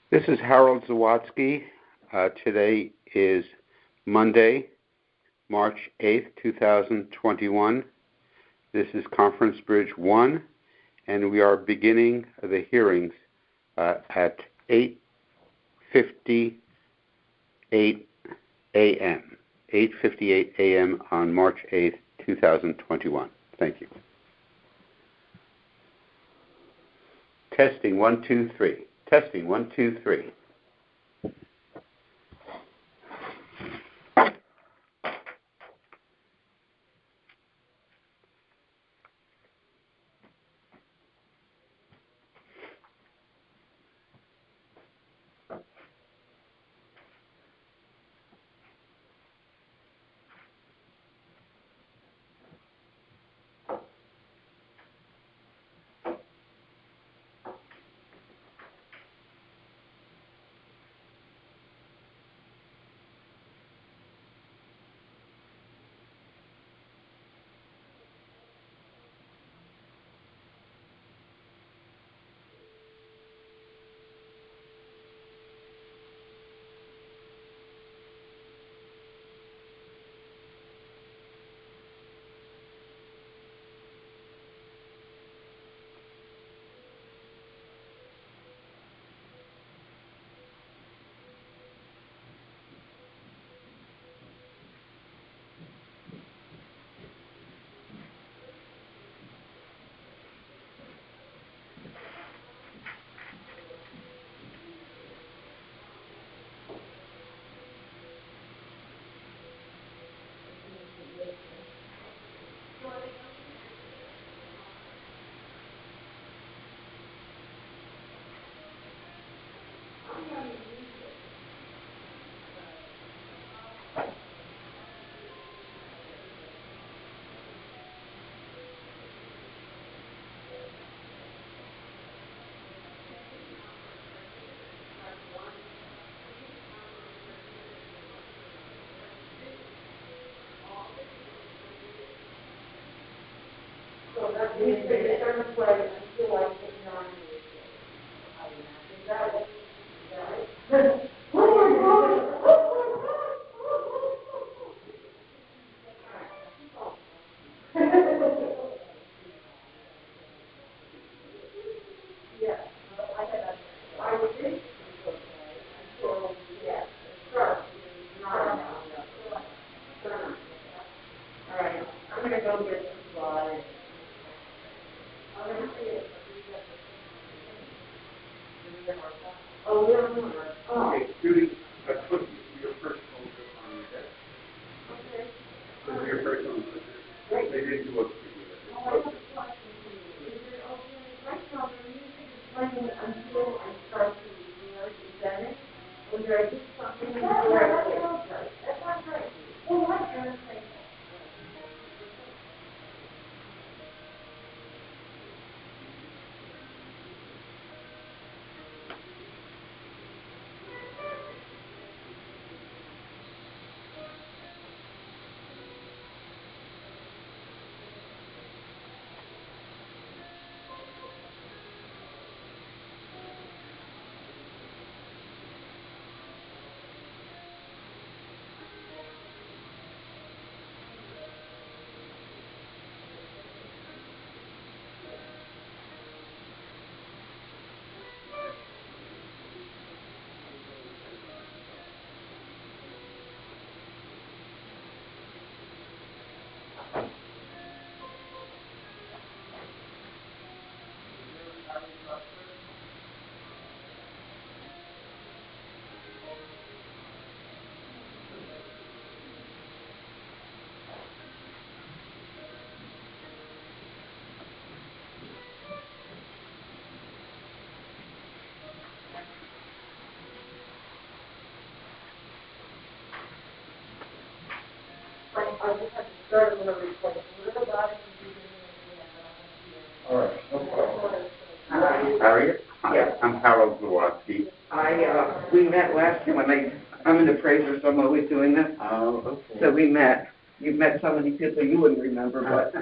This is Harold Zawaski. Today is Monday, March 8th, 2021. This is Conference Bridge 1, and we are beginning the hearings at 8:58 a.m. 8:58 a.m. on March 8th, 2021. Thank you. Testing 1, 2, 3. Testing 1, 2, 3. All right, no problem. Harriet? Hi, I'm Harold Zawaski. We met last year I'm an appraiser, so I'm always doing this. Oh, okay. So we met. You've met so many people you wouldn't remember, but.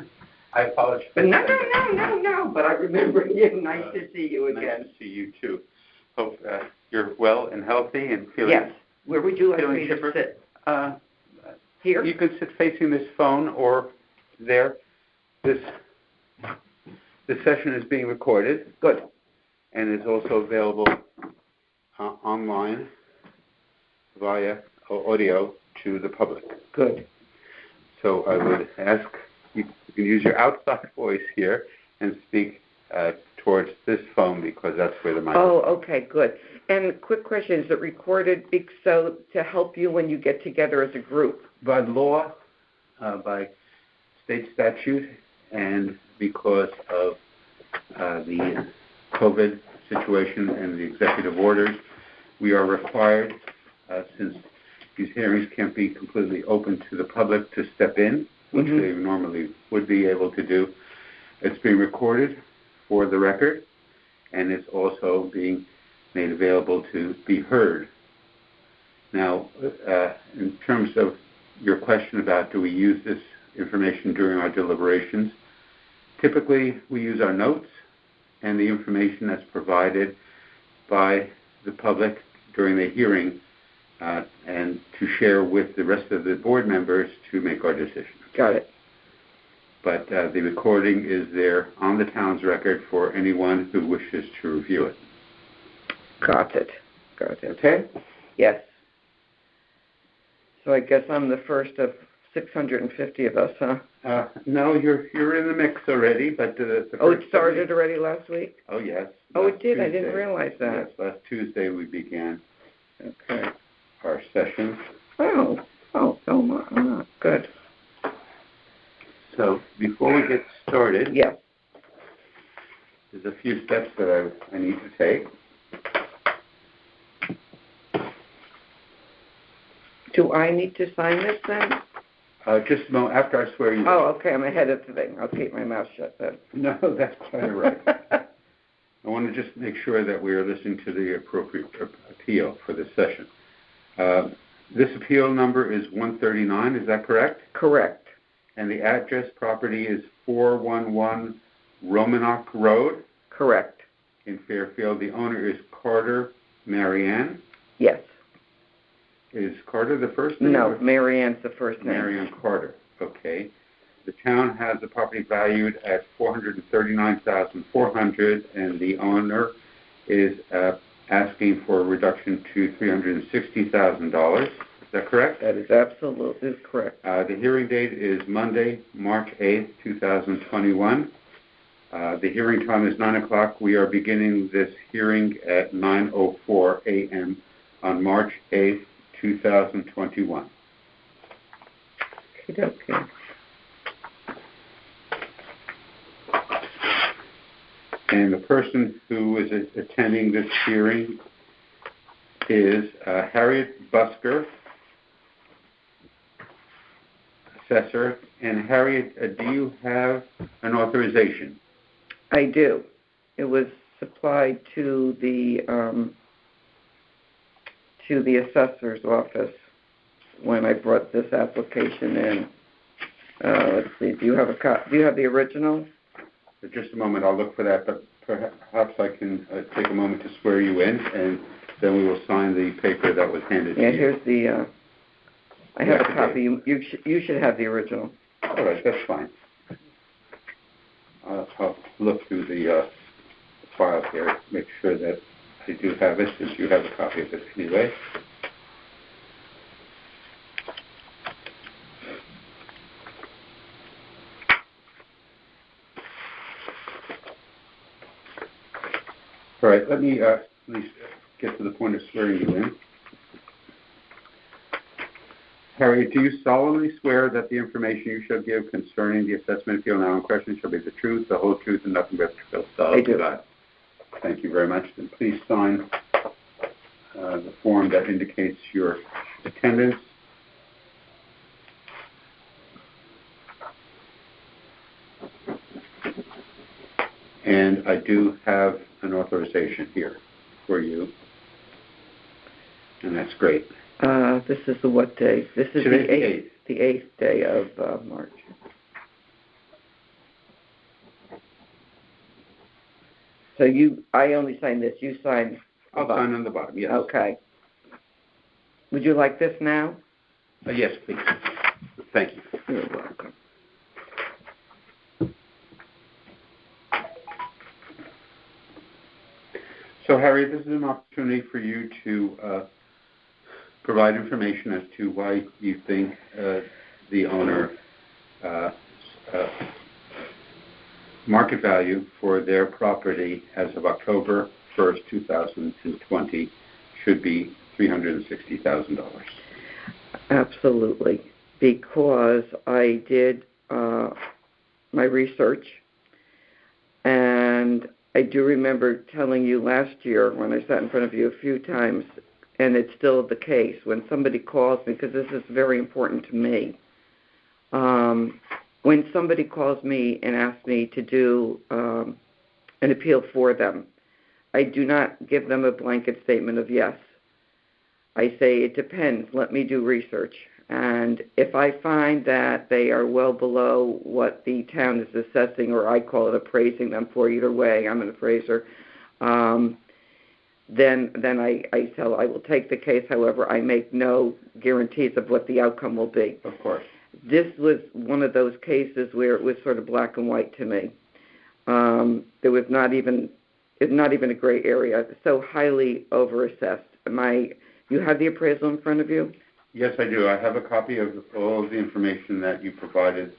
I apologize. But no. But I remember you. Nice to see you again. Nice to see you too. Hope you're well and healthy and feeling. Yes. Where would you like feeling me chipper? to sit? Here? You can sit facing this phone or there. This session is being recorded. Good. And is also available online via audio to the public. Good. So I would ask you can use your outside voice here and speak towards this phone because that's where the mic is. Oh, okay, good. And quick question, is it recorded so to help you when you get together as a group? By law, by state statute, and because of the COVID situation and the executive orders, we are required, since these hearings can't be completely open to the public, to step in, which they normally would be able to do. It's being recorded for the record, and it's also being made available to be heard. Now, in terms of your question about do we use this information during our deliberations, typically we use our notes and the information that's provided by the public during the hearing and to share with the rest of the board members to make our decisions. Got it. But the recording is there on the town's record for anyone who wishes to review it. Got it. Okay? Yes. So I guess I'm the first of 650 of us, huh? No, you're in the mix already, but the Oh, it started already last week? Oh, yes. Oh, it did? Tuesday. I didn't realize that. Yes, last Tuesday we began Okay. our session. Oh, good. So before we get started, Yes. there's a few steps that I need to take. Do I need to sign this then? Just a moment, after I swear you in. Oh, okay, I'm ahead of the thing. I'll keep my mouth shut then. No, that's quite all right. I want to just make sure that we are listening to the appropriate appeal for this session. This appeal number is 139, is that correct? Correct. And the address property is 411 Roanoke Road? Correct. In Fairfield. The owner is Carter Marianne. Yes. Is Carter the first name? No, Marianne's the first name. Marianne Carter. Okay. The town has the property valued at $439,400, and the owner is asking for a reduction to $360,000. Is that correct? That is absolutely correct. The hearing date is Monday, March 8th, 2021. The hearing time is 9 o'clock. We are beginning this hearing at 9:04 a.m. on March 8th, 2021. Okay. And the person who is attending this hearing is Harriet Busker, assessor. And Harriet, do you have an authorization? I do. It was supplied to the assessor's office when I brought this application in. Let's see. Do you have the original? For just a moment, I'll look for that, but perhaps I can take a moment to swear you in, and then we will sign the paper that was handed to you. Yeah, here's the. I have a copy. You should have the original. All right, that's fine. I'll look through the file here, make sure that I do have it, since you have a copy of it anyway. All right, let me at least get to the point of swearing you in. Harriet, do you solemnly swear that the information you shall give concerning the assessment appeal now in question shall be the truth, the whole truth, and nothing but the truth? I do. Thank you very much. And please sign the form that indicates your attendance. And I do have an authorization here for you, and that's great. This is the what day? This is Today's the 8th day of March. So I only sign this. You sign I'll sign on the bottom, yes. Okay. Would you like this now? Yes, please. Thank you. You're welcome. So, Harry, this is an opportunity for you to provide information as to why you think the owner market value for their property as of October 1st, 2020 should be $360,000. Absolutely, because I did my research, and I do remember telling you last year when I sat in front of you a few times, and it's still the case, when somebody calls me, because this is very important to me, when somebody calls me and asks me to do an appeal for them, I do not give them a blanket statement of yes. I say, it depends, let me do research. And if I find that they are well below what the town is assessing, or I call it appraising them for, either way, I'm an appraiser, then I tell I will take the case. However, I make no guarantees of what the outcome will be. Of course. This was one of those cases where it was sort of black and white to me. There was not even a gray area, so highly overassessed. You have the appraisal in front of you? Yes, I do. I have a copy of all of the information that you provided,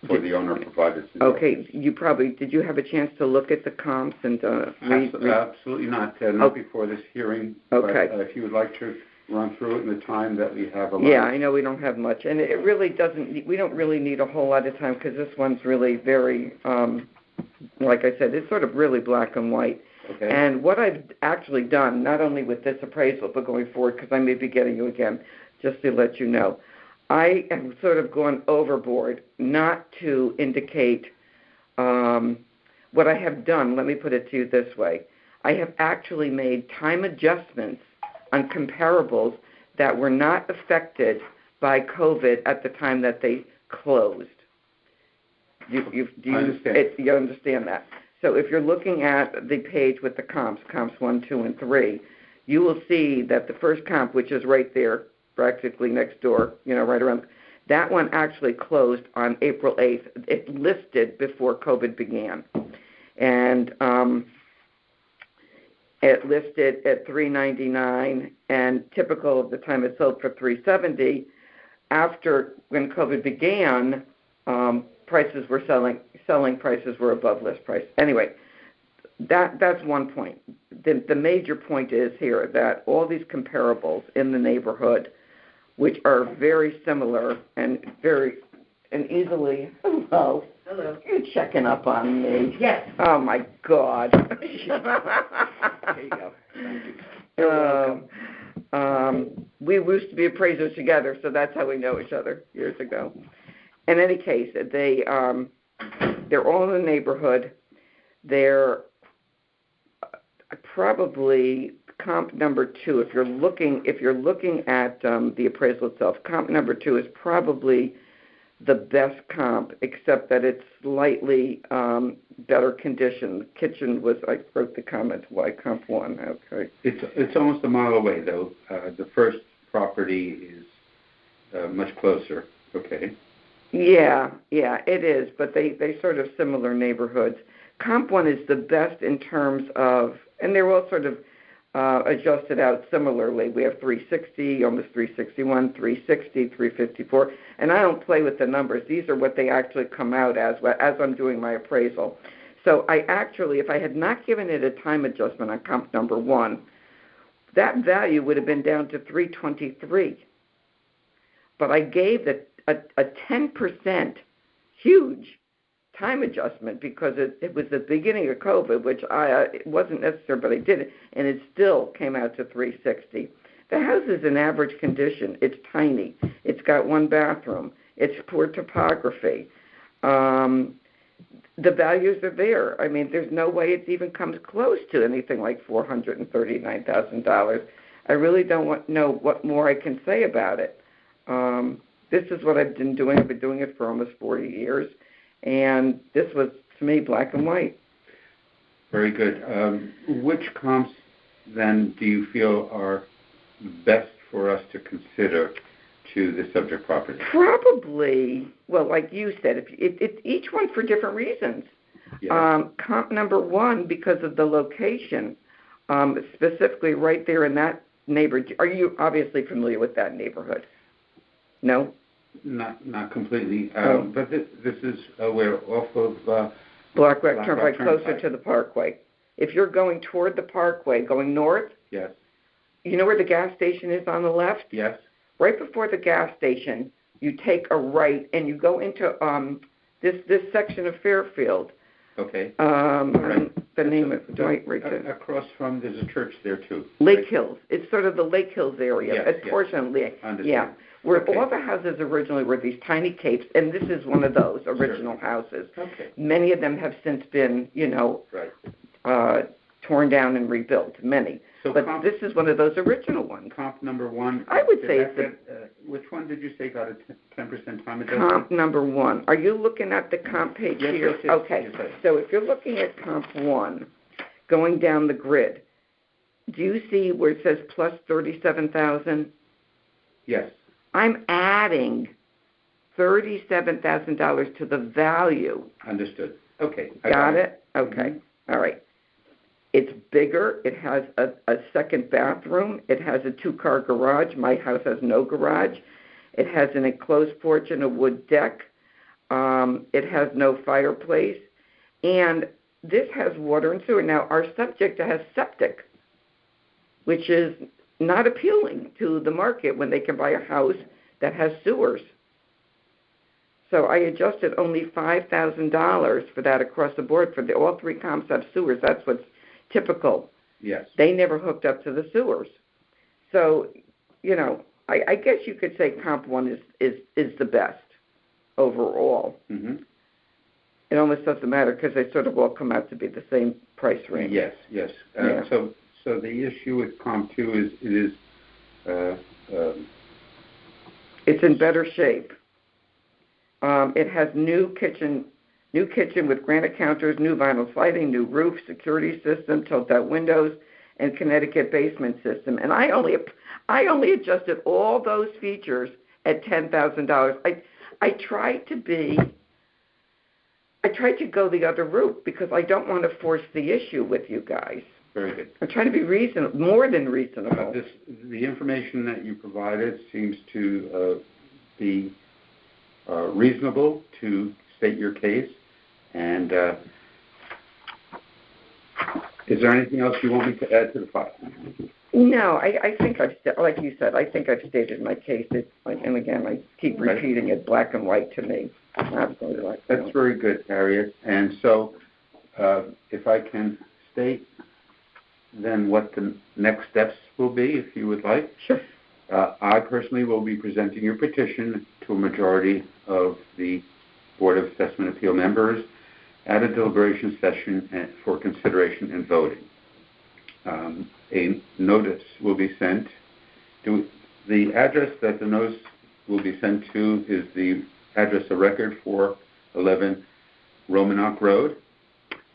or the owner provided. Okay. Did you have a chance to look at the comps and read? Absolutely not. Not before this hearing. Okay. But if you would like to run through it in the time that we have allowed. Yeah, I know we don't have much, and it really doesn't. We don't really need a whole lot of time, because this one's really very, like I said, it's sort of really black and white. Okay. And what I've actually done, not only with this appraisal, but going forward, because I may be getting you again, just to let you know, I have sort of gone overboard not to indicate what I have done. Let me put it to you this way. I have actually made time adjustments on comparables that were not affected by COVID at the time that they closed. Do you understand. You understand that? So if you're looking at the page with the comps 1, 2, and 3, you will see that the first comp, which is right there, practically next door, right around, that one actually closed on April 8th. It listed before COVID began. And it listed at $399, and typical of the time it sold for $370. After, when COVID began, prices were selling prices were above list price. Anyway, that's one point. The major point is here that all these comparables in the neighborhood, which are very similar and easily. Hello. Hello. You're checking up on me. Yes. Oh my God. There you go. Thank you. You're welcome. We used to be appraisers together, so that's how we know each other years ago. In any case, they're all in the neighborhood. They're probably comp number 2. If you're looking at the appraisal itself, comp number 2 is probably the best comp, except that it's slightly better condition. The kitchen was, I wrote the comment, why comp 1, okay. It's almost a mile away, though. The first property is much closer, okay. Yeah, it is, but they sort of similar neighborhoods. Comp 1 is the best in terms of, and they're all sort of adjusted out similarly. We have 360, almost 361, 360, 354, and I don't play with the numbers. These are what they actually come out as I'm doing my appraisal. So I actually, if I had not given it a time adjustment on comp number 1, that value would have been down to 323. But I gave a 10% huge time adjustment because it was the beginning of COVID, which it wasn't necessary, but I did it, and it still came out to 360. The house is in average condition. It's tiny. It's got 1 bathroom. It's poor topography. The values are there. I mean, there's no way it even comes close to anything like $439,000. I really don't know what more I can say about it. This is what I've been doing. I've been doing it for almost 40 years. And this was, to me, black and white. Very good. Which comps then do you feel are best for us to consider to the subject property? Probably, well, like you said, if each one for different reasons. Yeah. Comp number one, because of the location, specifically right there in that neighborhood. Are you obviously familiar with that neighborhood? No? Not completely, Oh. but this is where off of Black Rock Turnpike, closer Turnpike. to the Parkway. If you're going toward the Parkway, going north, Yes. you know where the gas station is on the left? Yes. Right before the gas station, you take a right and you go into this section of Fairfield. Okay. Right. The name of right there. Across from, there's a church there too. Lake right? Hills. It's sort of the Lake Hills area. Yes, A portion of Lake. Understand. Yeah. Where Okay. all the houses originally were these tiny capes, and this is one of those original houses. Okay. Many of them have since been, Right. torn down and rebuilt. Many. So But this is one of those original ones. Comp number one. I would did say that it's get, which one did you say got a 10% time adjustment? Comp number one. Are you looking at the comp page Yes, here? yes, yes, Okay. yes. So if you're looking at comp one, going down the grid, do you see where it says plus 37,000? Yes. I'm adding $37,000 to the value. Understood. Okay. Got it? Okay. Mm-hmm. All right. It's bigger. It has a second bathroom. It has a 2-car garage. My house has no garage. It has an enclosed porch and a wood deck. It has no fireplace. And this has water and sewer. Now, our subject has septic, which is not appealing to the market when they can buy a house that has sewers. So I adjusted only $5,000 for that across the board. For all three comps have sewers. That's what's typical. Yes. They never hooked up to the sewers. So, I guess you could say comp one is the best overall. Mm-hmm. It almost doesn't matter because they sort of all come out to be the same price range. Yes. Yeah. So the issue with comp two is it's in better shape. It has new kitchen with granite counters, new vinyl siding, new roof, security system, tilt-out windows, and Connecticut basement system. And I only adjusted all those features at $10,000. I tried to go the other route because I don't want to force the issue with you guys. very good. I'm trying to be reasonable, more than reasonable. The information that you provided seems to be reasonable to state your case. And is there anything else you want me to add to the file? No, I think like you said, I think I've stated my case. And again, I keep repeating it, black and white to me. Absolutely like that. That's very good, Harriet. And so if I can state then what the next steps will be, if you would like. Sure. I personally will be presenting your petition to a majority of the Board of Assessment Appeal members at a deliberation session for consideration and voting. A notice will be sent. The address that the notice will be sent to is the address of record 411 Roanoke Road.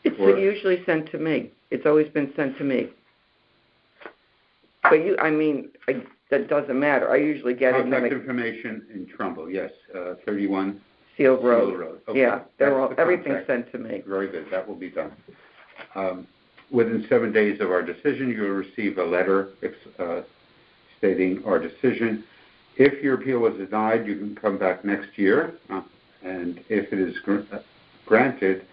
It's usually sent to me. It's always been sent to me. But that doesn't matter. I usually get it. Contact information in Trumbull, yes, 31 Seal Road. Okay. Yeah, everything's sent to me. Very good. That will be done. Within 7 days of our decision, you will receive a letter stating our decision. If your appeal was denied, you can come back next year, and if it is granted,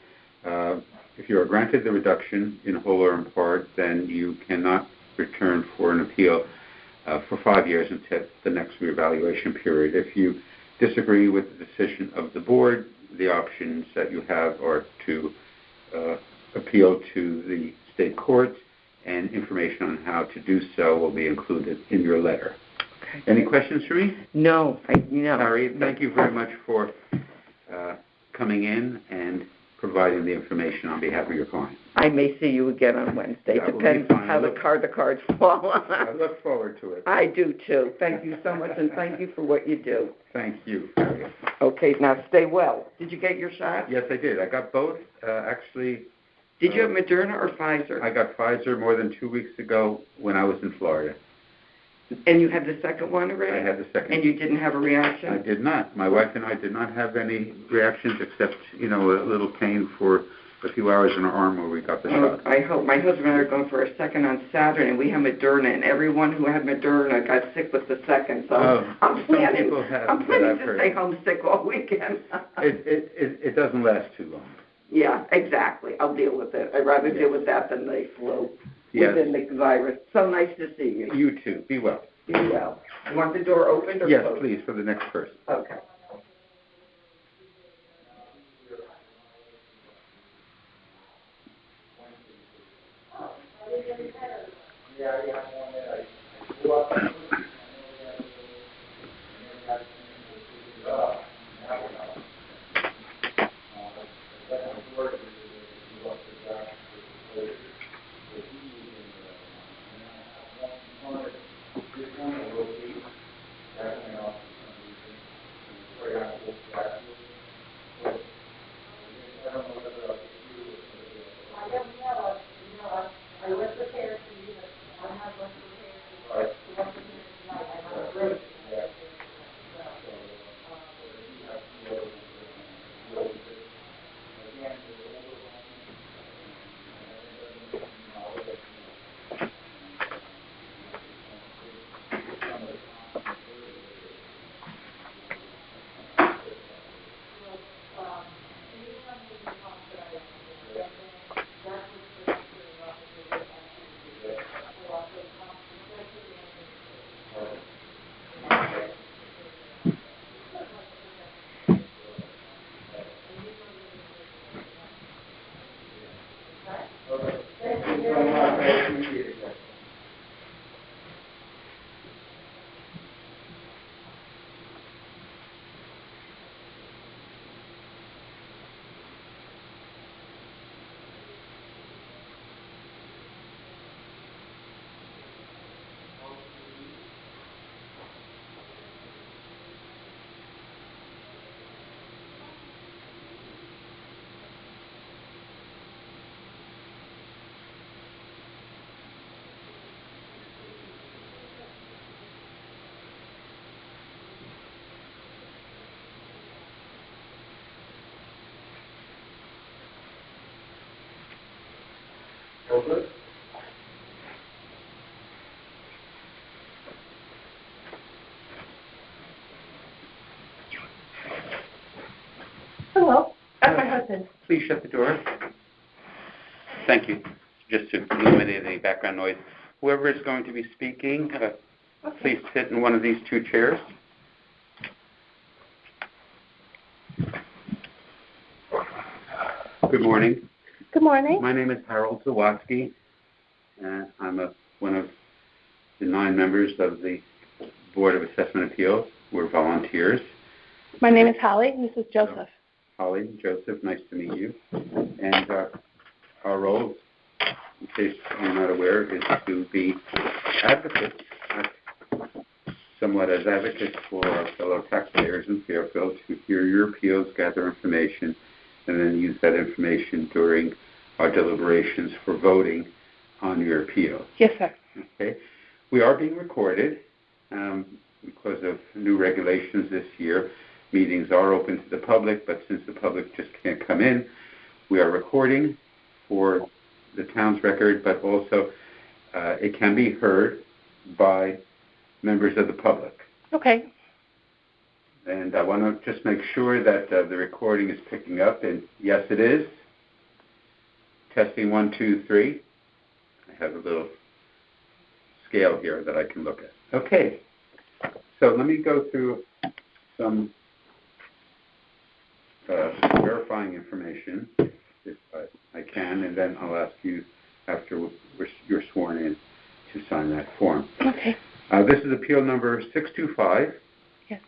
if you are granted the reduction in whole or in part, then you cannot return for an appeal for 5 years until the next reevaluation period. If you disagree with the decision of the board, the options that you have are to appeal to the state court, and information on how to do so will be included in your letter. Okay. Any questions for me? No. Harriet, thank you very much for coming in and providing the information on behalf of your client. I may see you again on Wednesday. That will be Depends fine. how the cards fall. I look forward to it. I do too. Thank you so much, and thank you for what you do. Thank you, Harriet. Okay, now stay well. Did you get your shot? Yes, I did. I got both. Actually, Did you have Moderna or Pfizer? I got Pfizer more than 2 weeks ago when I was in Florida. And you had the second one already? I had the second. And you didn't have a reaction? I did not. My wife and I did not have any reactions except, a little pain for a few hours in our arm where we got the shot. I hope. My husband and I are going for a second on Saturday, and we have Moderna, and everyone who had Moderna got sick with the second. So I'm planning to stay homesick all weekend. It doesn't last too long. Yeah, exactly. I'll deal with it. I'd rather deal with that than the flu. Yes. Than the virus. So nice to see you. You too. Be well. Be well. You want the door opened or yes, closed? please, for the next person. Okay. Over. Hello, that's my husband. Please shut the door. Thank you. Just to eliminate any background noise. Whoever is going to be speaking, please sit in one of these two chairs. Good morning. Good morning. My name is Harold Zawaski, and I'm one of the 9 members of the Board of Assessment Appeals. We're volunteers. My name is Holly, and this is Joseph. Holly, Joseph, nice to meet you. And our role, in case you're not aware, is to be advocates, somewhat as advocates for our fellow taxpayers in Fairfield, to hear your appeals, gather information, and then use that information during our deliberations for voting on your appeal. Yes, sir. Okay. We are being recorded because of new regulations this year. Meetings are open to the public, but since the public just can't come in, we are recording for the town's record, but also it can be heard by members of the public. Okay. And I want to just make sure that the recording is picking up, and yes, it is. Testing 1, 2, 3. I have a little scale here that I can look at. Okay. So let me go through some verifying information, if I can, and then I'll ask you after you're sworn in to sign that form. Okay. This is appeal number 625. Yes.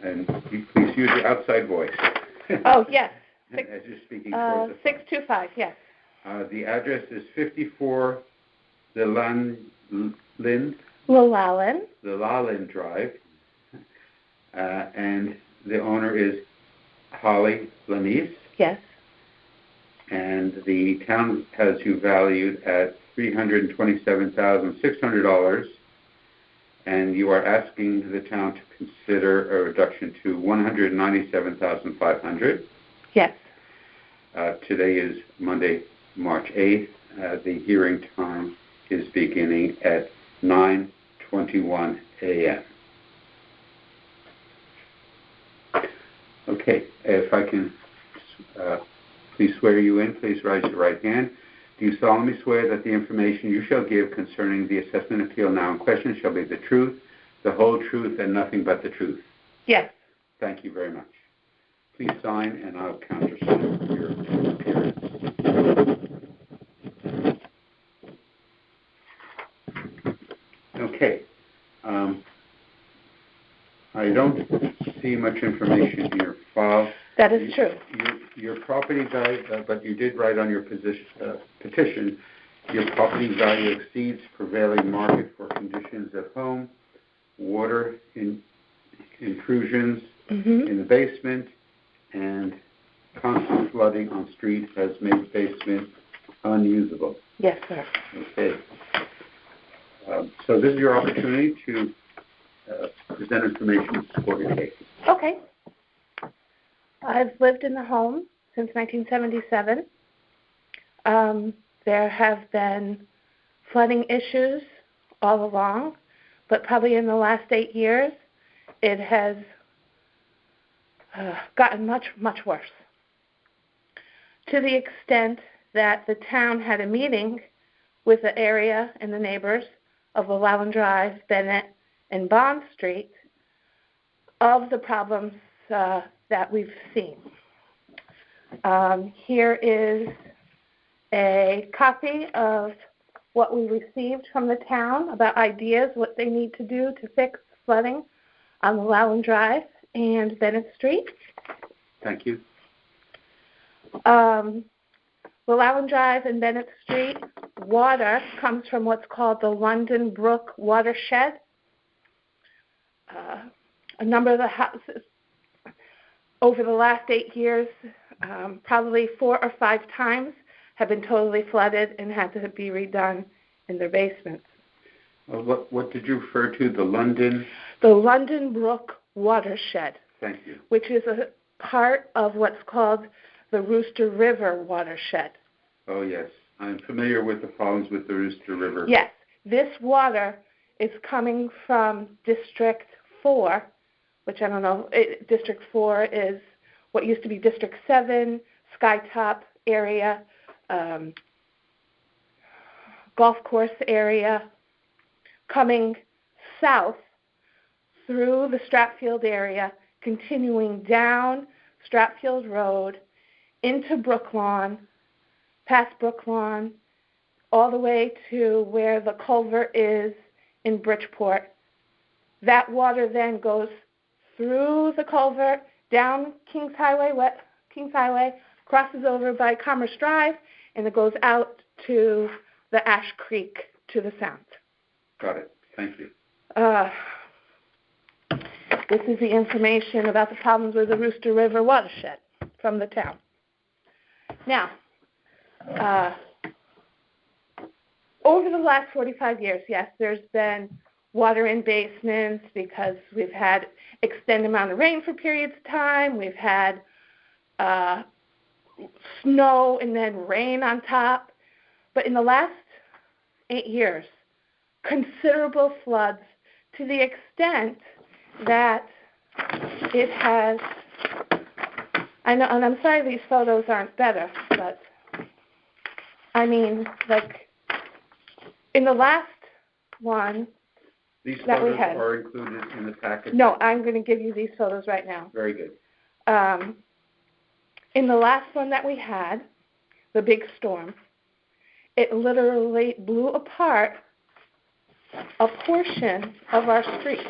And please use your outside voice. Oh, yes. As you're speaking towards the 625, yes. The address is 54 Linley Drive, and the owner is Holly Lanise. Yes. And and the town has you valued at $327,600, and you are asking the town to consider a reduction to $197,500. Yes. Today is Monday, March 8th. The hearing time is beginning at 9:21 a.m. Okay, if I can please swear you in, please raise your right hand. Do you solemnly swear that the information you shall give concerning the assessment appeal now in question shall be the truth, the whole truth, and nothing but the truth? Yes. Thank you very much. Please sign, and I'll countersign your appearance. Okay. I don't see much information in your file. That is true. Your property value, but you did write on your petition, your property value exceeds prevailing market for conditions at home, water intrusions in the basement, and constant flooding on street has made basement unusable. Yes, sir. Okay. So this is your opportunity to present information to support your case. Okay. I've lived in the home since 1977. There have been flooding issues all along, but probably in the last 8 years, it has gotten much, much worse. To the extent that the town had a meeting with the area and the neighbors of Linley Drive, Bennett, and Bond Street of the problems that we've seen. Here is a copy of what we received from the town about ideas, what they need to do to fix flooding on Linley Drive and Bennett Street. Thank you. Linley Drive and Bennett Street, water comes from what's called the London Brook Watershed. A number of the houses over the last 8 years, probably 4 or 5 times, have been totally flooded and had to be redone in their basements. What did you refer to? The London? The London Brook Watershed. Thank you. Which is a part of what's called the Rooster River Watershed. Oh, yes. I'm familiar with the problems with the Rooster River. Yes. This water is coming from District 4, which I don't know. District 4 is what used to be District 7, Skytop area, golf course area, coming south through the Stratfield area, continuing down Stratfield Road into Brooklawn, past Brooklawn, all the way to where the culvert is in Bridgeport. That water then goes through the culvert, down Kings Highway, crosses over by Commerce Drive, and it goes out to the Ash Creek to the south. Got it. Thank you. This is the information about the problems with the Rooster River watershed from the town. Now, over the last 45 years, yes, there's been water in basements because we've had extended amount of rain for periods of time. We've had snow and then rain on top. But in the last 8 years, considerable floods to the extent that it has, I know, and I'm sorry these photos aren't better, but I mean, like, in the last one these that we photos had, are included in the package? No, I'm going to give you these photos right now. Very good. In the last one that we had, the big storm, it literally blew apart a portion of our street.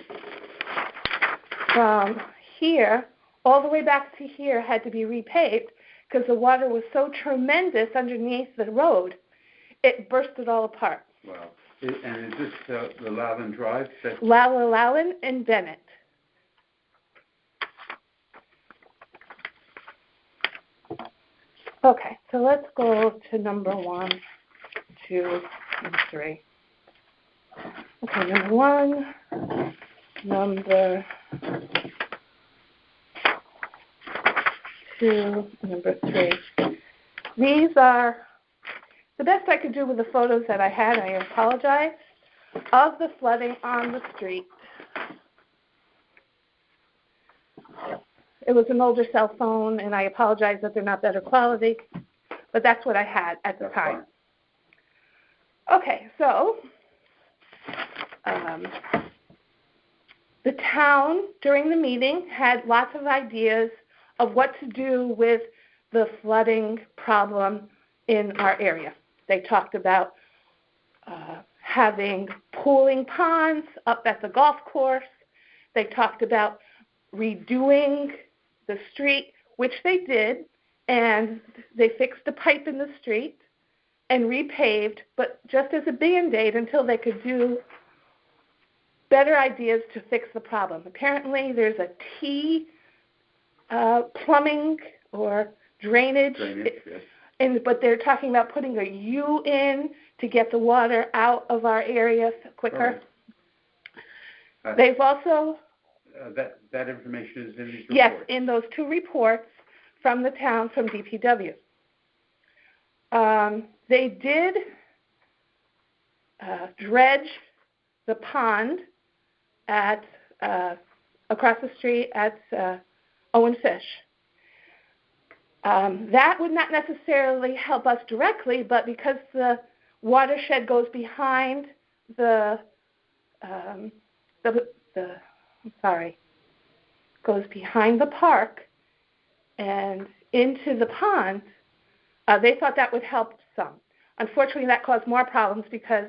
From here all the way back to here had to be repaved because the water was so tremendous underneath the road, it burst it all apart. Wow. And is this the Linley Drive? Linley and Bennett. Okay, so let's go to number 1, 2, and 3. Okay, number 1, number 2, number 3. These are the best I could do with the photos that I had. I apologize. Of the flooding on the street. It was an older cell phone, and I apologize that they're not better quality, but that's what I had at the time. Okay, so the town, during the meeting, had lots of ideas of what to do with the flooding problem in our area. They talked about having pooling ponds up at the golf course. They talked about redoing the street, which they did, and they fixed a pipe in the street and repaved, but just as a Band-Aid until they could do better ideas to fix the problem. Apparently there's a T plumbing or drainage yes. But they're talking about putting a U in to get the water out of our area quicker. Right. They've also... that information is in these reports? Yes, in those 2 reports from the town, from DPW. They did dredge the pond at across the street at Owen Fish. That would not necessarily help us directly, but because the watershed goes behind goes behind the park and into the pond, they thought that would help some. Unfortunately, that caused more problems because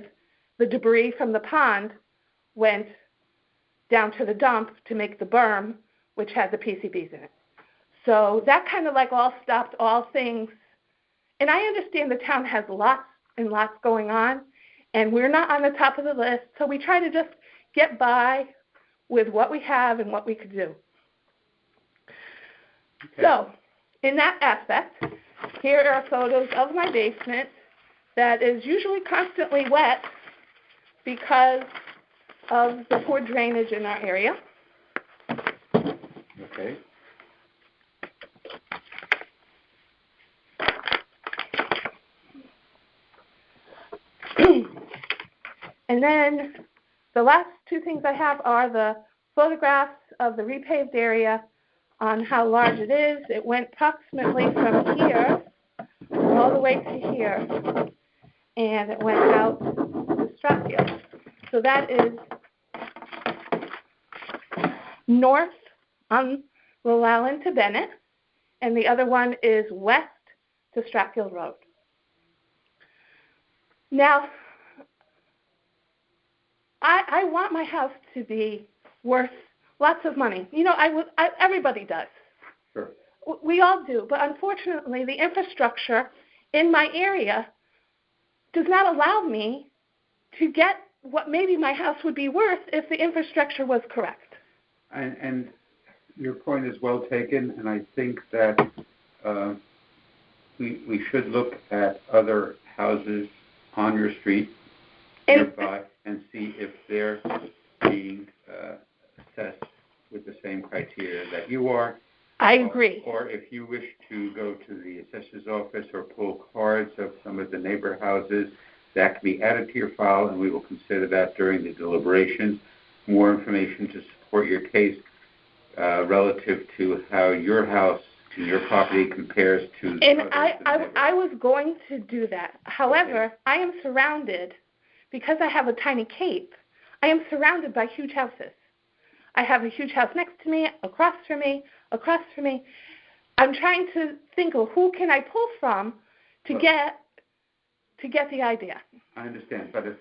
the debris from the pond went down to the dump to make the berm, which had the PCBs in it. So that kind of like all stopped all things. And I understand the town has lots and lots going on, and we're not on the top of the list, so we try to just get by with what we have and what we could do. Okay. So, in that aspect, here are photos of my basement that is usually constantly wet because of the poor drainage in our area. Okay. And then the last 2 things I have are the photographs of the repaved area on how large it is. It went approximately from here all the way to here, and it went out to Stratfield. So that is north on Llewellyn to Bennett, and the other one is west to Stratfield Road. Now, I want my house to be worth lots of money. You know, everybody does. Sure. We all do. But unfortunately, the infrastructure in my area does not allow me to get what maybe my house would be worth if the infrastructure was correct. And your point is well taken, and I think that we should look at other houses on your street nearby and see if they're being assessed with the same criteria that you are. I agree. Or if you wish to go to the assessor's office or pull cards of some of the neighbor houses, that can be added to your file, and we will consider that during the deliberations. More information to support your case relative to how your house and your property compares to and I was going to do that. However, okay. I am surrounded, because I have a tiny cape, I am surrounded by huge houses. I have a huge house next to me, across from me. I'm trying to think of who can I pull from to get the idea. I understand, but if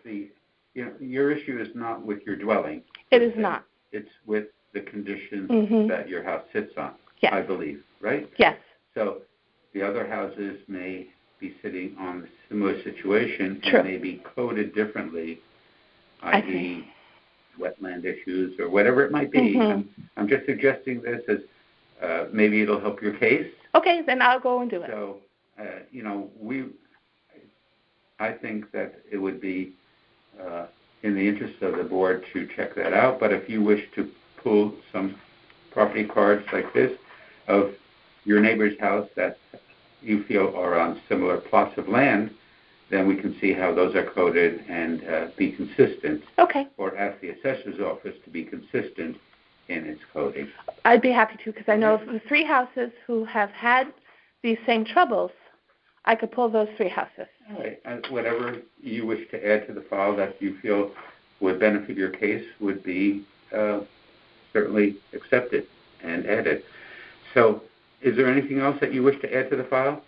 your issue is not with your dwelling. It is not. It's with the condition that your house sits on, yes. I believe, right? Yes. So the other houses may be sitting on a similar situation True. And may be coded differently, i.e. wetland issues or whatever it might be. I'm just suggesting this as maybe it'll help your case. Okay, then I'll go and do it. So I think that it would be in the interest of the board to check that out. But if you wish to pull some property cards like this of your neighbor's house that you feel are on similar plots of land, then we can see how those are coded and be consistent. Okay. Or ask the assessor's office to be consistent in its coding. I'd be happy to, because I know of the 3 houses who have had these same troubles. I could pull those 3 houses. All right. And whatever you wish to add to the file that you feel would benefit your case would be certainly accepted and added. So is there anything else that you wish to add to the file?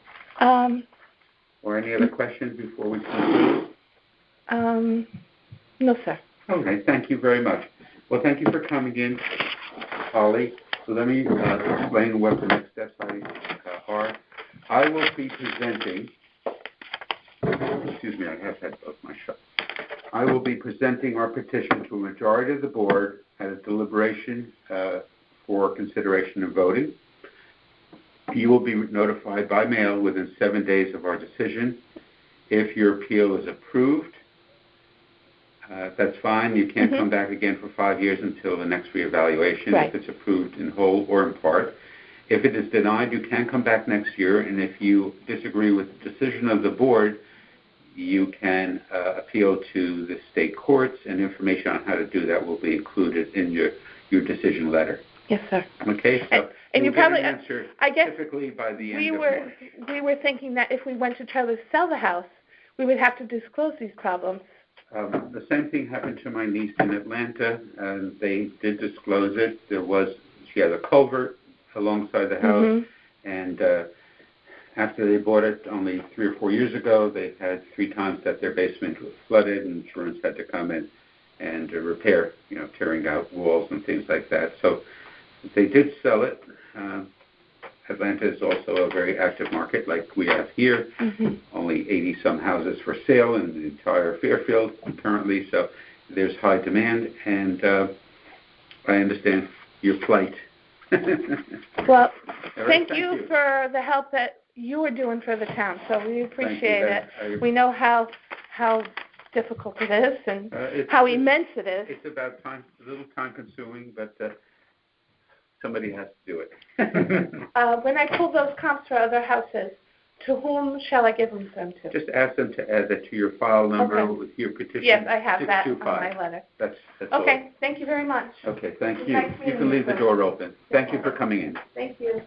Or any other questions before we conclude? No, sir. Okay, thank you very much. Well, thank you for coming in, Holly. So let me explain what the next steps are. I will be presenting, excuse me, I have had both my shots. I will be presenting our petition to a majority of the board at a deliberation for consideration and voting. You will be notified by mail within 7 days of our decision. If your appeal is approved, that's fine. You can't come back again for 5 years until the next reevaluation, right, if it's approved in whole or in part. If it is denied, you can come back next year, and if you disagree with the decision of the board, you can appeal to the state courts, and information on how to do that will be included in your decision letter. Yes, sir. Okay, so and you probably, get an answer I guess, typically by the end of March. We were thinking that if we went to try to sell the house, we would have to disclose these problems. The same thing happened to my niece in Atlanta, and they did disclose it. She had a culvert alongside the house, and after they bought it only 3 or 4 years ago, they had 3 times that their basement was flooded, and insurance had to come in and repair, tearing out walls and things like that. So they did sell it. Atlanta is also a very active market like we have here. Only 80-some houses for sale in the entire Fairfield currently, so there's high demand, and I understand your plight. Well, right, thank you for the help that you are doing for the town, so we appreciate it. We know how difficult it is and how immense it is. It's about a little time-consuming, but somebody has to do it. When I pull those comps for other houses, to whom shall I give them to? Just ask them to add that to your file number with your petition. Yes, I have that on my letter. That's okay, all. Thank you very much. Okay, thank you. Nice You can leave the door open. Thank you for coming in. Thank you.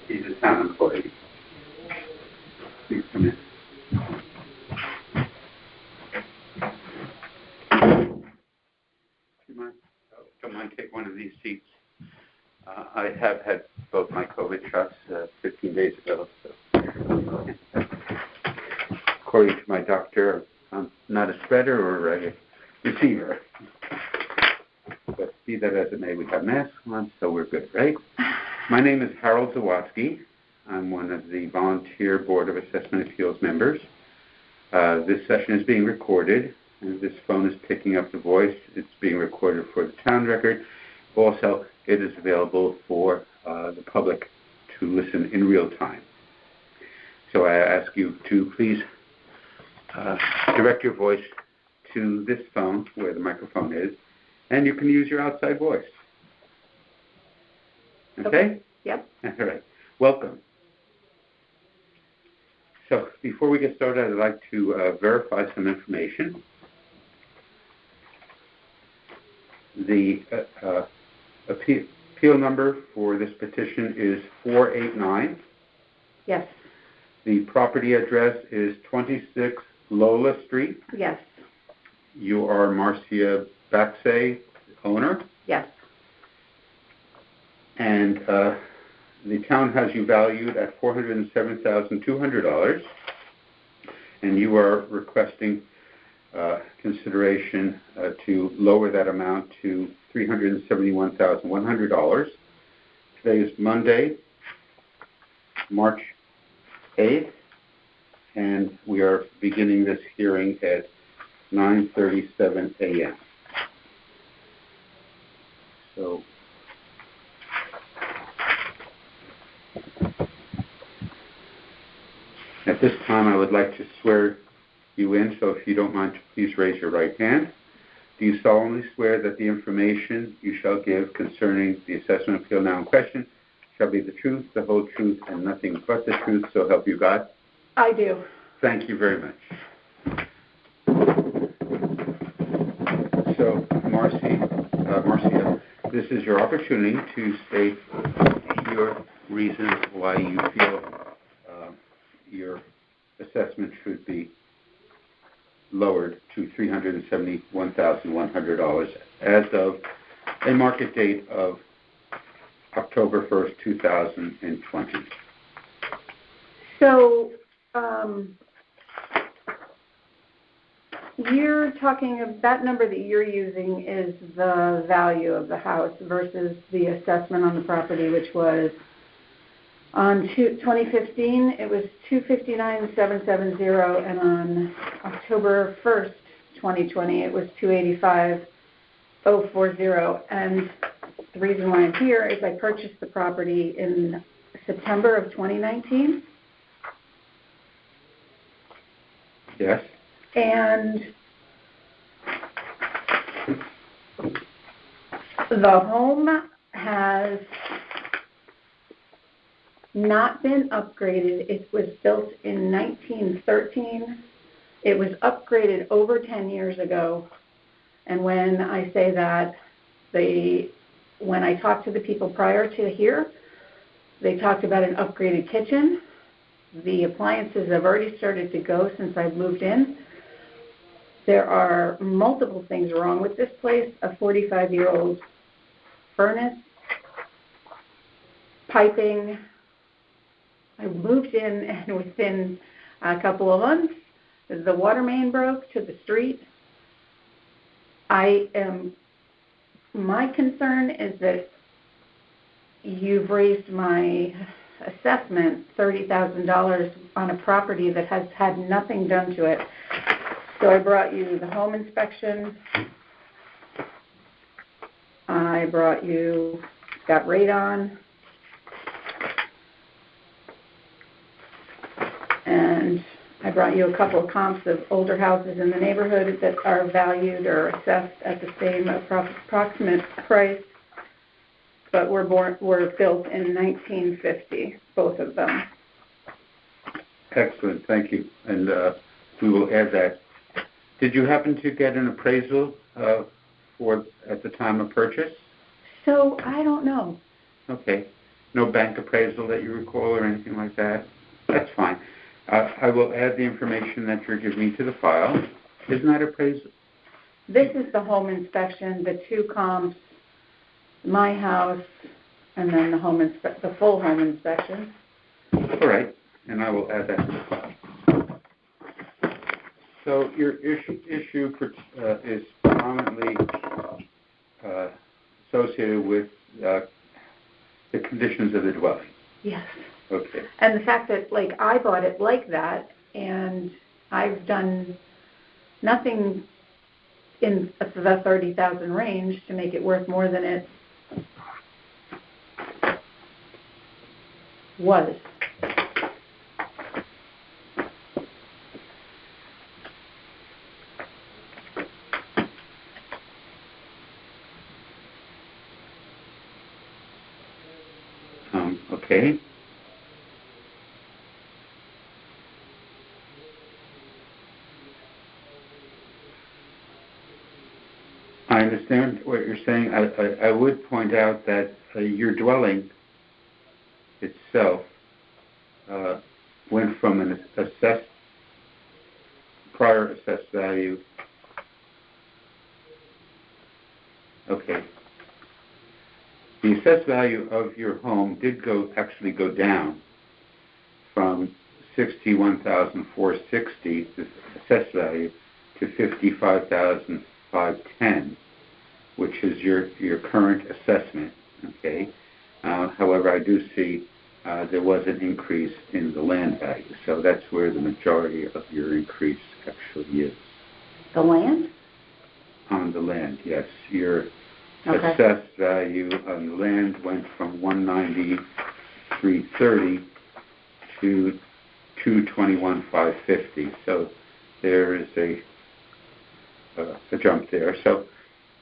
He's a town employee. Please come in. Don't mind take one of these seats. I have had both my COVID shots 15 days ago. So, according to my doctor, I'm not a spreader or a receiver. But be that as it may, we have masks on, so we're good, right? My name is Harold Zawaski. I'm one of the volunteer Board of Assessment Appeals members. This session is being recorded. This phone is picking up the voice. It's being recorded for the town record. Also, it is available for the public to listen in real time. So I ask you to please direct your voice to this phone where the microphone is, and you can use your outside voice. Okay? Yep. All right. Welcome. So before we get started, I'd like to verify some information. The appeal number for this petition is 489. Yes. The property address is 26 Lola Street. Yes. You are Marcia Baxe, owner. Yes. And the town has you valued at $407,200, and you are requesting consideration to lower that amount to $371,100. Today is Monday, March 8th, and we are beginning this hearing at 9:37 a.m. So at this time, I would like to swear you in, so if you don't mind, please raise your right hand. Do you solemnly swear that the information you shall give concerning the assessment appeal now in question shall be the truth, the whole truth, and nothing but the truth, so help you God? I do. Thank you very much. So, Marcia, this is your opportunity to state your reasons why you feel your assessment should be lowered to $371,100 as of a market date of October 1st, 2020. So, you're talking about that number that you're using is the value of the house versus the assessment on the property, which was on 2015, it was $259,770, and on October 1st, 2020, it was $285,040. And the reason why I'm here is I purchased the property in September of 2019. Yes. And the home has not been upgraded. It was built in 1913. It was upgraded over 10 years ago. And when I say that, when I talked to the people prior to here, they talked about an upgraded kitchen. The appliances have already started to go since I've moved in. There are multiple things wrong with this place: a 45-year-old furnace, piping. I moved in, and within a couple of months, the water main broke to the street. My concern is that you've raised my assessment $30,000 on a property that has had nothing done to it. So I brought you the home inspection. I brought you, got radon. And I brought you a couple of comps of older houses in the neighborhood that are valued or assessed at the same approximate price, but were built in 1950, both of them. Excellent, thank you. And we will add that. Did you happen to get an appraisal at the time of purchase? So I don't know. Okay. No bank appraisal that you recall or anything like that? That's fine. I will add the information that you're giving me to the file. Isn't that appraisal? This is the home inspection, the two comps, my house, and then the full home inspection. All right, and I will add that to the file. So your issue is predominantly associated with the conditions of the dwelling. Yes. Okay. And the fact that, like, I bought it like that, and I've done nothing in the 30,000 range to make it worth more than it was. Okay. I understand what you're saying. I would point out that your dwelling itself went from an prior assessed value. Okay. The assessed value of your home did actually go down from 61,460, the assessed value, to 55,510, which is your current assessment. Okay. However, I do see there was an increase in the land value, so that's where the majority of your increase actually is. The land? On the land, yes. Your Okay. assessed value on the land went from 193.30 to 221,550. So there is a jump there. So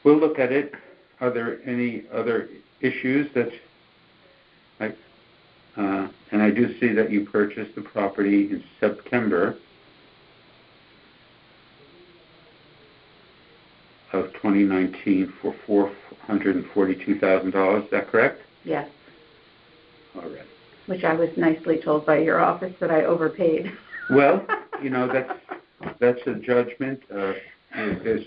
we'll look at it. Are there any other issues that and I do see that you purchased the property in September of 2019 for $442,000. Is that correct? Yes. All right. Which I was nicely told by your office that I overpaid. Well, that's a judgment. There's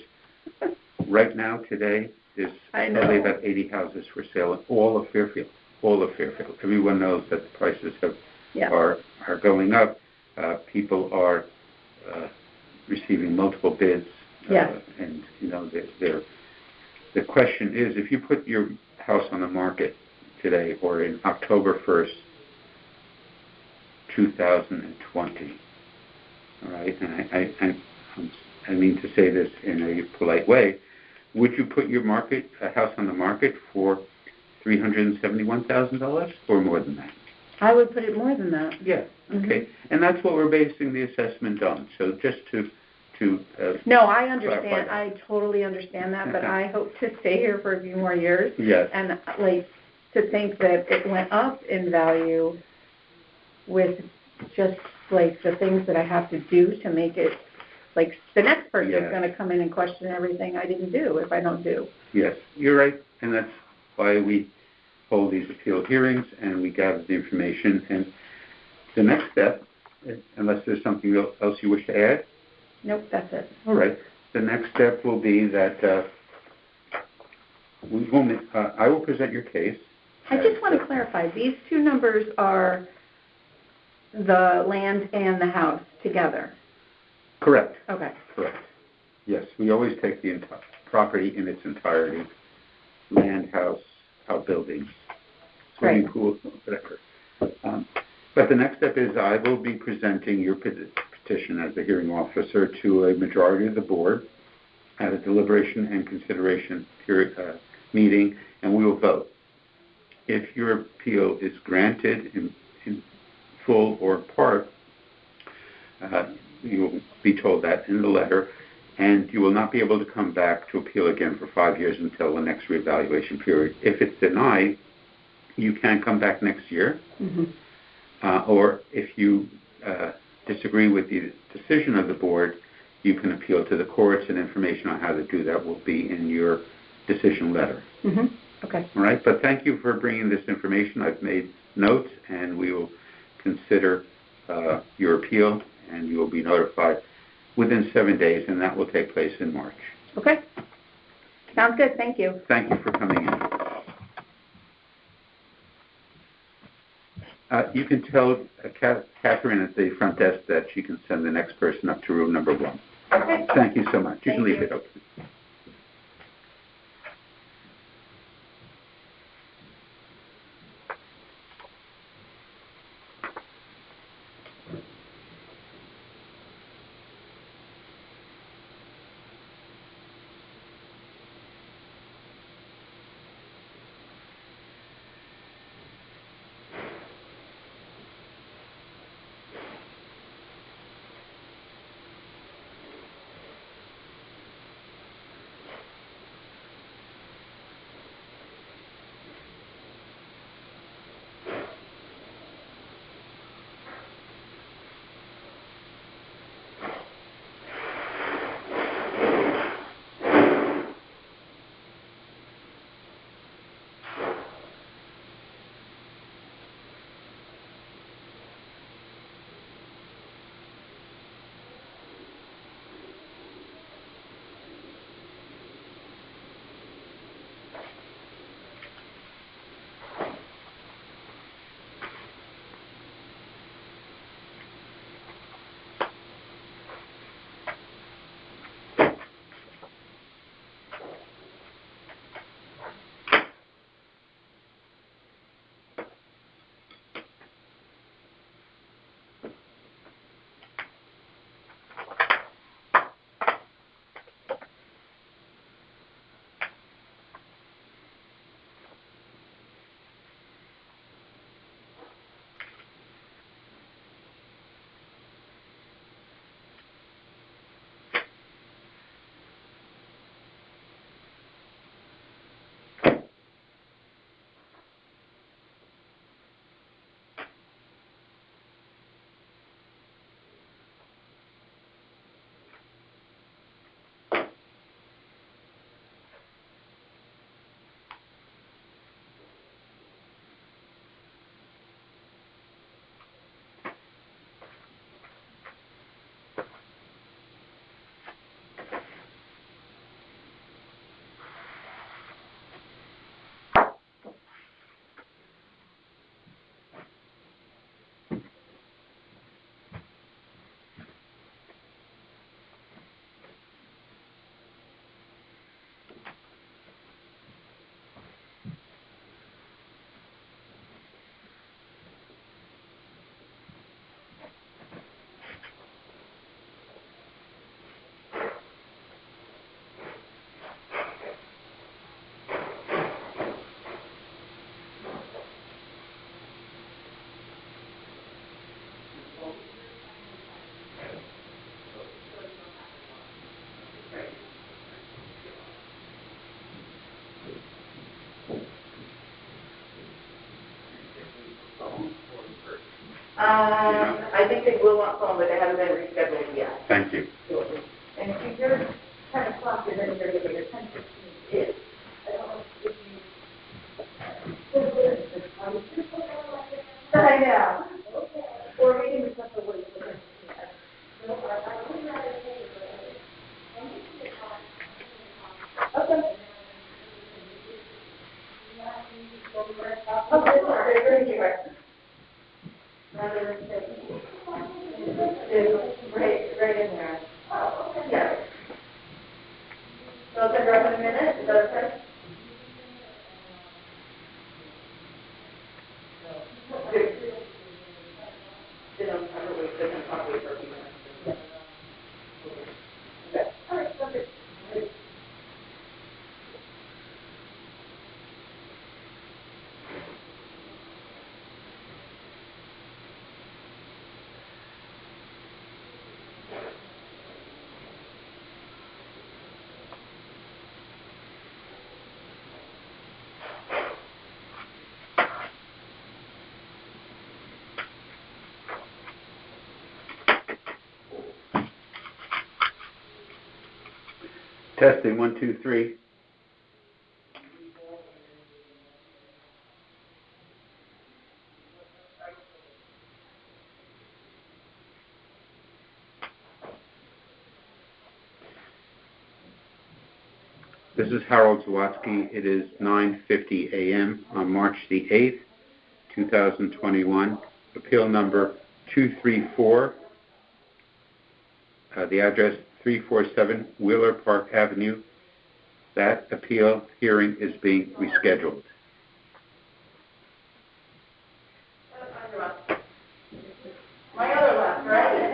right now today there's probably about 80 houses for sale in all of Fairfield. Everyone knows that the prices are going up. People are receiving multiple bids. Yes. And the question is, if you put your house on the market today or in October 1st, 2020, all right, and I mean to say this in a polite way, would you put your house on the market for $371,000 or more than that? I would put it more than that. Yeah. Okay. Mm-hmm. And that's what we're basing the assessment on. So just to no, I understand. I totally understand that, but I hope to stay here for a few more years. Yes. And to think that it went up in value with just the things that I have to do to make it. The next person is going to come in and question everything I didn't do if I don't do. Yes, you're right, and that's why we hold these appeal hearings and we gather the information. And the next step, unless there's something else you wish to add? Nope, that's it. All right. The next step will be that I will present your case. I just want to clarify. These two numbers are the land and the house together. Correct. Okay. Correct. Yes, we always take the property in its entirety, land, house, outbuildings, swimming pool, whatever. But the next step is I will be presenting your petition as the hearing officer to a majority of the board at a deliberation and consideration meeting, and we will vote. If your appeal is granted in full or part, you will be told that in the letter, and you will not be able to come back to appeal again for 5 years until the next reevaluation period. If it's denied, you can come back next year, or if you disagree with the decision of the board, you can appeal to the courts, and information on how to do that will be in your decision letter. Okay. All right, but thank you for bringing this information. I've made notes, and we will consider your appeal, and you will be notified within 7 days, and that will take place in March. Okay. Sounds good. Thank you. Thank you for coming in. You can tell Catherine at the front desk that she can send the next person up to room number 1. Okay. Thank you so much. You can leave it open. I think they will on phone, but they haven't been rescheduled yet. Thank you. And if you're 10 o'clock, you're going to get your 10:15 is. I don't know if you. I know. Or maybe it's not the way to it. Okay. Right in there. Oh, okay. Yeah. So I'll send her up in a minute. Is that okay? They don't probably for a few minutes. Okay. All right. Okay. Testing 1, 2, 3. This is Harold Zawaski. It is 9:50 a.m. on March the 8th, 2021. Appeal number 234. The address 347 Wheeler Park Avenue. That appeal hearing is being rescheduled. My other left, right?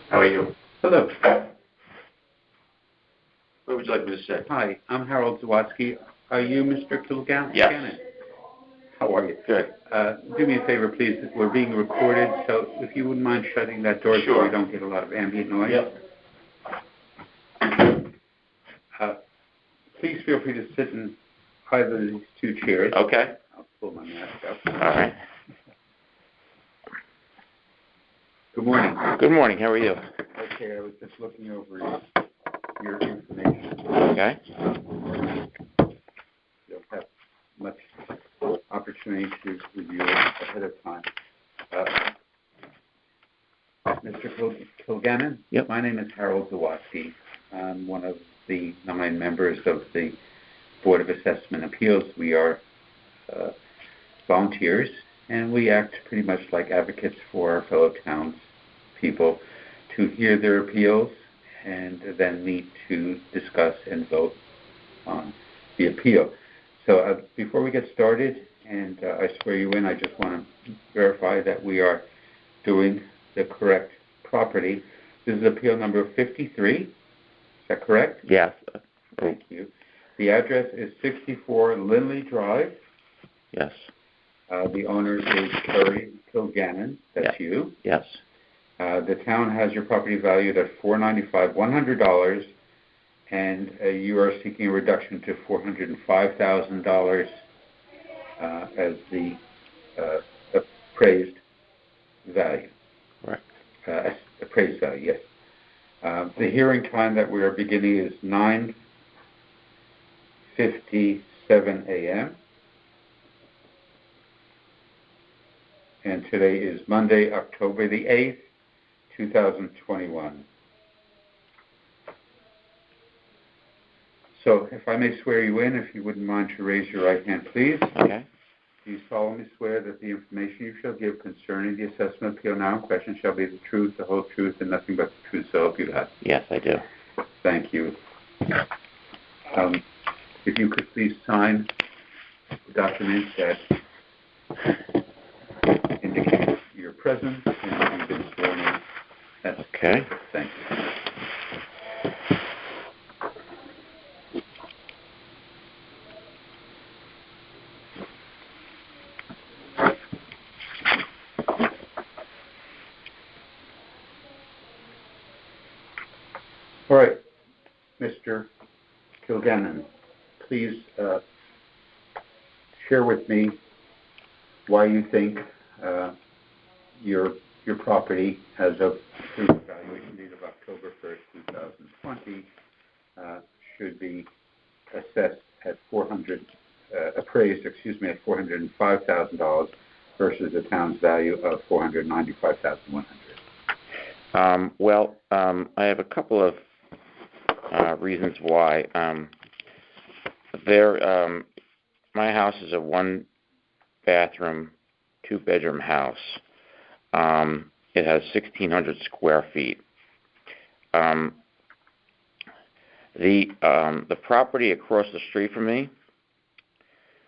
How are you? Hello. What would you like me to say? Hi, I'm Harold Zawaski. Are you Mr. Kilgannon? Yes. How are you? Good. Do me a favor, please. We're being recorded, so if you wouldn't mind shutting that door so we don't get a lot of ambient noise. Yep. Please feel free to sit in either of these two chairs. Okay. I'll pull my mask up. All right. Good morning. Good morning. How are you? Okay, I was just looking over your information. Okay. You'll have much opportunity to review it ahead of time. Mr. Kilgannon? Yep. My name is Harold Zawaski. I'm one of the 9 members of the Board of Assessment Appeals. We are volunteers, and we act pretty much like advocates for our fellow townspeople to hear their appeals and then meet to discuss and vote on the appeal. So before we get started, and I swear you in, I just want to verify that we are doing the correct property. This is appeal number 53. Is that correct? Yes. Thank you. The address is 64 Linley Drive. Yes. The owner is Terry Kilgannon. That's you. Yes. The town has your property valued at $495,100, and you are seeking a reduction to $405,000 as the appraised value. Right. Appraised value, yes. The hearing time that we are beginning is 9:57 a.m. And today is Monday, October the 8th, 2021. So if I may swear you in, if you wouldn't mind to raise your right hand, please. Okay. Do you solemnly swear that the information you shall give concerning the assessment appeal now in question shall be the truth, the whole truth, and nothing but the truth, so help you God? Yes, I do. Thank you. If you could please sign the document that indicates your presence and you've been sworn in. That's Okay. Thank you. All right, Mr. Kilgannon, please share with me why you think your property, as of the evaluation date of October 1st, 2020, should be assessed at appraised at $405,000 versus the town's value of $495,100. Well, I have a couple of reasons why. My house is a 1-bathroom, 2-bedroom house. It has 1,600 square feet. The property across the street from me,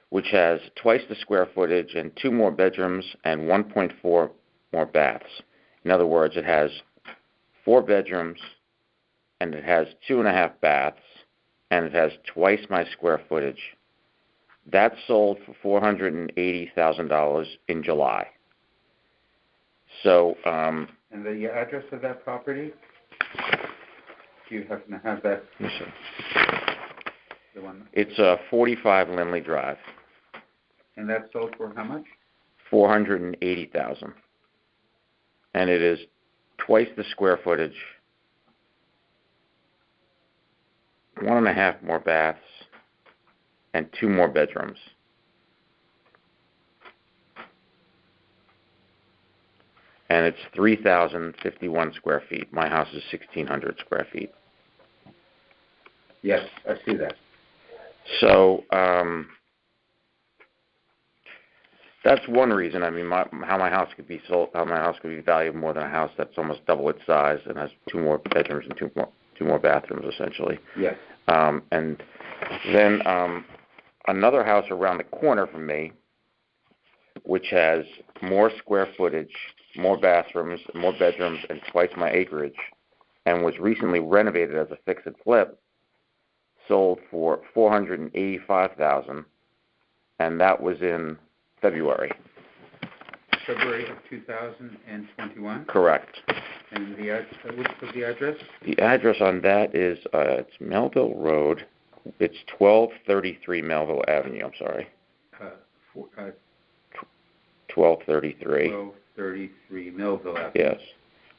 which has twice the square footage and 2 more bedrooms and 1.4 more baths. In other words, it has 4 bedrooms and it has 2.5 baths and it has twice my square footage. That sold for $480,000 in July. So, and the address of that property? Do you happen to have that? yes, sir. The one? It's 45 Linley Drive. And that sold for how much? $480,000, and it is twice the square footage, 1.5 more baths, and 2 more bedrooms. And it's 3,051 square feet. My house is 1,600 square feet. Yes, I see that. So, That's one reason. I mean, how my house could be sold, how my house could be valued more than a house that's almost double its size and has 2 more bedrooms and two more bathrooms, essentially. Yes. And then another house around the corner from me, which has more square footage, more bathrooms, more bedrooms, and twice my acreage, and was recently renovated as a fix and flip, sold for $485,000, and that was in February. February of 2021? Correct. And what was the address? The address on that is, it's Melville Road. It's 1233 Melville Avenue, I'm sorry. 1233. 1233 Melville Avenue. Yes.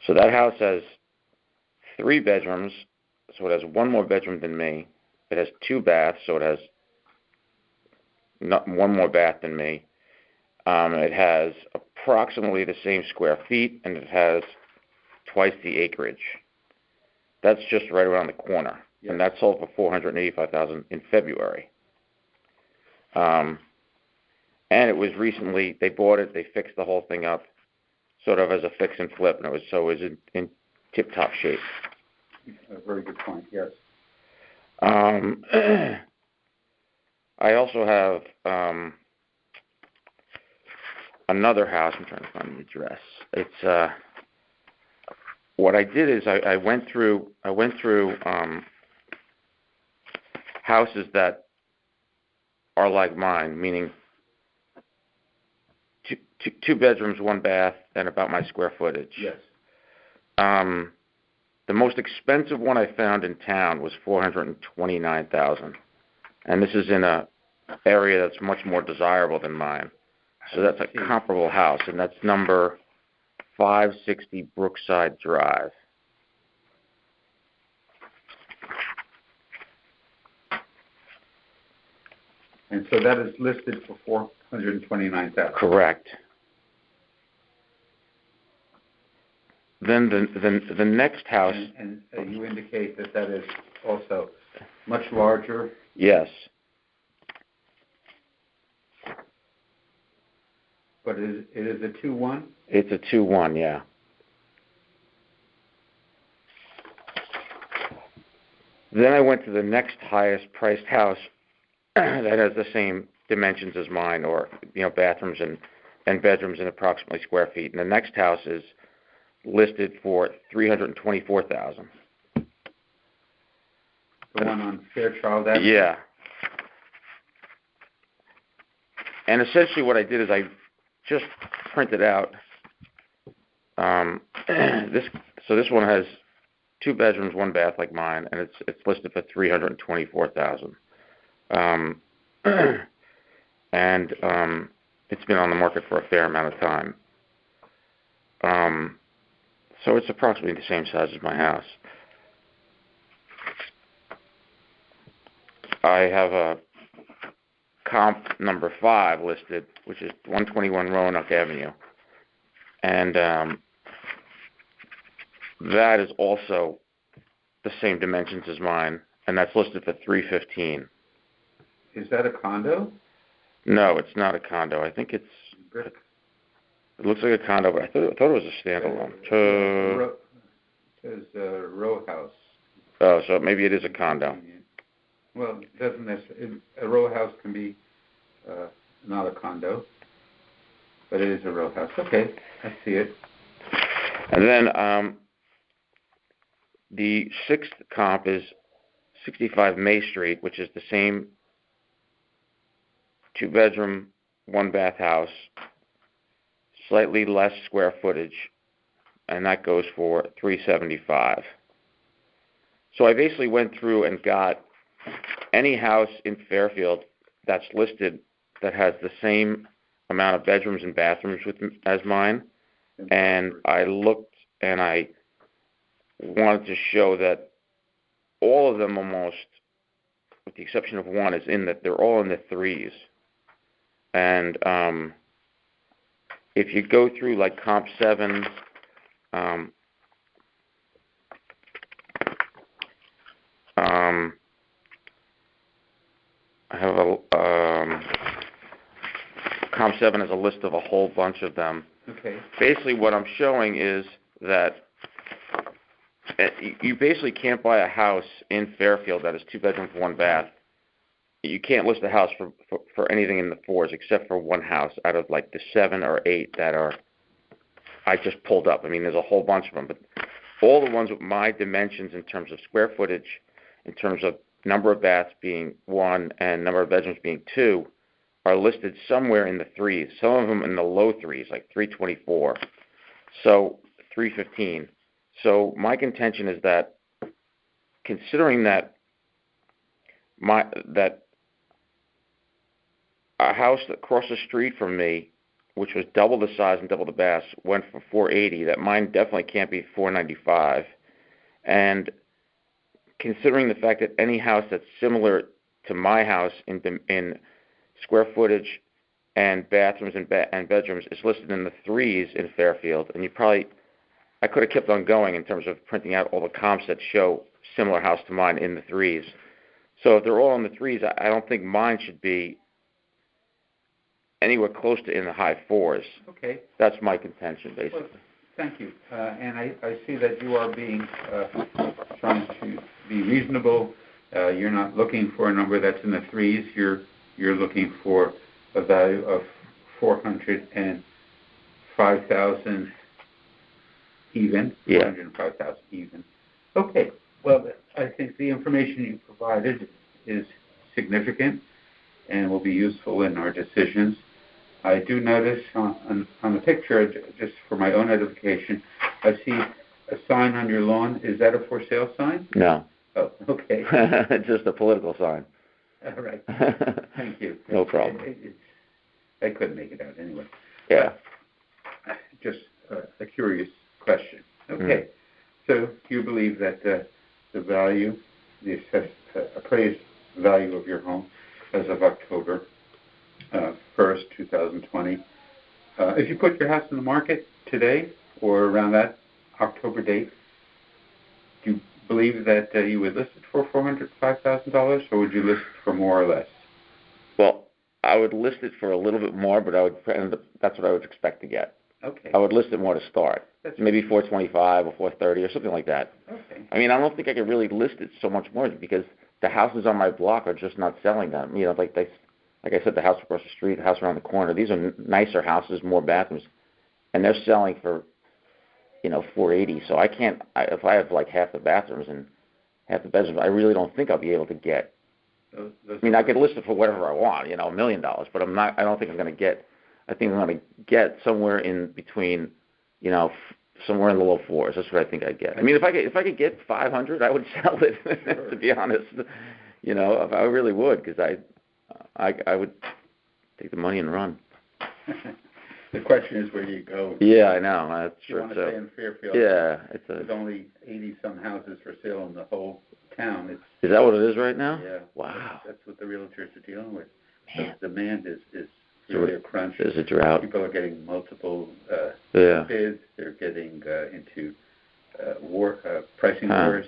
So that house has 3 bedrooms, so it has 1 more bedroom than me. It has 2 baths, so it has 1 more bath than me. It has approximately the same square feet, and it has twice the acreage. That's just right around the corner, yes. And that sold for $485,000 in February. And it was recently, they bought it, they fixed the whole thing up, sort of as a fix and flip, and it was in tip-top shape. A very good point, yes. I also have another house. I'm trying to find the address. It's what I did is I went through houses that are like mine, meaning 2 bedrooms, 1 bath, and about my square footage. Yes. The most expensive one I found in town was $429,000, and this is in a area that's much more desirable than mine. So that's a comparable house, and that's number 560 Brookside Drive. And so that is listed for $429,000. Correct. Then the next house. And you indicate that is also much larger. Yes. But it is a 2-1? It's a 2-1, yeah. Then I went to the next highest priced house that has the same dimensions as mine, or bathrooms and bedrooms in approximately square feet. And the next house is listed for $324,000. The one on Fairchild Avenue? Yeah. And essentially what I did is I just printed out this one has 2 bedrooms, 1 bath like mine, and it's listed for $324,000. And it's been on the market for a fair amount of time. So it's approximately the same size as my house. I have a comp number 5 listed, which is 121 Roanoke Avenue. And that is also the same dimensions as mine, and that's listed for $315,000. Is that a condo? No, it's not a condo. I think it's Brick. It looks like a condo, but I thought it was a standalone. It says row house. Oh, so maybe it is a condo. Well, it doesn't necessarily. A row house can be not a condo, but it is a row house. Okay, I see it. And then the 6th comp is 65 May Street, which is the same 2-bedroom, 1-bath house, slightly less square footage, and that goes for $375,000. So I basically went through and got any house in Fairfield that's listed that has the same amount of bedrooms and bathrooms as mine, and I looked and I wanted to show that all of them almost, with the exception of one, is in that they're all in the 3s. And if you go through like comp 7, I have a comp 27 is a list of a whole bunch of them. Okay. Basically, what I'm showing is that you basically can't buy a house in Fairfield that is 2 bedrooms, 1 bath. You can't list a house for anything in the 4s except for one house out of like the 7 or 8 that are I just pulled up. I mean, there's a whole bunch of them, but all the ones with my dimensions in terms of square footage, in terms of number of baths being 1 and number of bedrooms being 2, are listed somewhere in the 3s. Some of them in the low 3s, like 324, so 315. So my contention is that, considering that a house across the street from me, which was double the size and double the baths, went for 480, that mine definitely can't be 495. And considering the fact that any house that's similar to my house in square footage and bathrooms and bedrooms is listed in the 3s in Fairfield, and I could have kept on going in terms of printing out all the comps that show similar house to mine in the 3s. So if they're all in the 3s, I don't think mine should be anywhere close to in the high 4s. Okay. That's my contention, basically. Well, thank you. And I see that you are trying to be reasonable. You're not looking for a number that's in the 3s. You're looking for a value of $405,000 even. Yeah. $405,000 even. Okay. Well, I think the information you provided is significant and will be useful in our decisions. I do notice on the picture, just for my own edification, I see a sign on your lawn. Is that a for sale sign? No. Oh, okay. It's just a political sign. All right. Thank you. No problem. I couldn't make it out anyway. Yeah. Just a curious question. Okay. So you believe that the value, the appraised value of your home as of October 1st, 2020, if you put your house in the market today or around that October date, do you believe that you would list it for $405,000, or would you list it for more or less? Well, I would list it for a little bit more, but that's what I would expect to get. Okay. I would list it more to start. That's maybe 425 or 430 or something like that. Okay. I mean, I don't think I could really list it so much more because the houses on my block are just not selling them. You know, like I said, the house across the street, the house around the corner, these are nicer houses, more bathrooms, and they're selling for, $480. So if I have like half the bathrooms and half the bedrooms, I really don't think I'll be able to get. I could list it for whatever I want, $1 million, but I don't think I'm going to get. I think I'm going to get somewhere in between, somewhere in the low 4s. That's what I think I'd get. I mean, if I could get 500, I would sell it. Sure. To be honest, I really would, because I would take the money and run. The question is, where do you go? Yeah, I know. That's true. You want to stay in Fairfield? Yeah, there's only 80-some houses for sale in the whole town. Is that what it is right now? Yeah. Wow. That's what the realtors are dealing with. Man. The demand is So really a crunch. There's a drought. People are getting multiple bids. They're getting into pricing wars.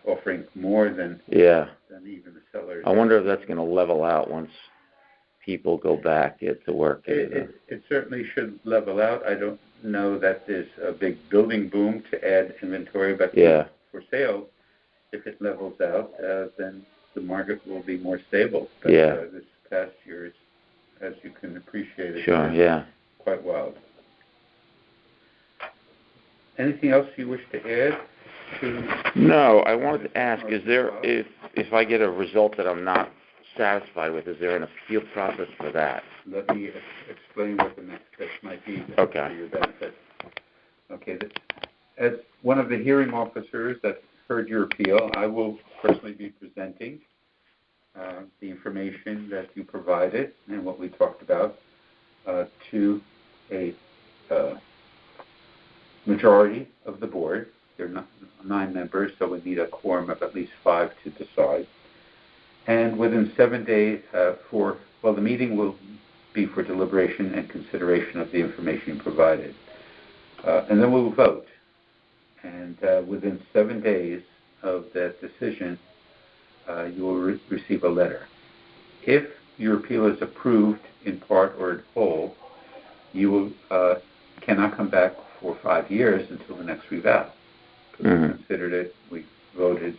Offering more than even the sellers. I wonder if that's going to level out once people go back to work. It certainly should level out. I don't know that there's a big building boom to add inventory, but for sale, if it levels out, then the market will be more stable. But, this past year, as you can appreciate it, quite wild. Anything else you wish to add? No, I wanted to ask: is there, if I get a result that I'm not satisfied with, is there an appeal process for that? Let me explain what the next steps might be for your benefit. Okay, as one of the hearing officers that heard your appeal, I will personally be presenting the information that you provided and what we talked about to a majority of the board. There are 9 members, so we need a quorum of at least 5 to decide. And within 7 days the meeting will be for deliberation and consideration of the information provided. And then we'll vote. And within 7 days of that decision, you will receive a letter. If your appeal is approved in part or in whole, you will, cannot come back for 5 years until the next reval. Mm-hmm. We considered it, we voted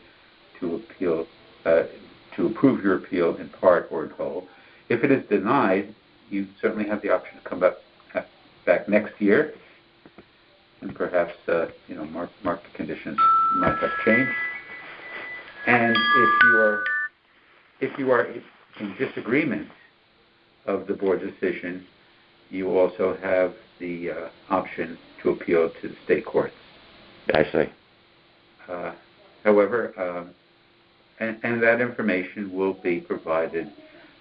to appeal, to approve your appeal in part or in whole. If it is denied, you certainly have the option to come back next year, and perhaps market conditions might have changed. And if you are in disagreement of the board decision, you also have the option to appeal to the state courts. I see. However, and that information will be provided.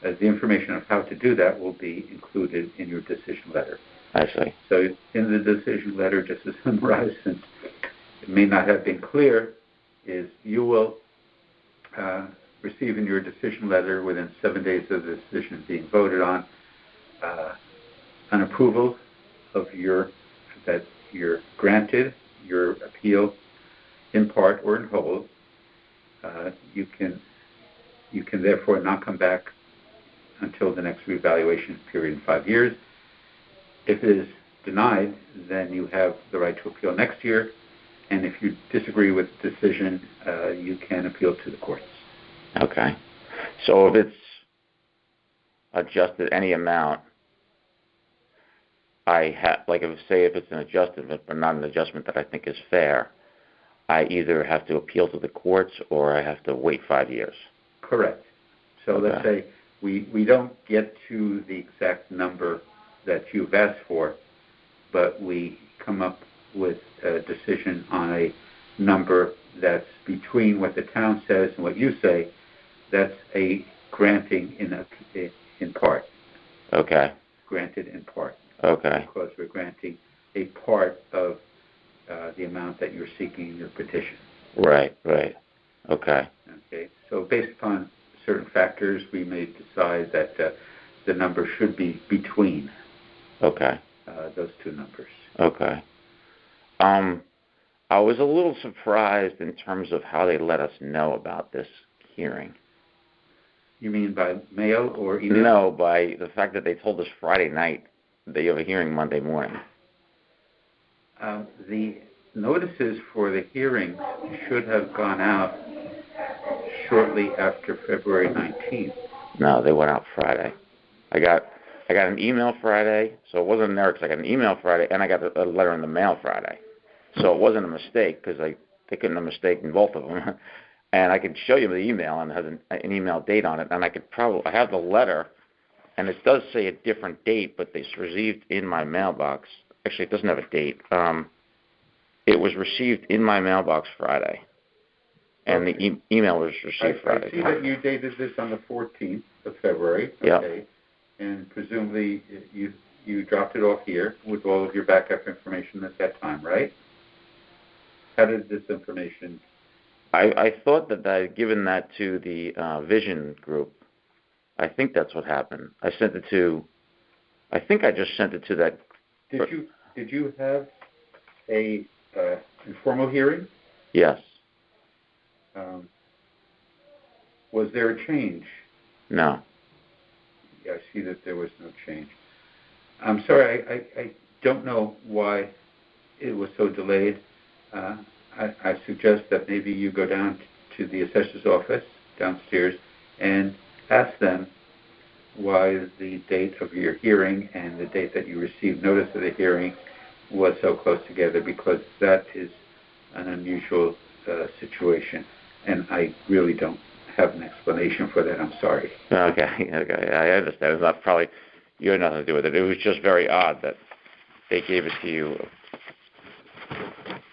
The information of how to do that will be included in your decision letter. I see. So in the decision letter, just to summarize, since it may not have been clear, is you will receive in your decision letter within 7 days of the decision being voted on an approval of that you're granted your appeal in part or in whole. You can therefore not come back until the next reevaluation period in 5 years. If it is denied, then you have the right to appeal next year, and if you disagree with the decision, you can appeal to the courts. Okay. So if it's adjusted any amount, if it's an adjustment but not an adjustment that I think is fair, I either have to appeal to the courts or I have to wait 5 years. Correct. So Okay. Let's say we don't get to the exact number that you've asked for, but we come up with a decision on a number that's between what the town says and what you say. That's a granting in part. Okay. Granted in part. Okay. Because we're granting a part of the amount that you're seeking in your petition. Right. Okay. Okay. So based upon certain factors, we may decide that the number should be between those two numbers. Okay. I was a little surprised in terms of how they let us know about this hearing. You mean by mail or email? No, by the fact that they told us Friday night that you have a hearing Monday morning. The notices for the hearings should have gone out shortly after February 19th. No, they went out Friday. I got an email Friday, so it wasn't there because I got an email Friday, and I got a letter in the mail Friday. So it wasn't a mistake because they couldn't have mistaken both of them. And I could show you the email, and it has an email date on it, and I have the letter, and it does say a different date, but it's received in my mailbox. Actually, it doesn't have a date. It was received in my mailbox Friday, and the email was received Friday. I see that you dated this on the 14th of February. Okay. Yep. And presumably you dropped it off here with all of your backup information at that time, right? How did this information... I thought that I had given that to the Vision group. I think that's what happened. I think I just sent it to that... Did you have a informal hearing? Yes. Was there a change? No. Yeah, I see that there was no change. I'm sorry, I don't know why it was so delayed. I suggest that maybe you go down to the assessor's office downstairs and ask them why the date of your hearing and the date that you received notice of the hearing was so close together, because that is an unusual situation, and I really don't have an explanation for that. I'm sorry. Okay, I understand. It's not probably, you had nothing to do with it. It was just very odd that they gave it to you.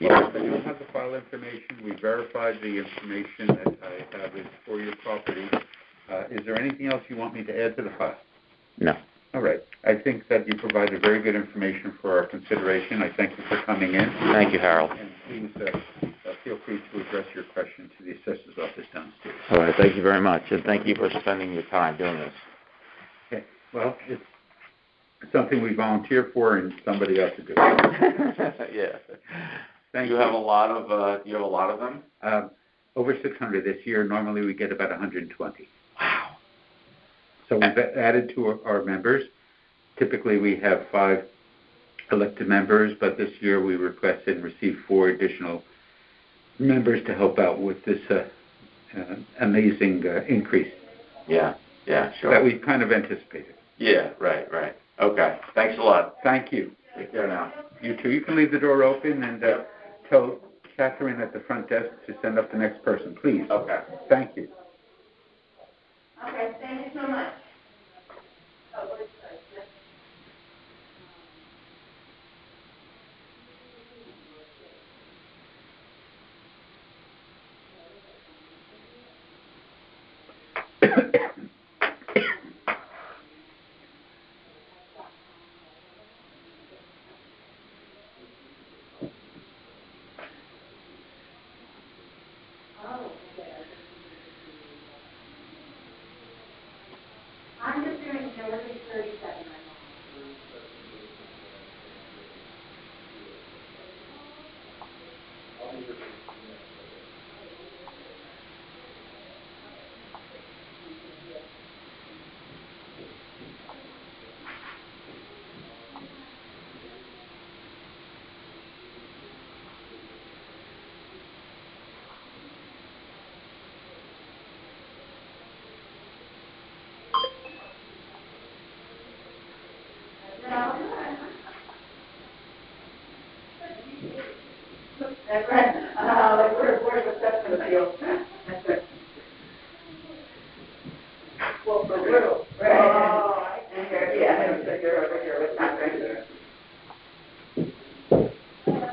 Well, I don't have the file information. We verified the information that I have is for your property. Is there anything else you want me to add to the file? No. All right. I think that you provided very good information for our consideration. I thank you for coming in. Thank you, Harold. And please feel free to address your question to the assessor's office downstairs. All right. Thank you very much, and thank you for spending your time doing this. Okay. Well, it's something we volunteer for, and somebody else to do. Yeah. Thank you. Have a lot of them? Over 600 this year. Normally we get about 120. Wow. So we've added to our members. Typically we have 5 elected members, but this year we requested and received 4 additional members to help out with this amazing increase. Yeah, sure. That we kind of anticipated. Yeah, right. Okay, thanks a lot. Thank you. Take care now. You too. You can leave the door open and tell Catherine at the front desk to send up the next person, please. Okay. Thank you. Okay, thank you so much. I'm just doing Jersey 37. That's right. Like we're reception field. That's right. Well, for little, right? Oh, and you're over here with that, right?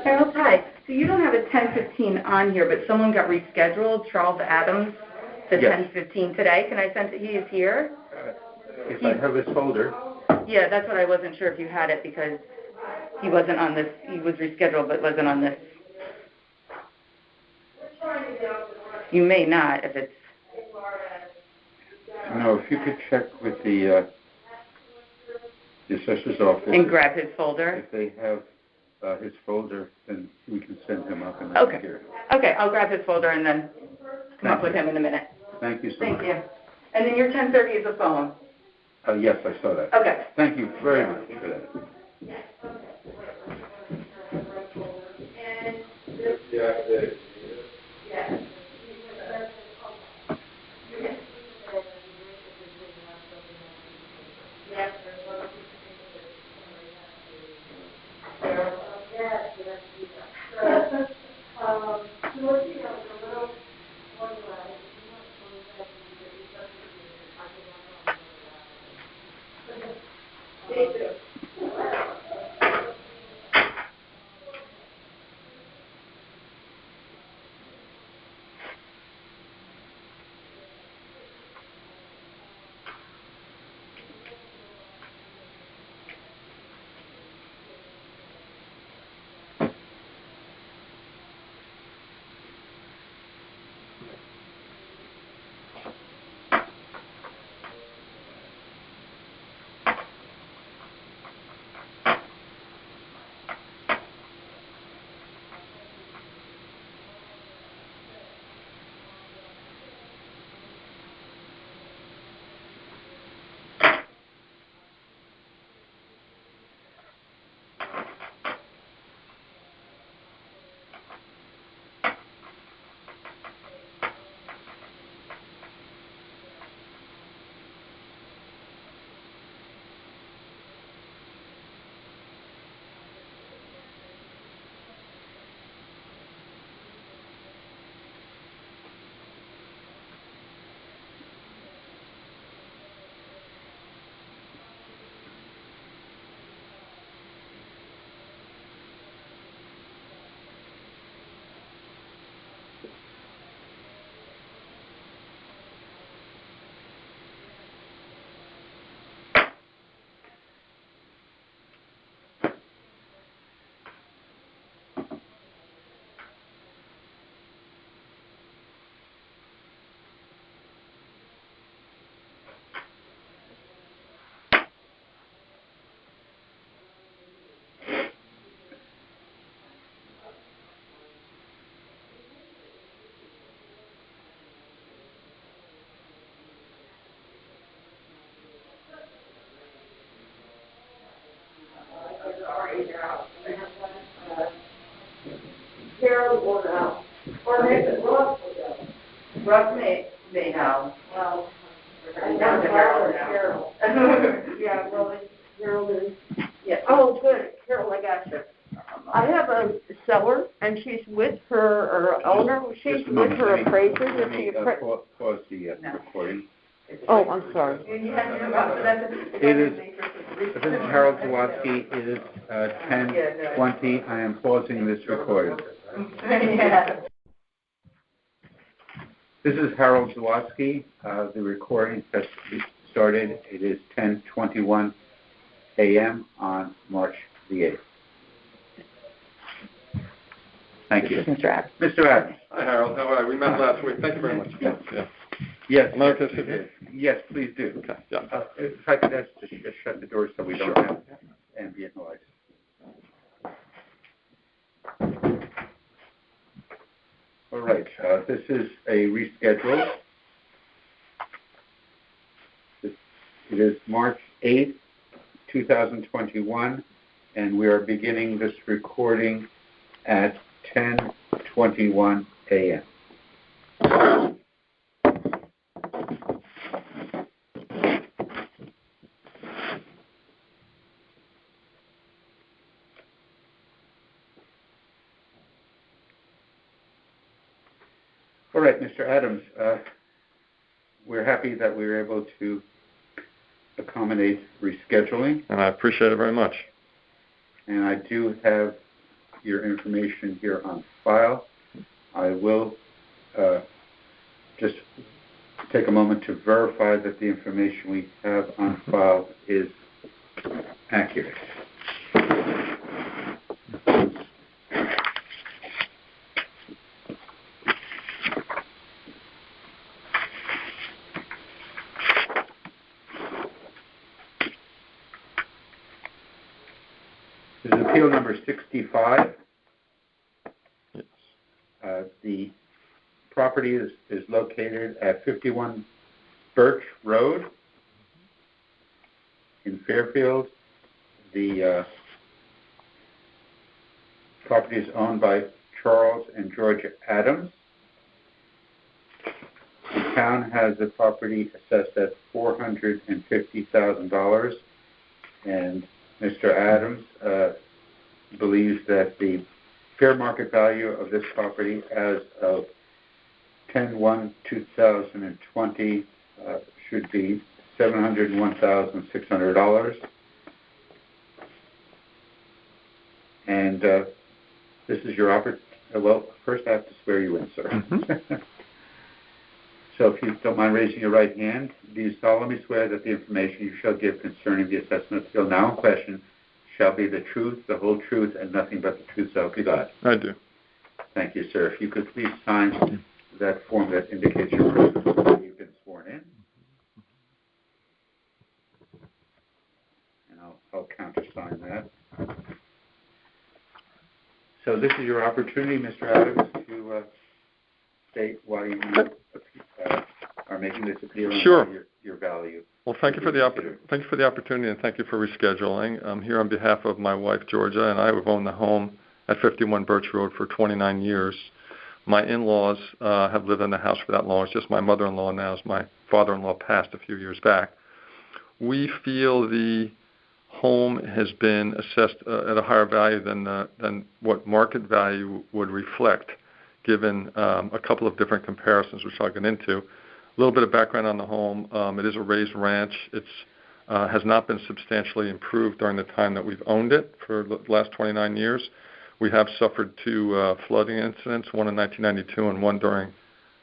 Harold, hi. So you don't have a 10:15 on here, but someone got rescheduled, Charles Adams, to Yes. 10:15 today. Can I sense that he is here? If I have his folder. Yeah, that's what I wasn't sure if you had it because he wasn't on this. He was rescheduled, but wasn't on this. You may not if it's. No, if you could check with the assessor's office. And grab his folder. If they have his folder, then we can send him up and Okay. here. Okay, I'll grab his folder and then come up with him in a minute. Thank you so Thank much. you. And then your 10:30 is a phone. Yes, I saw that. Okay. Thank you very much for that. Carol or Al? Or maybe Ross will go. Ross may know. Well, I'm down to Carol. Yeah, well, Carol is. Yeah. Oh, good. Carol, I got you. I have a seller, and she's with her owner. She's with her appraiser. Let me pause the recording. Oh, I'm sorry. It is, this is Harold Zawaski. It is 10:20. I am pausing this recording. Yeah. This is Harold Zawaski. The recording has started. It is 10:21 a.m. on March the 8th. Thank you. Mr. Adams. Mr. Adams. Hi, Harold. How are you? We met last week. Thank you very much. Yeah. Yes. Am I okay to sit here? Yes, please do. Okay. Yeah. If I could ask to shut the door so we don't have ambient noise. All right. This is a reschedule. It is March 8th, 2021, and we are beginning this recording at 10:21 a.m. All right, Mr. Adams, we're happy that we were able to accommodate rescheduling. And I appreciate it very much. And I do have your information here on file. I will just take a moment to verify that the information we have on file is accurate. This is appeal number 65. Yes. The property is located at 51 Birch Road in Fairfield. The property is owned by Charles and Georgia Adams. The town has the property assessed at $450,000, and Mr. Adams believes that the fair market value of this property as of 10/1/2020 should be $701,600. And this is your opportunity. Well, first I have to swear you in, sir. Mm-hmm. So if you don't mind raising your right hand, do you solemnly swear that the information you shall give concerning the assessment appeal now in question shall be the truth, the whole truth, and nothing but the truth, so help you God? I do. Thank you, sir. If you could please sign that form that indicates you've been sworn in. And I'll countersign that. So this is your opportunity, Mr. Adams, to state why you are making this appeal and Sure. your value. Well, thank you for the opportunity, and thank you for rescheduling. I'm here on behalf of my wife, Georgia, and I have owned the home at 51 Birch Road for 29 years. My in-laws have lived in the house for that long. It's just my mother-in-law now, as my father-in-law passed a few years back. We feel the home has been assessed at a higher value than what market value would reflect, given a couple of different comparisons, which I'll get into. A little bit of background on the home. It is a raised ranch. It has not been substantially improved during the time that we've owned it for the last 29 years. We have suffered two flooding incidents, one in 1992 and one during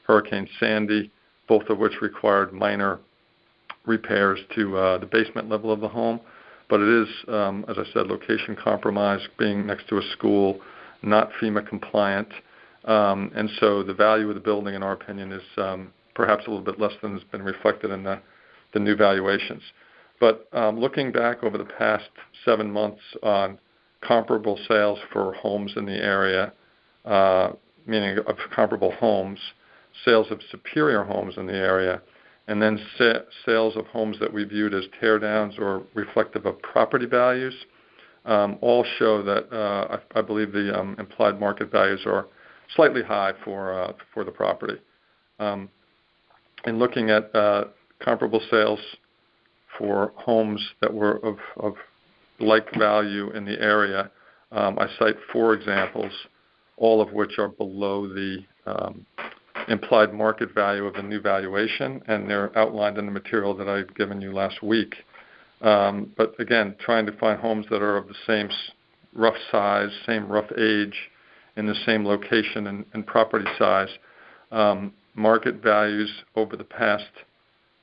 Hurricane Sandy, both of which required minor repairs to the basement level of the home. But it is, as I said, location compromised, being next to a school, not FEMA compliant. And so the value of the building, in our opinion, is perhaps a little bit less than has been reflected in the new valuations. But looking back over the past 7 months on comparable sales for homes in the area, meaning of comparable homes, sales of superior homes in the area, and then sales of homes that we viewed as teardowns or reflective of property values, all show that I believe the implied market values are slightly high for the property. In looking at comparable sales for homes that were of like value in the area, I cite 4 examples, all of which are below the implied market value of the new valuation, and they're outlined in the material that I'd given you last week. But again, trying to find homes that are of the same rough size, same rough age, in the same location and property size. Market values over the past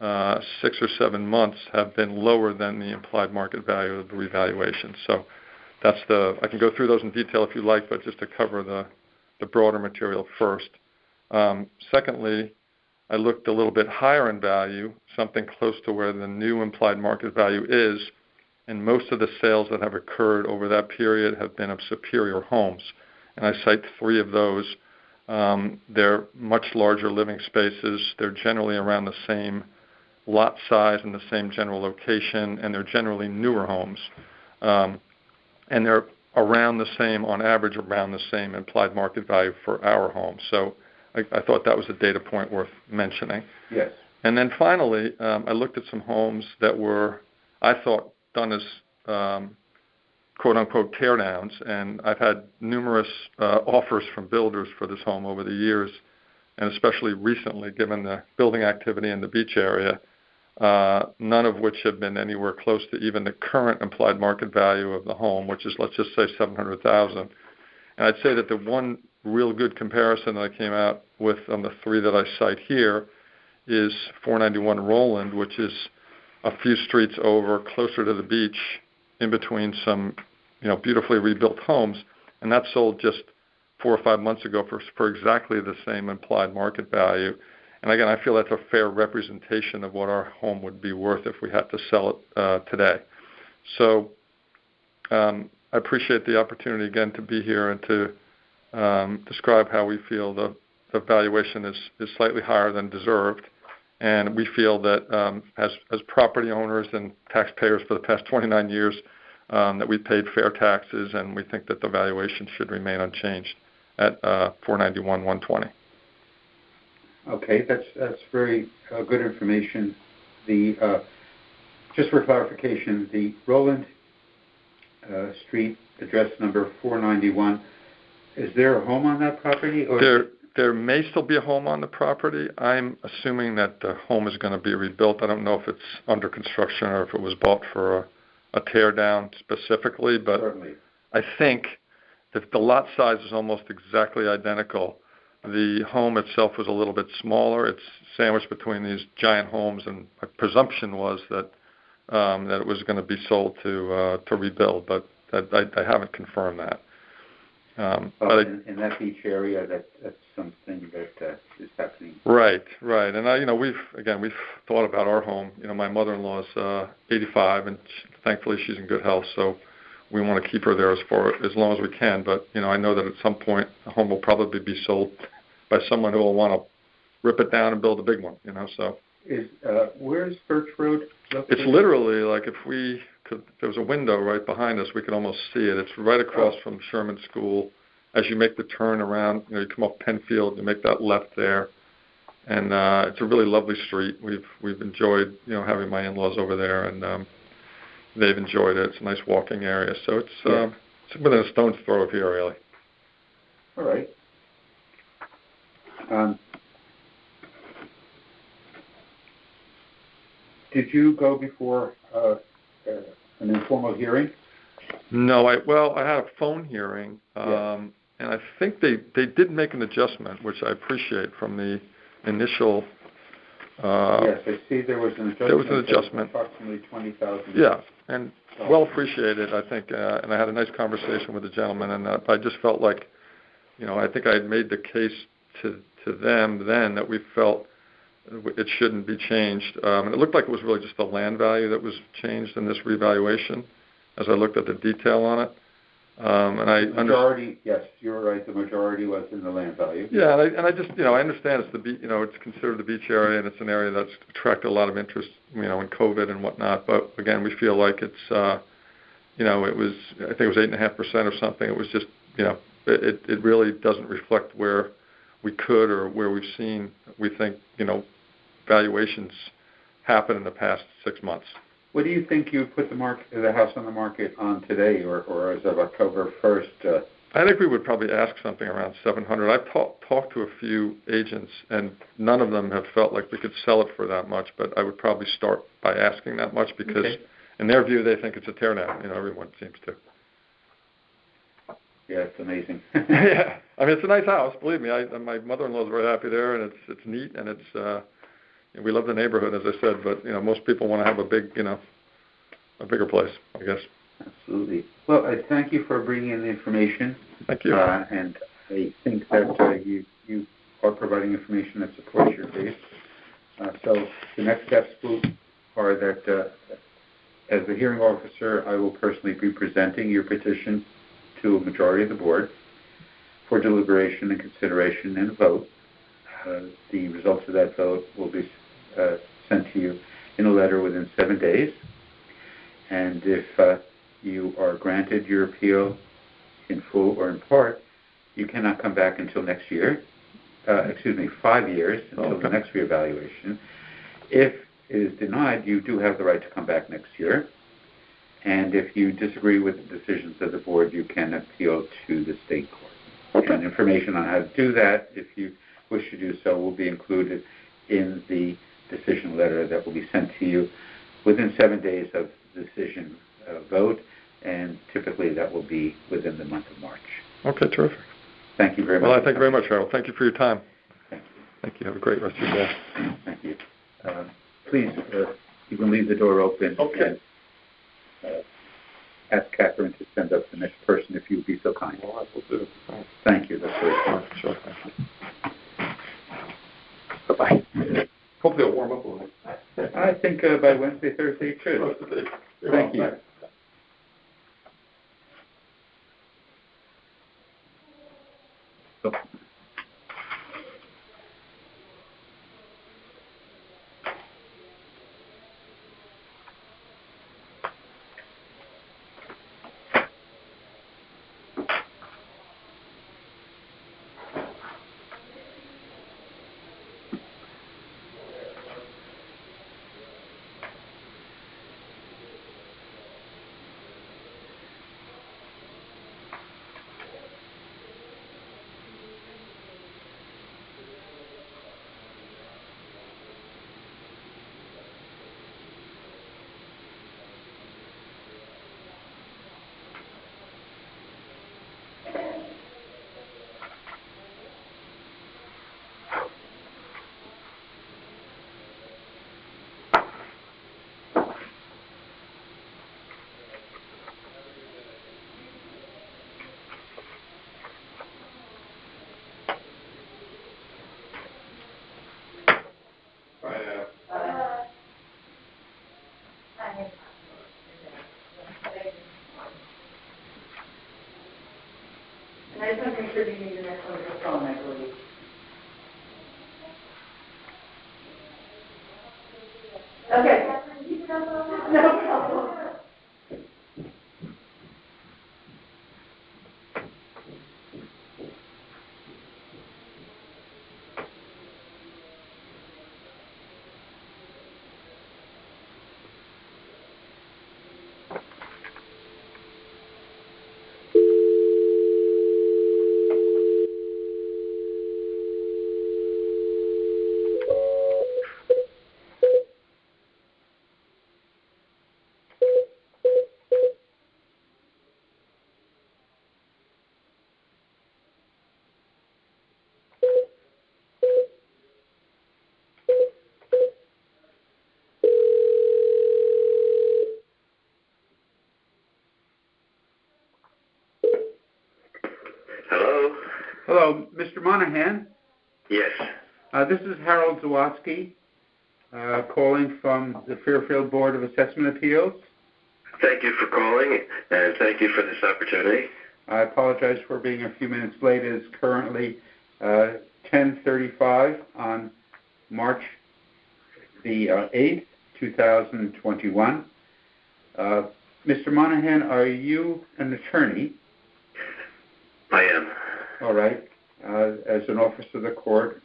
6 or 7 months have been lower than the implied market value of the revaluation. So that's I can go through those in detail if you like, but just to cover the broader material first. Secondly, I looked a little bit higher in value, something close to where the new implied market value is, and most of the sales that have occurred over that period have been of superior homes. And I cite 3 of those. They're much larger living spaces. They're generally around the same lot size and the same general location, and they're generally newer homes. And they're around the same, on average, around the same implied market value for our homes. So I thought that was a data point worth mentioning. Yes. And then finally, I looked at some homes that were, I thought, done as quote-unquote teardowns, and I've had numerous offers from builders for this home over the years, and especially recently, given the building activity in the beach area, none of which have been anywhere close to even the current implied market value of the home, which is, let's just say, $700,000. And I'd say that the one real good comparison that I came out with on the 3 that I cite here is 491 Roland, which is a few streets over, closer to the beach, in between some, beautifully rebuilt homes, and that sold just 4 or 5 months ago for exactly the same implied market value. And again, I feel that's a fair representation of what our home would be worth if we had to sell it today. So I appreciate the opportunity again to be here and to describe how we feel the valuation is slightly higher than deserved. And we feel that as property owners and taxpayers for the past 29 years, that we paid fair taxes, and we think that the valuation should remain unchanged at $491,120. Okay, that's very good information. Just for clarification, the Roland Street address number 491, is there a home on that property? Or there may still be a home on the property. I'm assuming that the home is going to be rebuilt. I don't know if it's under construction or if it was bought for a tear down specifically, but certainly. I think that the lot size is almost exactly identical. The home itself was a little bit smaller. It's sandwiched between these giant homes, and my presumption was that it was going to be sold to rebuild, but I haven't confirmed that. But in that beach area, that's something that is happening. Right. And we've thought about our home. My mother-in-law is 85, and thankfully she's in good health, so we want to keep her there as long as we can. But I know that at some point the home will probably be sold by someone who will want to rip it down and build a big one. So where's Birch Road located? It's literally like if there was a window right behind us, we could almost see it. It's right across from Sherman School. As you make the turn around, you come off Penfield, you make that left there, and it's a really lovely street. We've enjoyed having my in-laws over there, and they've enjoyed it. It's a nice walking area, so it's within a stone's throw of here, really. All right. Did you go before an informal hearing? No, I had a phone hearing, and I think they did make an adjustment, which I appreciate from the initial. Yes, I see there was an adjustment. There was an adjustment. Approximately $20,000. Yeah, and well appreciated, I think. And I had a nice conversation with the gentleman, and I just felt like, I think I had made the case to them then that we felt it shouldn't be changed. And it looked like it was really just the land value that was changed in this revaluation, as I looked at the detail on it. And I majority, yes, you're right. The majority was in the land value. Yeah, and I just, I understand it's it's considered the beach area, and it's an area that's attracted a lot of interest, in COVID and whatnot. But again, we feel like it's, it was, I think it was 8.5% or something. It was just, it really doesn't reflect where we could or where we've seen, we think, valuations happen in the past 6 months. What do you think you put the house on the market on today, or as of October 1st? I think we would probably ask something around $700. I've talked to a few agents, and none of them have felt like we could sell it for that much. But I would probably start by asking that much because, in their view, they think it's a teardown. Everyone seems to. Yeah, it's amazing. Yeah, I mean, it's a nice house. Believe me, my mother-in-law is very happy there, and it's neat, and it's. We love the neighborhood, as I said, but most people want to have a bigger place, I guess. Absolutely. Well, I thank you for bringing in the information. Thank you. And I think that you are providing information that supports your case. So the next steps are that as the hearing officer, I will personally be presenting your petition to a majority of the board for deliberation and consideration and a vote. The results of that vote will be sent to you in a letter within 7 days. And if you are granted your appeal in full or in part, you cannot come back until next year. 5 years until the next reevaluation. If it is denied, you do have the right to come back next year. And if you disagree with the decisions of the board, you can appeal to the state court. And information on how to do that, if you wish to do so, will be included in the decision letter that will be sent to you within 7 days of the decision vote, and typically that will be within the month of March. Okay, terrific. Thank you very much. Well, thank you very much, Harold. Thank you for your time. Thank you. Thank you. Have a great rest of your day. Thank you. Please, you can leave the door open. Okay. And ask Catherine to send up the next person if you would be so kind. Well, I will do. Thank you. That's very kind. Sure. Thank you. Bye-bye. Hopefully it'll warm up a little. I think by Wednesday, Thursday it should. Thank you. And I just want to make sure you need the next one for phone, I believe. Okay. No problem. Hello, Mr. Monahan. Yes. This is Harold Zawaski, calling from the Fairfield Board of Assessment Appeals. Thank you for calling, and thank you for this opportunity. I apologize for being a few minutes late. It is currently 10:35 on March the 8th, 2021. Mr. Monahan, are you an attorney? I am. All right. As an officer of the court,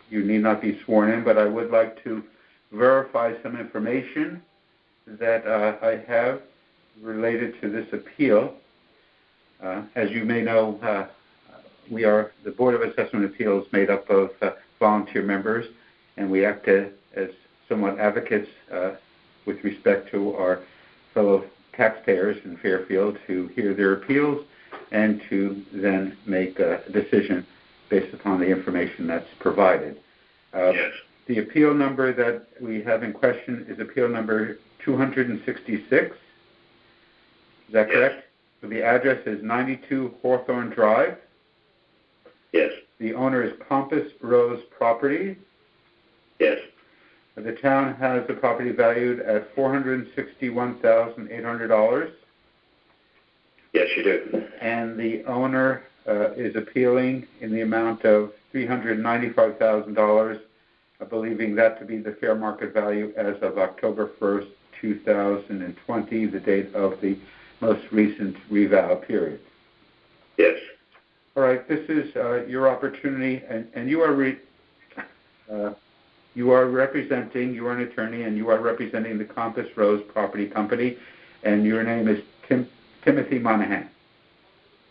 you need not be sworn in, but I would like to verify some information that I have related to this appeal. As you may know, the Board of Assessment Appeals made up of volunteer members, and we act as somewhat advocates with respect to our fellow taxpayers in Fairfield to hear their appeals and to then make a decision based upon the information that's provided. Yes. The appeal number that we have in question is appeal number 266. Is that correct? So the address is 92 Hawthorne Drive. Yes. The owner is Compass Rose Property. Yes. The town has the property valued at $461,800. Yes, you do. And the owner is appealing in the amount of $395,000, believing that to be the fair market value as of October 1st, 2020, the date of the most recent reval period. Yes. All right, this is your opportunity, and you are representing, you are an attorney, and you are representing the Compass Rose Property Company, and your name is Timothy Monahan.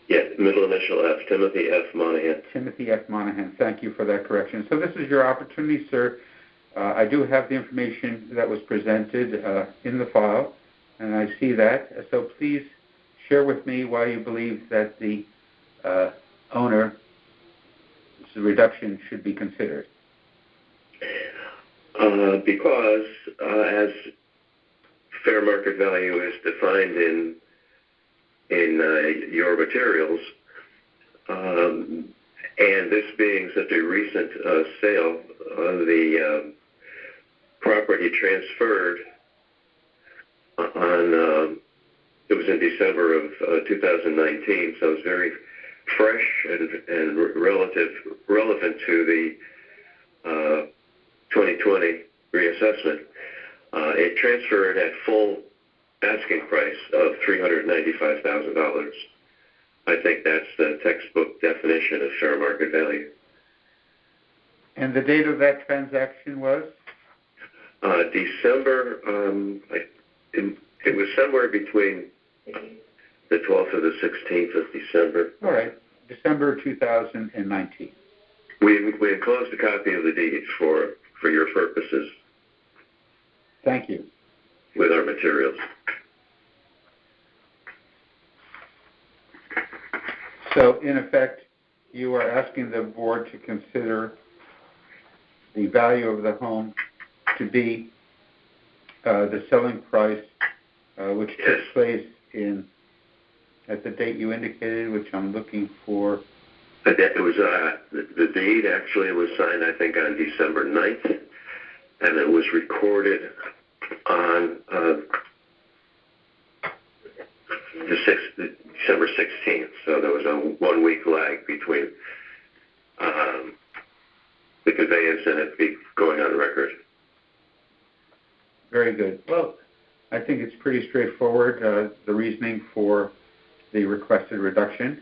Yes, middle initial F, Timothy F. Monahan. Timothy F. Monahan. Thank you for that correction. So this is your opportunity, sir. I do have the information that was presented in the file, and I see that. So please share with me why you believe that the owner's reduction should be considered. Because as fair market value is defined in your materials, and this being such a recent sale, the property transferred on, it was in December of 2019, so it's very fresh and relevant to the 2020 reassessment. It transferred at full asking price of $395,000. I think that's the textbook definition of fair market value. And the date of that transaction was? December, it was somewhere between the 12th and the 16th of December. All right, December 2019. We enclosed a copy of the deed for your purposes. Thank you. With our materials. So, in effect, you are asking the board to consider the value of the home to be the selling price, which took place at the date you indicated, which I'm looking for. It was the deed actually was signed, I think, on December 9th, and it was recorded on December 16th. So there was a 1 week lag between the conveyance and it going on record. Very good. Well, I think it's pretty straightforward, the reasoning for the requested reduction.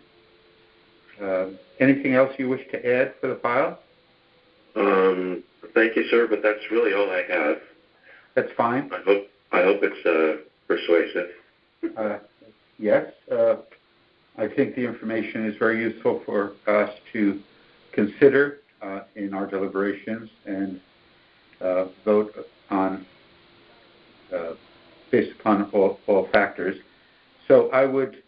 Anything else you wish to add for the file? Thank you, sir, but that's really all I have. That's fine. I hope it's persuasive. Yes. I think the information is very useful for us to consider in our deliberations and vote on based upon all factors. So I would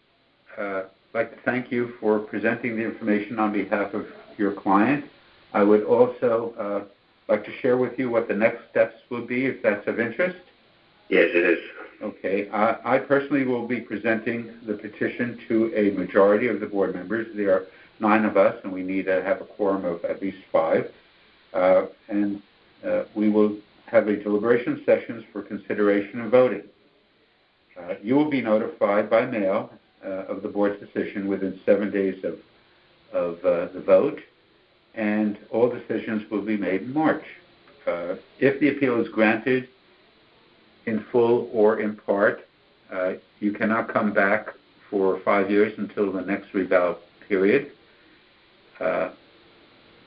like to thank you for presenting the information on behalf of your client. I would also like to share with you what the next steps will be, if that's of interest. Yes, it is. Okay. I personally will be presenting the petition to a majority of the board members. There are 9 of us, and we need to have a quorum of at least 5. And we will have a deliberation sessions for consideration and voting. You will be notified by mail of the board's decision within 7 days of the vote, and all decisions will be made in March. If the appeal is granted in full or in part, You cannot come back for 5 years until the next reballot period.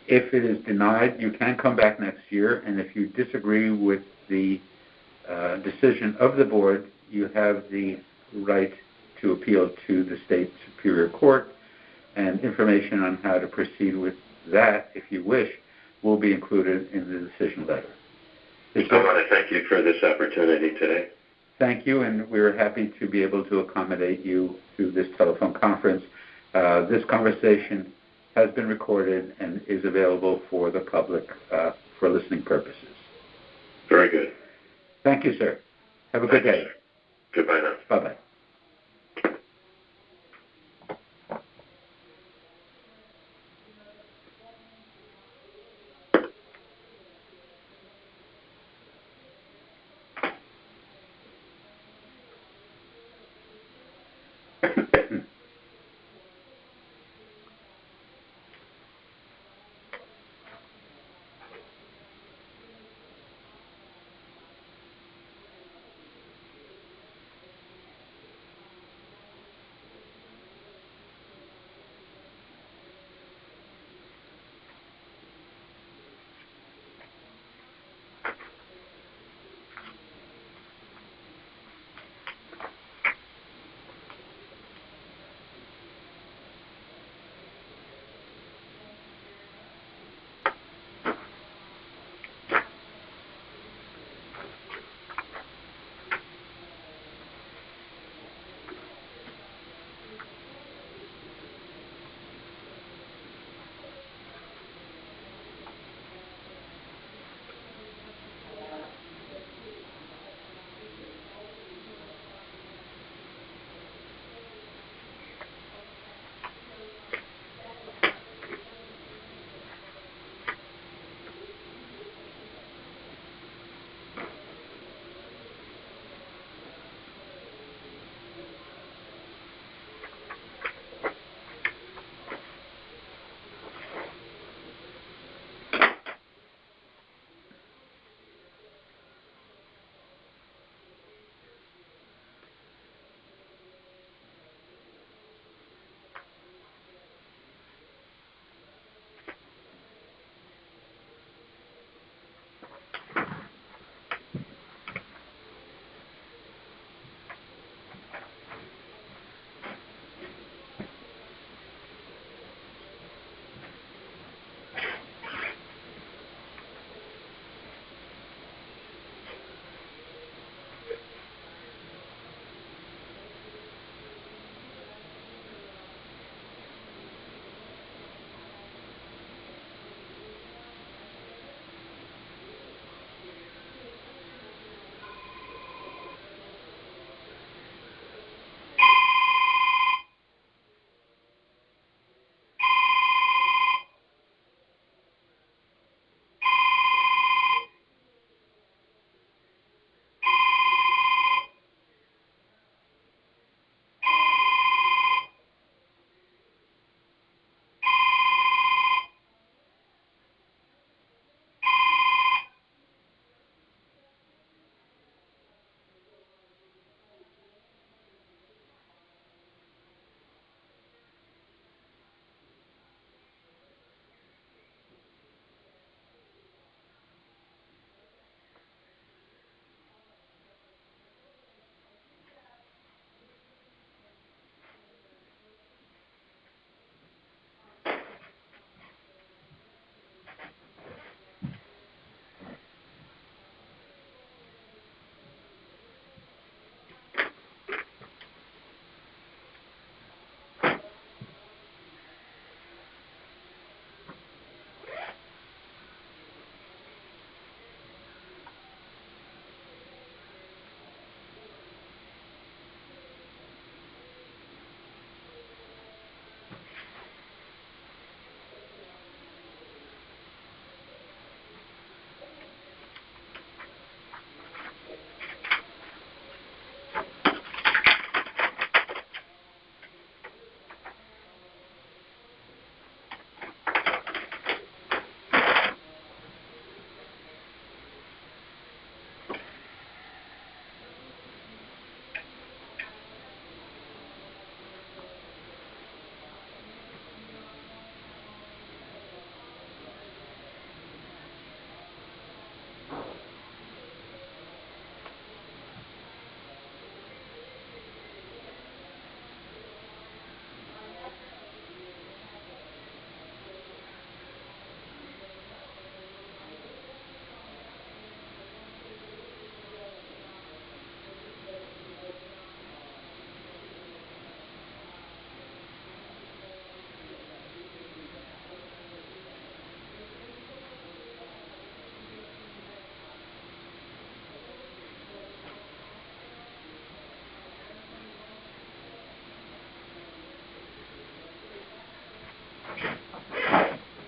If it is denied, you can come back next year, and if you disagree with the decision of the board, you have the right to appeal to the state superior court, and information on how to proceed with that, if you wish, will be included in the decision letter. I want to thank you for this opportunity today. Thank you, and we're happy to be able to accommodate you through this telephone conference. This conversation has been recorded and is available for the public for listening purposes. Very good. Thank you, sir. Have a good day. Sir. Goodbye now. Bye-bye.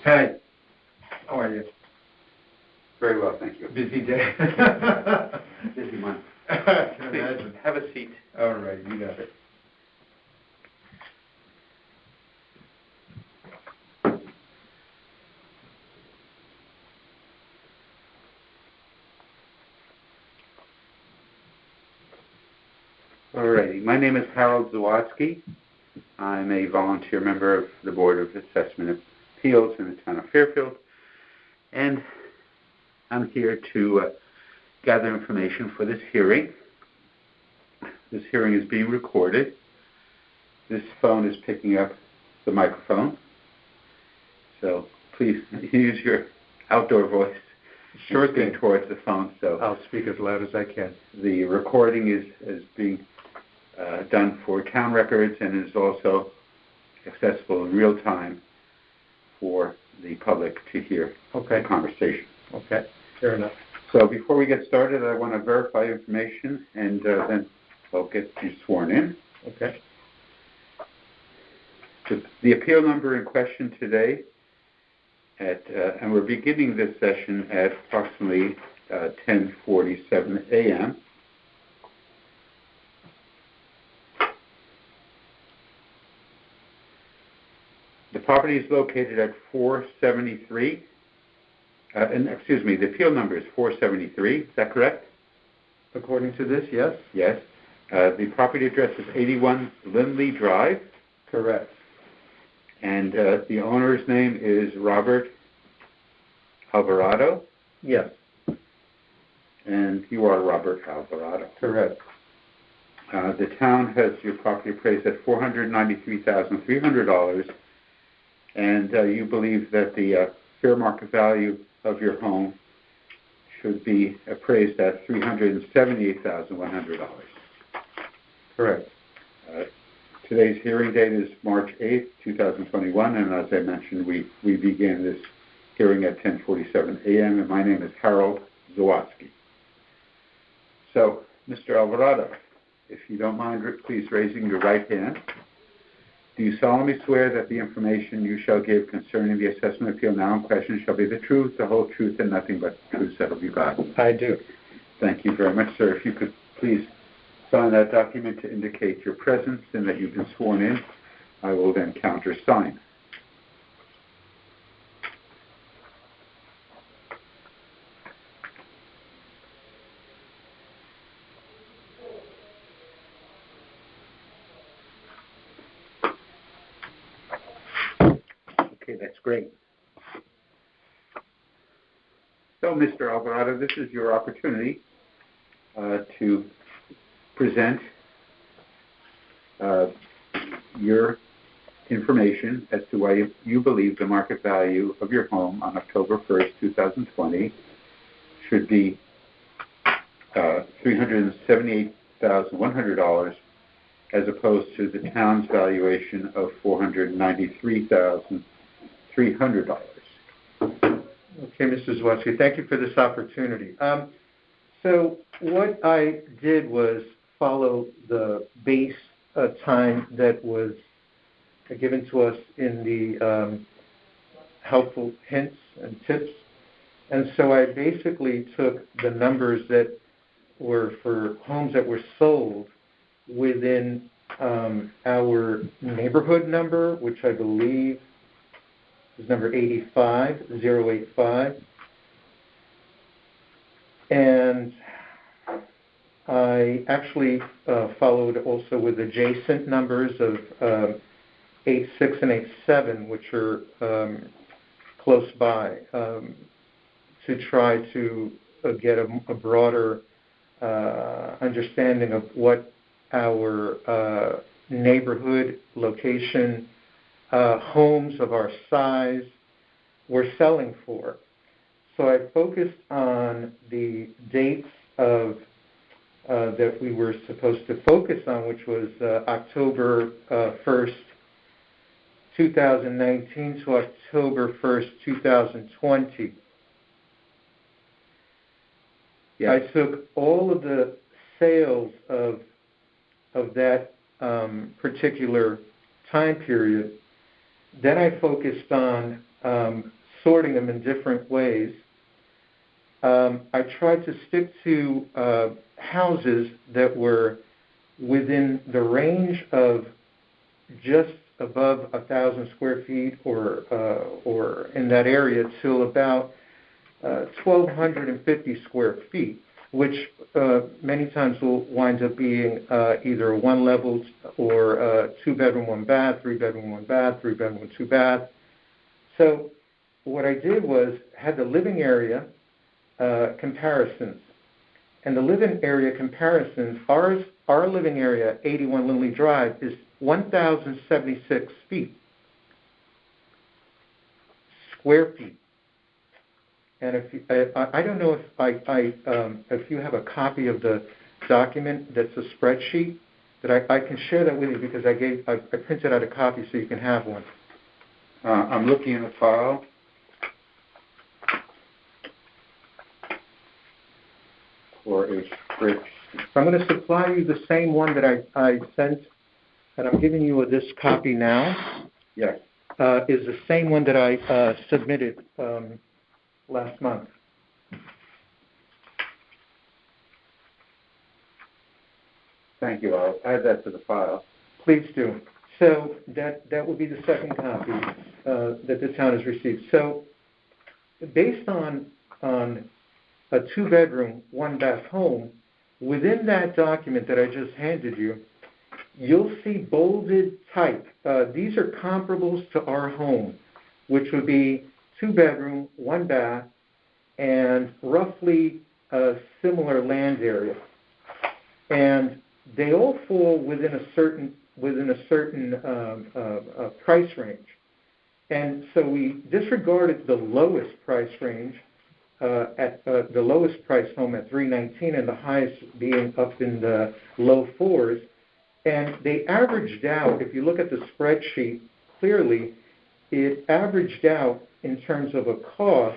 Hey, how are you? Very well, thank you. Busy day. Busy one. I can imagine. Have a seat. All right, you got it. All righty. My name is Harold Zawaski. I'm a volunteer member of the Board of Assessment Appeals in the town of Fairfield, and I'm here to gather information for this hearing. This hearing is being recorded. This phone is picking up the microphone, so please use your outdoor voice. Sure and speak thing. towards the phone. So I'll speak as loud as I can. the recording is being done for town records and is also accessible in real time for the public to hear Okay. the conversation. Okay, fair enough. So before we get started, I want to verify information, and then I'll get you sworn in. Okay. The appeal number in question today, and we're beginning this session at approximately 10:47 a.m. The property is located at 473. The appeal number is 473. Is that correct? According to this, yes? Yes. The property address is 81 Linley Drive, Correct. and the owner's name is Robert Alvarado, Yes, and you are Robert Alvarado. correct. The town has your property appraised at $493,300, and you believe that the fair market value of your home should be appraised at $378,100. Correct. Today's hearing date is March 8th, 2021, and as I mentioned, we began this hearing at 10:47 a.m., and my name is Harold Zawaski. So, Mr. Alvarado, if you don't mind, please raising your right hand. Do you solemnly swear that the information you shall give concerning the assessment appeal now in question shall be the truth, the whole truth, and nothing but the truth, so help you God? I do. Thank you very much, sir. If you could please sign that document to indicate your presence and that you've been sworn in, I will then countersign. Okay, that's great. So, Mr. Alvarado, this is your opportunity to present your information as to why you believe the market value of your home on October 1st, 2020 should be $378,100 as opposed to the town's valuation of $493,300. Okay, Mr. Zawaski, thank you for this opportunity. So what I did was follow the base time that was given to us in the helpful hints and tips. And so I basically took the numbers that were for homes that were sold within our neighborhood number, which I believe is number 85085. And I actually followed also with adjacent numbers of 86 and 87, which are close by, to try to get a broader understanding of what our neighborhood location homes of our size were selling for. So I focused on the dates of that we were supposed to focus on, which was October 1st, 2019 to October 1st, 2020. Yes. I took all of the sales of that particular time period. Then I focused on sorting them in different ways. I tried to stick to houses that were within the range of just above 1,000 square feet or in that area till about 1,250 square feet, which many times will wind up being either a one-level or a two-bedroom, one-bath, three-bedroom, one-bath, three-bedroom, two-bath. So what I did was had the living area comparisons. And the living area comparisons, our living area, 81 Linley Drive, is 1,076 feet, square feet. And if you, I don't know if you have a copy of the document that's a spreadsheet, that I can share that with you because I printed out a copy so you can have one. I'm looking in the file. For a spreadsheet. So I'm going to supply you the same one that I sent, and I'm giving you this copy now. Yes. Is the same one that I submitted last month. Thank you. I'll add that to the file. Please do. So that will be the second copy that the town has received. So based on a two-bedroom, one-bath home, within that document that I just handed you, you'll see bolded type. These are comparables to our home, which would be two-bedroom, one-bath, and roughly a similar land area. And they all fall within a certain price range. And so we disregarded the lowest price range at the lowest price home at $319 and the highest being up in the low fours. And they averaged out, if you look at the spreadsheet clearly, it averaged out in terms of a cost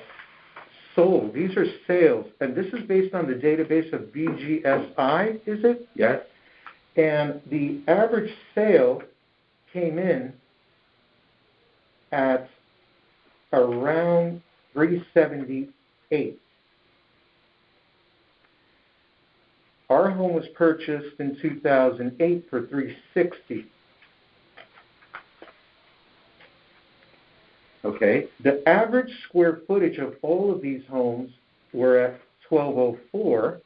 sold. These are sales. And this is based on the database of BGSI, is it? Yes. And the average sale came in at around $378. Our home was purchased in 2008 for $360. Okay. The average square footage of all of these homes were at 1,204,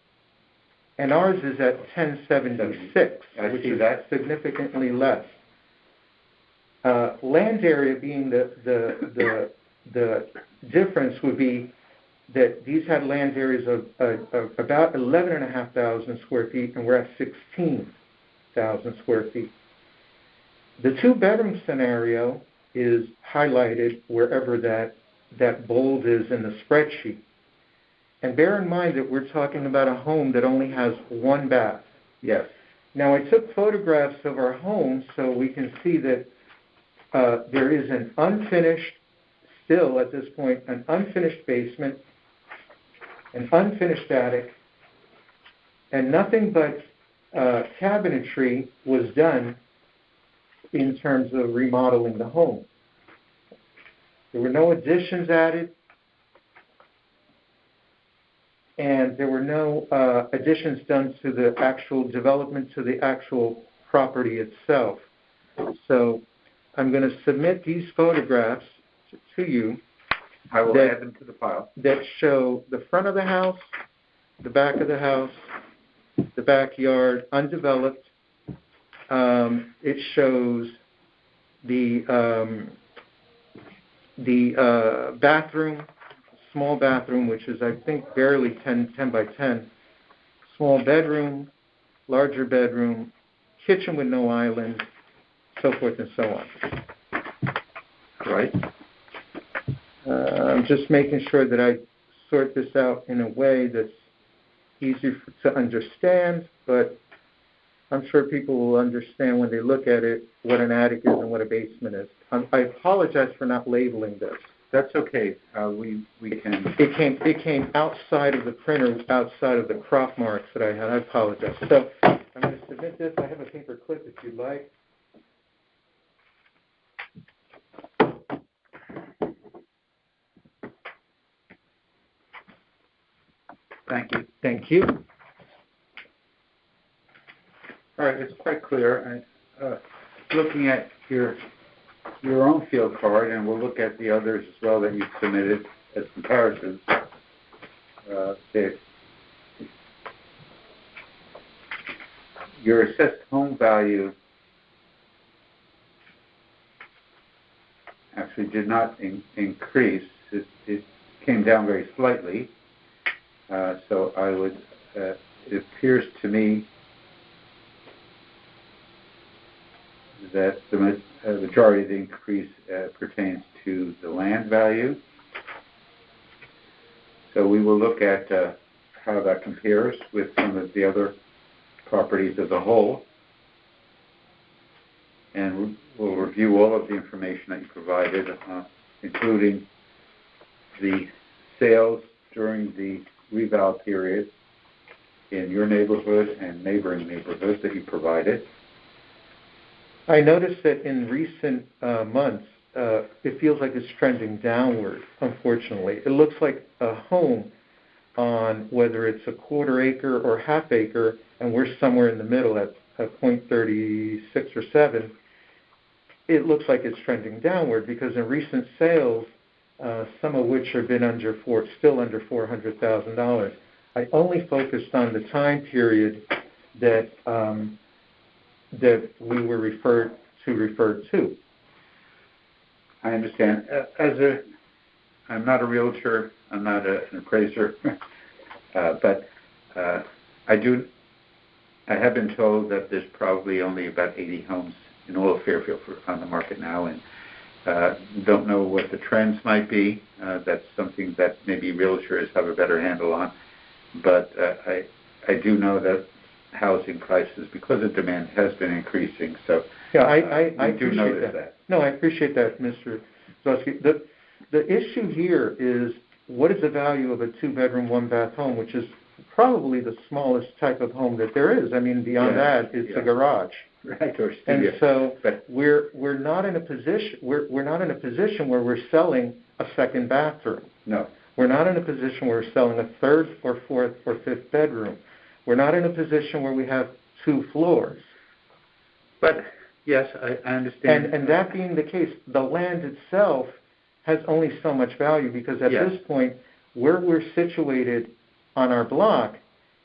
and ours is at 1076, which is significantly less. Land area being the difference would be that these had land areas of about 11,500 square feet, and we're at 16,000 square feet. The two-bedroom scenario is highlighted wherever that bold is in the spreadsheet. And bear in mind that we're talking about a home that only has one bath. Yes. Now, I took photographs of our home so we can see that there is an unfinished, still at this point, an unfinished basement, an unfinished attic, and nothing but cabinetry was done in terms of remodeling the home. There were no additions added, and there were no additions done to the actual development, to the actual property itself. So I'm going to submit these photographs to you. I will add them to the file. That show the front of the house, the back of the house, the backyard, undeveloped. It shows the bathroom, small bathroom, which is, I think, barely 10 by 10. Small bedroom, larger bedroom, kitchen with no island, so forth and so on. Right. I'm just making sure that I sort this out in a way that's easy to understand, but I'm sure people will understand when they look at it what an attic is and what a basement is. I apologize for not labeling this. That's okay. We can. It came outside of the printer, outside of the crop marks that I had. I apologize. So I'm going to submit this. I have a paper clip if you'd like. Thank you. Thank you. All right, it's quite clear. Looking at your own field card, and we'll look at the others as well that you've submitted as comparisons. Your assessed home value actually did not increase. It came down very slightly. So I would, it appears to me that the majority of the increase pertains to the land value. So we will look at how that compares with some of the other properties as a whole. And we'll review all of the information that you provided, including the sales during the reval period in your neighborhood and neighboring neighborhoods that you provided. I noticed that in recent months, it feels like it's trending downward, unfortunately. It looks like a home on whether it's a quarter acre or half acre, and we're somewhere in the middle at 0.36 or 7, it looks like it's trending downward because in recent sales, some of which have been still under $400,000. I only focused on the time period that we were referred to. I understand. I'm not a realtor. I'm not an appraiser, but I have been told that there's probably only about 80 homes in all of Fairfield on the market now, and don't know what the trends might be. That's something that maybe realtors have a better handle on. But I do know that housing prices, because of demand, has been increasing. So yeah, I do notice that. No, I appreciate that, Mr. Zawaski. The issue here is what is the value of a 2-bedroom, 1-bath home, which is probably the smallest type of home that there is. I mean, beyond that, it's a garage. Right, or studio. And so we're not in a position where we're selling a second bathroom. No. We're not in a position where we're selling a third or fourth or fifth bedroom. We're not in a position where we have 2 floors. But yes, I understand. And that being the case, the land itself has only so much value because at this point, where we're situated on our block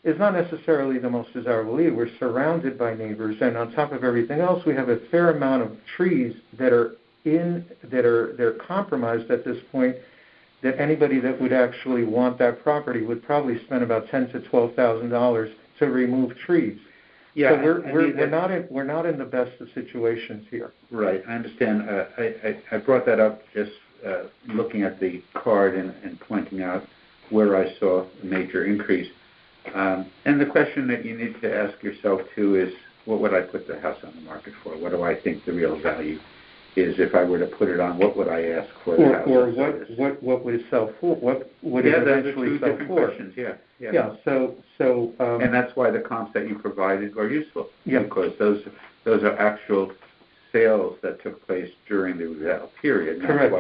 is not necessarily the most desirable either. We're surrounded by neighbors, and on top of everything else, we have a fair amount of trees they're compromised at this point. That anybody that would actually want that property would probably spend about $10,000 to $12,000 to remove trees. Yeah, so we're not in the best of situations here. Right, I understand. I brought that up just looking at the card and pointing out where I saw a major increase. And the question that you need to ask yourself too is, what would I put the house on the market for? What do I think the real value is if I were to put it on? What would I ask for the house? Or what would it sell for? What would it eventually sell for? Questions. Yeah. So and that's why the comps that you provided are useful. Yeah. Because those are actual sales that took place during the reval period. Correct.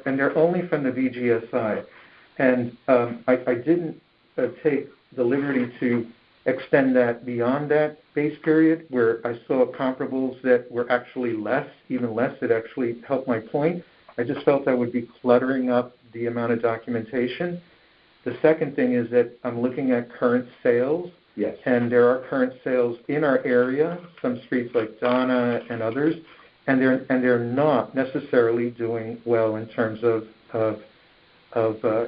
And they're only from the VGSI. And I didn't take the liberty to extend that beyond that base period where I saw comparables that were actually even less, that actually helped my point. I just felt I would be cluttering up the amount of documentation. The second thing is that I'm looking at current sales. Yes. And there are current sales in our area, some streets like Donna and others, and they're not necessarily doing well in terms of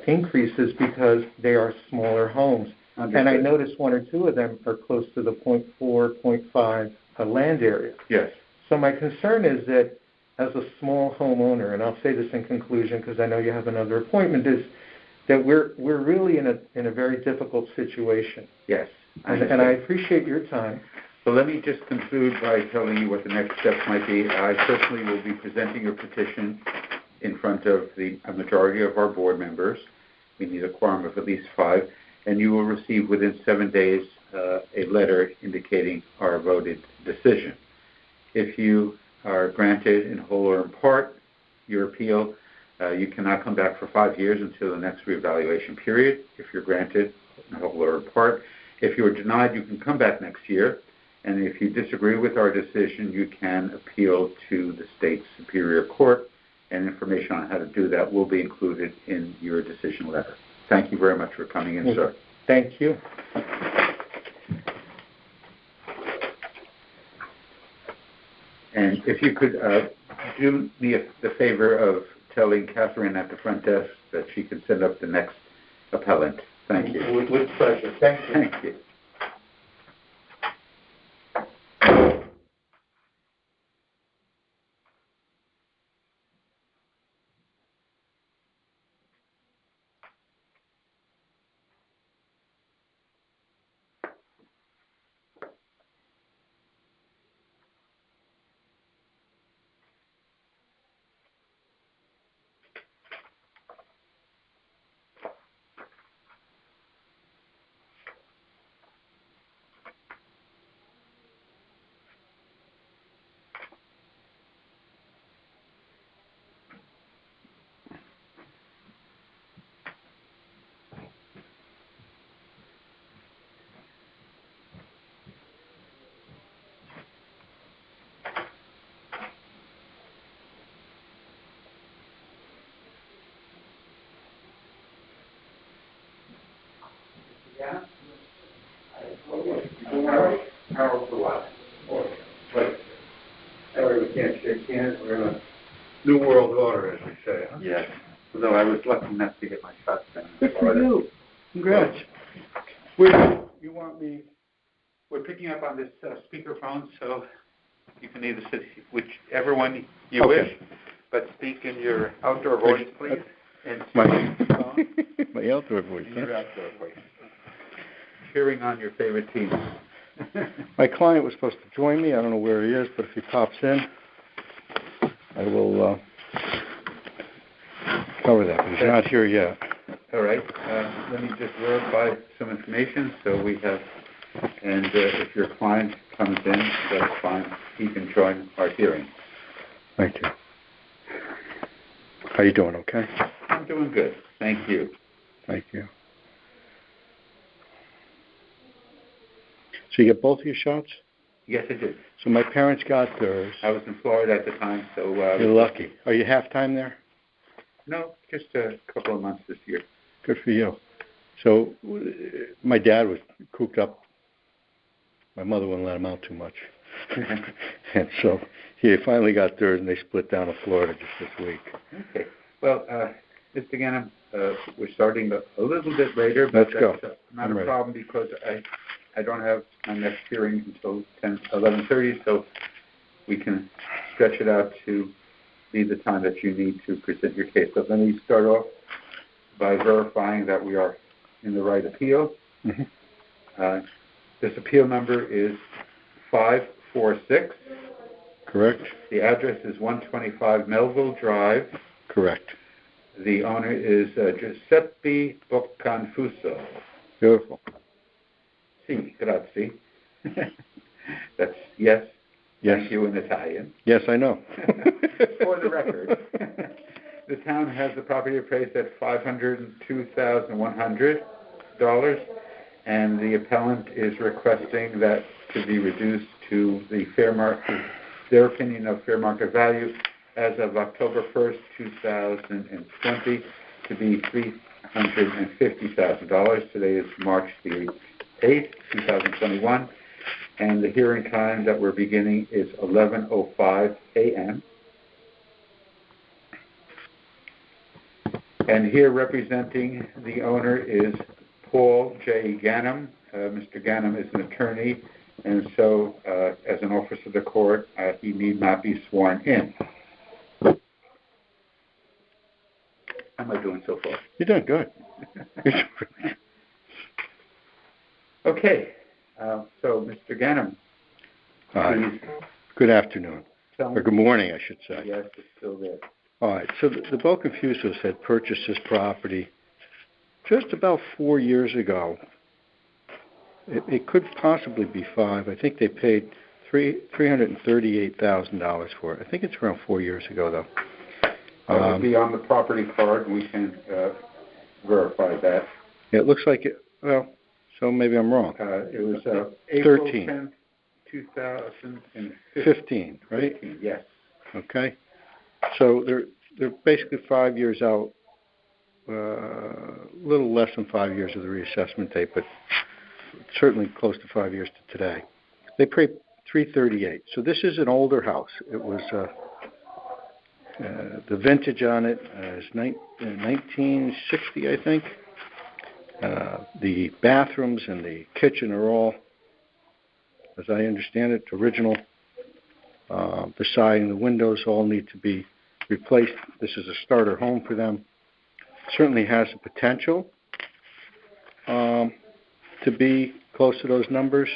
increases because they are smaller homes. Understood. And I noticed 1 or 2 of them are close to the 0.4, 0.5 land area. Yes. So my concern is that as a small homeowner, and I'll say this in conclusion because I know you have another appointment, is that we're really in a very difficult situation. Yes. And I appreciate your time. So let me just conclude by telling you what the next steps might be. I personally will be presenting your petition in front of a majority of our board members. We need a quorum of at least 5. And you will receive within 7 days a letter indicating our voted decision. If you are granted in whole or in part your appeal, you cannot come back for 5 years until the next reevaluation period. If you're granted whole or part. If you are denied, you can come back next year. And if you disagree with our decision, you can appeal to the state superior court. And information on how to do that will be included in your decision letter. Thank you very much for coming in, sir. Thank you. And if you could do me the favor of telling Catherine at the front desk that she can send up the next appellant. Thank you. With pleasure. Thank you. Thank you. Sorry, we can't shake hands. We're in a new world order, as we say. Huh? Yes. Although I was lucky enough to get my shots done. Good for you. Congrats. You want me? We're picking up on this speakerphone, so you can either sit whichever one you wish, but speak in your outdoor voice, please. And My outdoor voice. Your outdoor voice. Cheering on your favorite team. My client was supposed to join me. I don't know where he is, but if he pops in, I will cover that. But he's not here yet. All right. Let me just verify some information. So we have, and if your client comes in, that's fine. He can join our hearing. Thank you. How you doing? Okay. I'm doing good. Thank you. Thank you. So you get both of your shots? Yes, I did. So my parents got theirs. I was in Florida at the time, so... You're lucky. Are you half-time there? No, just a couple of months this year. Good for you. So my dad was cooped up. My mother wouldn't let him out too much. And so he finally got theirs, and they split down to Florida just this week. Okay. Well, Mr. Gannon, we're starting a little bit later, but Let's go. Not a problem because I don't have my next hearing until 11:30, so we can stretch it out to be the time that you need to present your case. So let me start off by verifying that we are in the right appeal. Mm-hmm. This appeal number is 546. Correct. The address is 125 Melville Drive. Correct. The owner is Giuseppe Bocconfuso. Beautiful. Si, grazie. That's yes. Yes. Thank you in Italian. Yes, I know. For the record, the town has the property appraised at $502,100, and the appellant is requesting that to be reduced to the fair market, their opinion of fair market value as of October 1st, 2020, to be $350,000. Today is March the 8th, 2021, and the hearing time that we're beginning is 11:05 a.m. And here representing the owner is Paul J. Gannam. Mr. Gannam is an attorney, and so as an officer of the court, he need not be sworn in. How am I doing so far? You're doing good. Okay. So, Mr. Gannam, please. Good afternoon. Or good morning, I should say. Yes, it's still there. All right. So the Bocconfusos had purchased this property just about 4 years ago. It could possibly be 5. I think they paid $338,000 for it. I think it's around 4 years ago, though. That would be on the property card. We can verify that. It looks like it, well, so maybe I'm wrong. It was April 13. 10th, 2015. 15, right? 15, yes. Okay. So they're basically 5 years out, a little less than 5 years of the reassessment date, but certainly close to 5 years to today. They paid $338. So this is an older house. It was the vintage on it is 1960, I think. The bathrooms and the kitchen are all, as I understand it, original. The siding, the windows all need to be replaced. This is a starter home for them. Certainly has the potential to be close to those numbers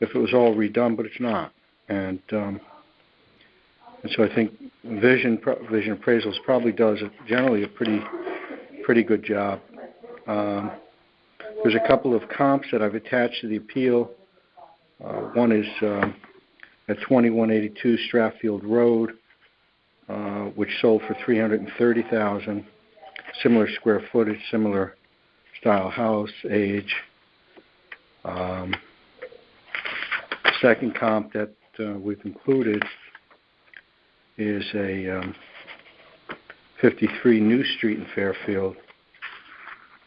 if it was all redone, but it's not. And so I think Vision Appraisals probably does generally a pretty good job. There's a couple of comps that I've attached to the appeal. One is at 2182 Stratfield Road, which sold for $330,000. Similar square footage, similar style house, age. Second comp that we've included is a 53 New Street in Fairfield.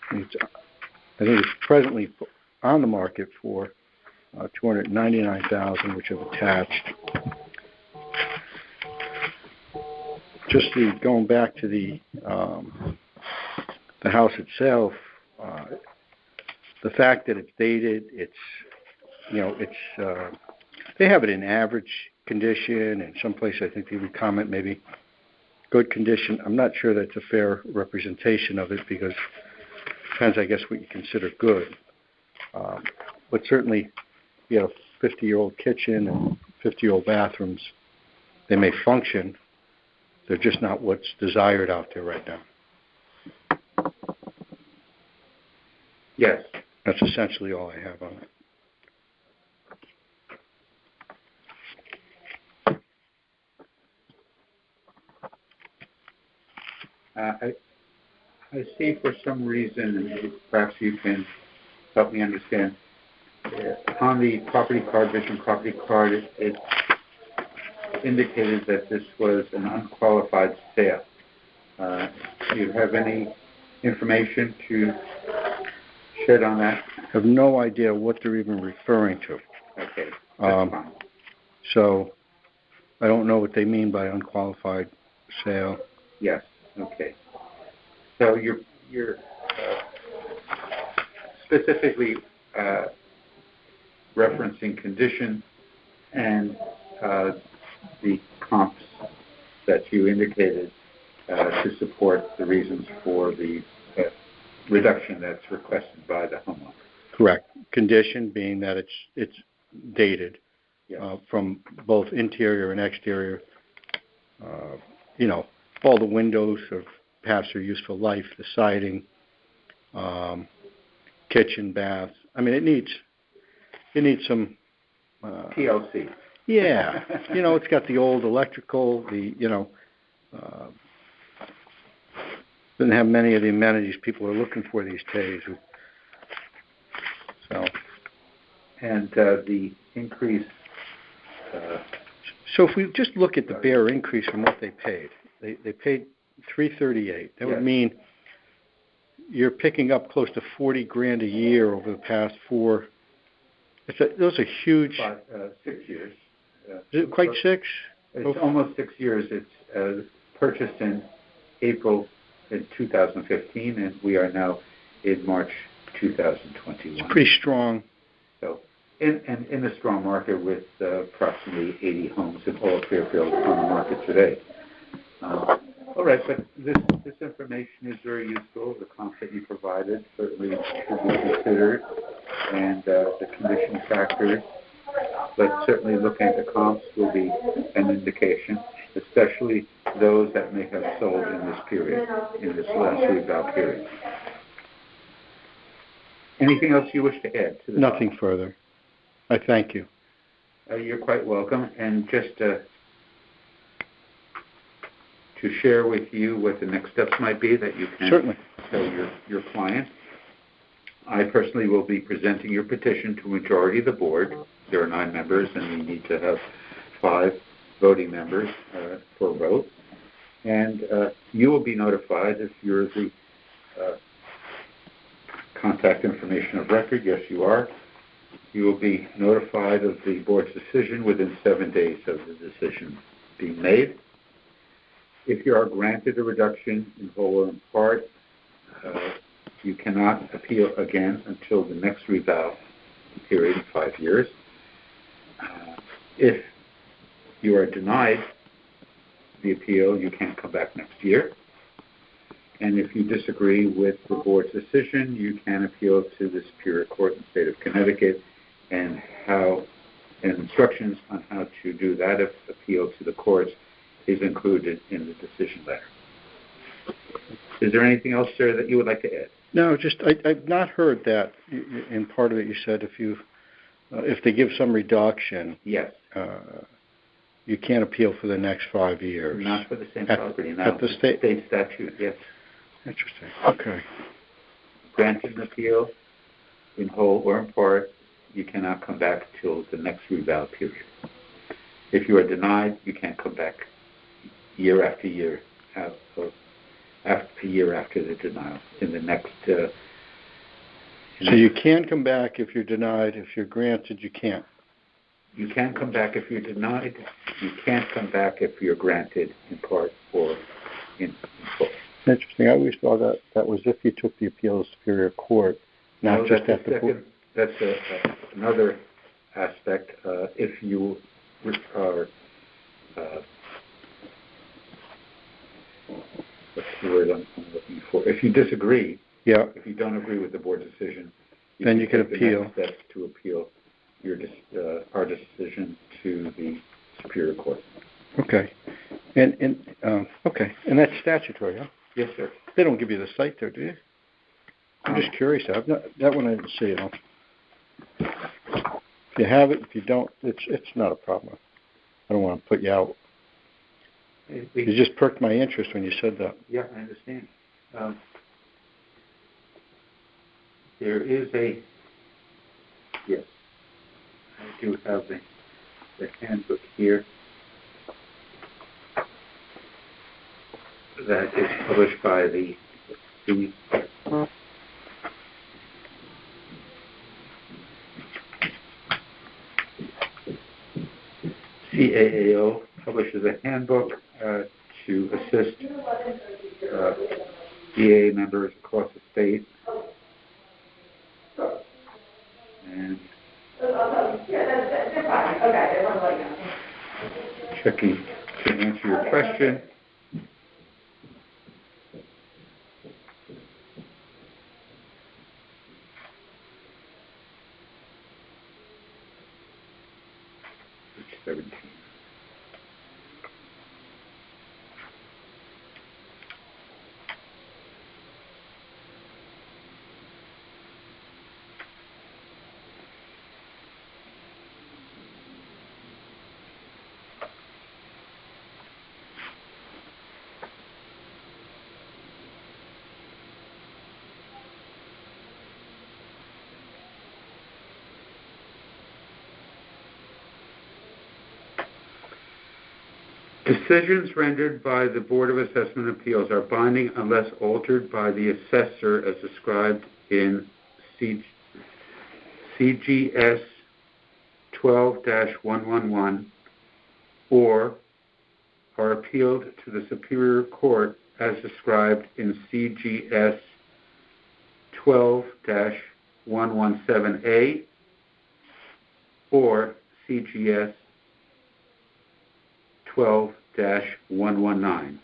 I think it's presently on the market for $299,000, which I've attached. Just going back to the house itself, the fact that it's dated, they have it in average condition, and someplace I think they would comment maybe good condition. I'm not sure that's a fair representation of it because it depends, I guess, what you consider good. But certainly, 50-year-old kitchen and 50-year-old bathrooms, they may function. They're just not what's desired out there right now. Yes. That's essentially all I have on it. I see for some reason, and perhaps you can help me understand, on the property card, Vision property card, it indicated that this was an unqualified sale. Do you have any information to shed on that? I have no idea what they're even referring to. Okay, that's fine. So I don't know what they mean by unqualified sale. Yes, okay. So you're specifically referencing condition and the comps that you indicated to support the reasons for the reduction that's requested by the homeowner. Correct. Condition being that it's dated, yes. From both interior and exterior. All the windows are past their useful life, the siding, kitchen, bath. I mean, it needs some TLC. Yeah, it's got the old electrical. Doesn't have many of the amenities people are looking for these days. So, and the increase. So if we just look at the bare increase from what they paid, they paid $338. That would mean you're picking up close to $40,000 a year over the past 4. Those are huge. 6 years. Is it quite 6? It's almost 6 years. It's purchased in April in 2015, and we are now in March 2021. It's pretty strong. So, in a strong market with approximately 80 homes in all of Fairfield on the market today. All right, but this information is very useful. The comp that you provided certainly should be considered, and the condition factors. But certainly looking at the comps will be an indication, especially those that may have sold in this period, in this last reval period. Anything else you wish to add to this? Nothing further. I thank you. You're quite welcome. And just to share with you what the next steps might be that you can certainly tell your client. I personally will be presenting your petition to a majority of the board. There are 9 members, and we need to have 5 voting members for a vote. And you will be notified if you're the contact information of record. Yes, you are. You will be notified of the board's decision within 7 days of the decision being made. If you are granted a reduction in whole or in part, you cannot appeal again until the next revow period of 5 years. If you are denied the appeal, you can't come back next year. And if you disagree with the board's decision, you can appeal to the Superior Court in the state of Connecticut, and instructions on how to do that appeal to the courts is included in the decision letter. Is there anything else, sir, that you would like to add? No, just I've not heard that. In part of it, you said if they give some reduction, yes, you can't appeal for the next 5 years. Not for the same property. At the state statute, yes. Interesting. Okay. Granted an appeal in whole or in part, you cannot come back till the next revow period. If you are denied, you can't come back year after year, year after the denial. In the next. So you can come back if you're denied. If you're granted, you can't. You can come back if you're denied. You can't come back if you're granted in part or in full. Interesting. I always thought that was if you took the appeal to Superior Court, not just at the court. That's another aspect. If you are, what's the word I'm looking for? If you disagree, if you don't agree with the board's decision, then you can appeal. The next steps to appeal our decision to the Superior Court. Okay, and that's statutory, huh? Yes, sir. They don't give you the site there, do you? I'm just curious. That one I didn't see. If you have it, if you don't, it's not a problem. I don't want to put you out. You just perked my interest when you said that. Yeah, I understand. There is yes, I do have the handbook here that is published by the CAAO publishes a handbook to assist BAA members across the state. And checking to answer your question. Page 17. Decisions rendered by the Board of Assessment Appeals are binding unless altered by the assessor as described in CGS 12-111 or are appealed to the Superior Court as described in CGS 12-117A or CGS 12-119.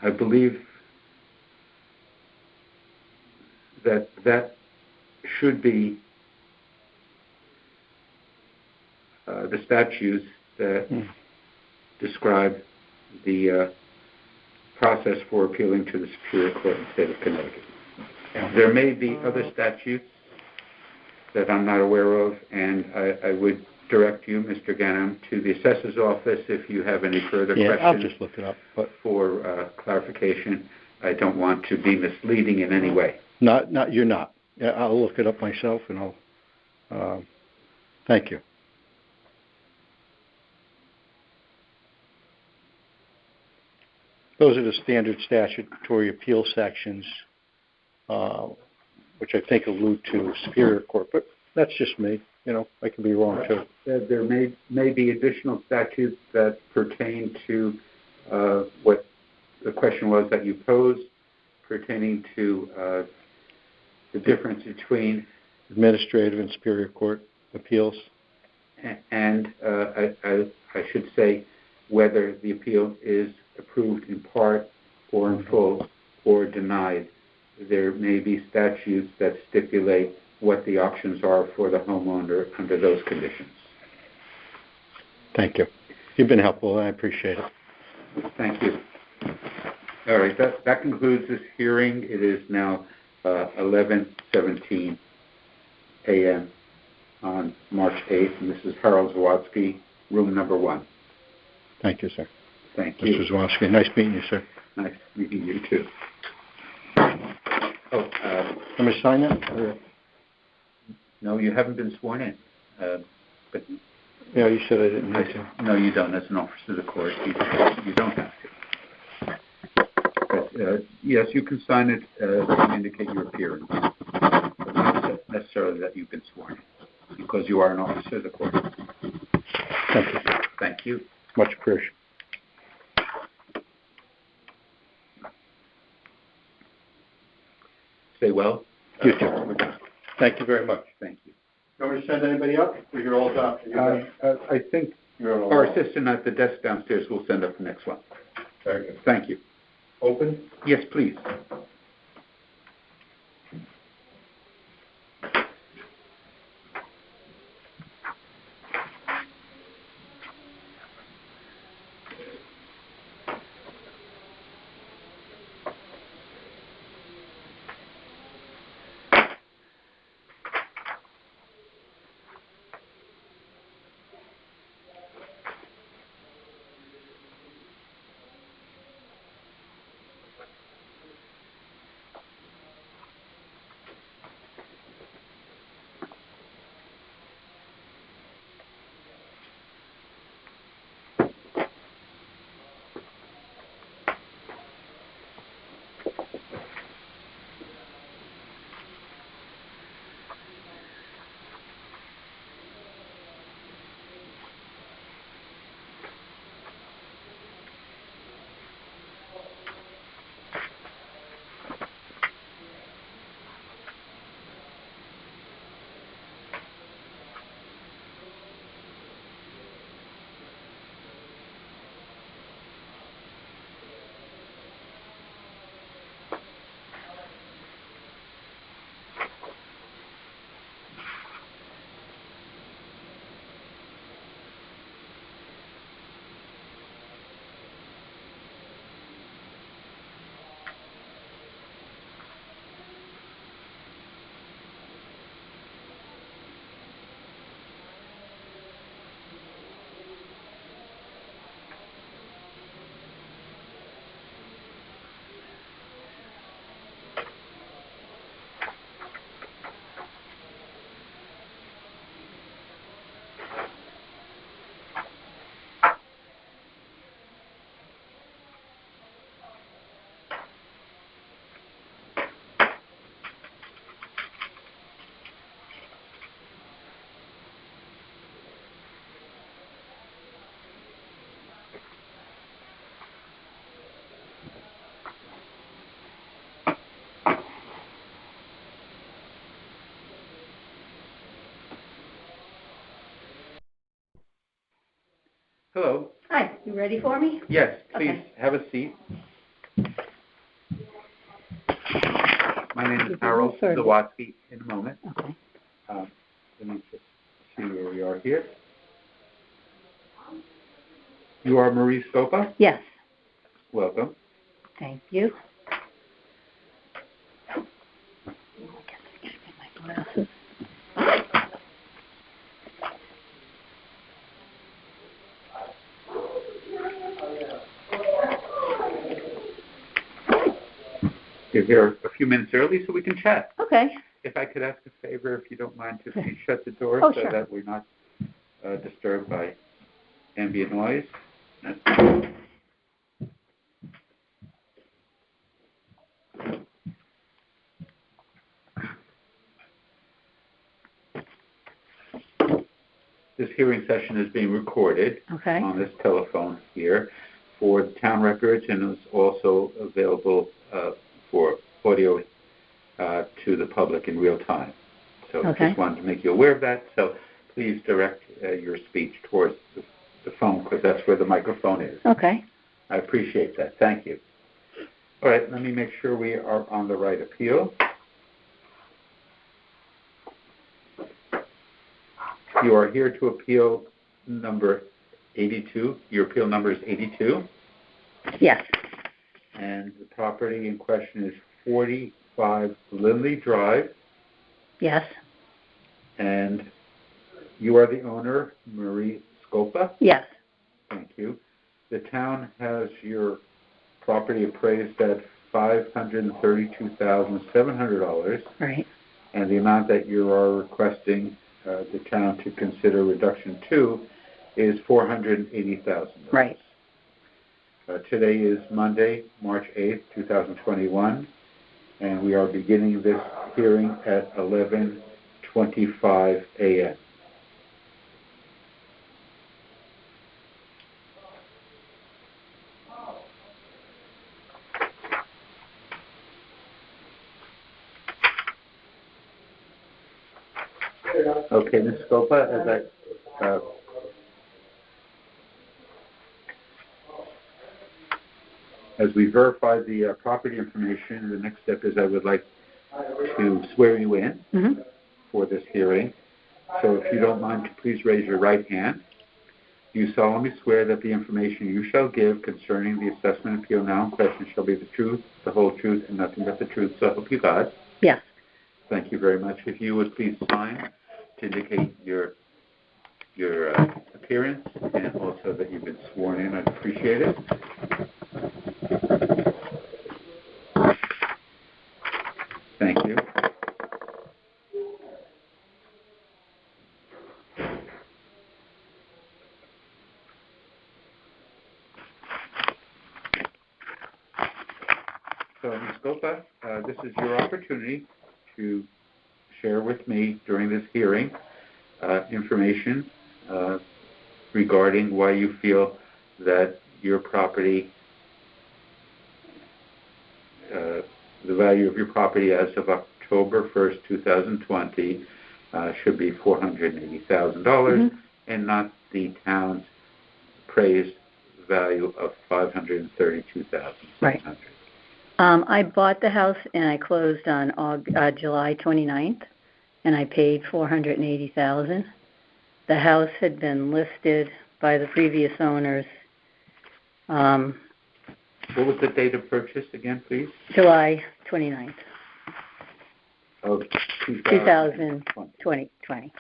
I believe that should be the statutes that describe the process for appealing to the Superior Court in the state of Connecticut. There may be other statutes that I'm not aware of, and I would direct you, Mr. Ganem, to the assessor's office if you have any further questions. I'll just look it up. But for clarification. I don't want to be misleading in any way. Not you're not. Yeah, I'll look it up myself, and I'll. Thank you. Those are the standard statutory appeal sections, which I think allude to Superior Court, but that's just me. I can be wrong too. There may be additional statutes that pertain to what the question was that you posed, pertaining to the difference between administrative and Superior Court appeals, and I should say whether the appeal is approved in part or in full or denied. There may be statutes that stipulate what the options are for the homeowner under those conditions. Thank you. You've been helpful, and I appreciate it. Thank you. All right, that concludes this hearing. It is now 11:17 a.m. on March 8th, and this is Harold Zawaski, room number 1. Thank you, sir. Thank you. Mr. Zawaski, nice meeting you, sir. Nice meeting you, too. Oh, Let me sign that? Or? No, you haven't been sworn in. But yeah, you said I didn't need to. No, you don't. As an officer of the court, you don't have to. But, yes, you can sign it to indicate your appearance, but not necessarily that you've been sworn in, because you are an officer of the court. Thank you. Thank you. Much appreciated. Stay well. You too. Thank you very much. Thank you. You want me to send anybody up? Or you're all done? I think our assistant at the desk downstairs will send up the next one. Very good. Thank you. Open? Yes, please. Hello. Hi, you ready for me? Yes, please Okay. have a seat. My name is Harold Zawaski. In a moment. Okay. Let me just see where we are here. You are Marie Scopa? Yes. Welcome. Thank you. My glasses. You're here a few minutes early so we can chat. Okay. If I could ask a favor, if you don't mind, to please shut the door so Sure. that we're not disturbed by ambient noise. This hearing session is being recorded on this telephone here for the town records, and it's also available for audio to the public in real time. So just wanted to make you aware of that. So please direct your speech towards the phone, because that's where the microphone is. Okay. I appreciate that. Thank you. All right, let me make sure we are on the right appeal. You are here to appeal number 82. Your appeal number is 82. Yes. And the property in question is 45 Linley Drive. Yes. And you are the owner, Marie Scopa? Yes. Thank you. The town has your property appraised at $532,700. Right. And the amount that you are requesting the town to consider reduction to is $480,000. Right. Today is Monday, March 8th, 2021, and we are beginning this hearing at 11:25 a.m. Okay, Ms. Scopa, as we verify the property information, the next step is I would like to swear you in for this hearing. So if you don't mind, please raise your right hand. Do you solemnly swear that the information you shall give concerning the assessment appeal now in question shall be the truth, the whole truth, and nothing but the truth, so help you God? Yes. Thank you very much. If you would please sign to indicate your appearance and also that you've been sworn in, I'd appreciate it. Thank you. So, Ms. Scopa, this is your opportunity to share with me during this hearing information regarding why you feel that your property, the value of your property as of October 1st, 2020, should be $480,000 and not the town's appraised value of $532,700. Right. I bought the house and I closed on July 29th, and I paid $480,000. The house had been listed by the previous owners. What was the date of purchase again, please? July 29th. Of 2020. Right.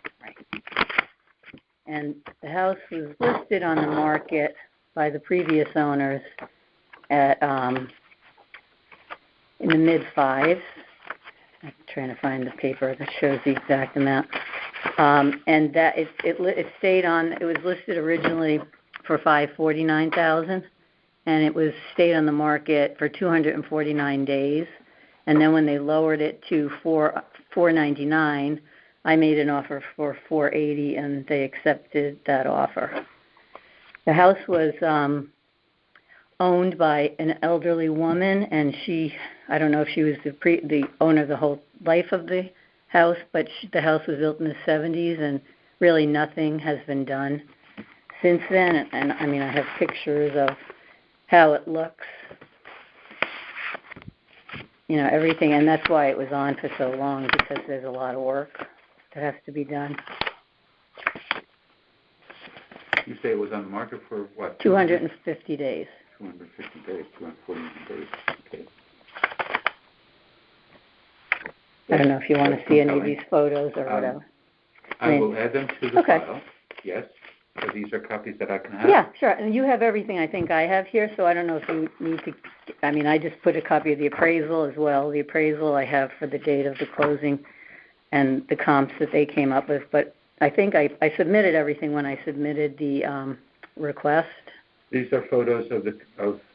And the house was listed on the market by the previous owners at in the mid-5s. I'm trying to find the paper that shows the exact amount. And that it stayed on. It was listed originally for $549,000, and it was stayed on the market for 249 days. And then when they lowered it to $499, I made an offer for $480, and they accepted that offer. The house was owned by an elderly woman, and I don't know if she was the owner the whole life of the house, but the house was built in the 70s, and really nothing has been done since then. And I mean, I have pictures of how it looks, you know, everything, and that's why it was on for so long, because there's a lot of work that has to be done. You say it was on the market for what? 250 days. 250 days, 249 days. Okay. I don't know if you want to see any of these photos or whatever. I will add them to the file. Yes. So these are copies that I can have? Yeah, sure. And you have everything I think I have here, so I don't know if you need to, I mean, I just put a copy of the appraisal as well. The appraisal I have for the date of the closing and the comps that they came up with, but I think I submitted everything when I submitted the request. These are photos of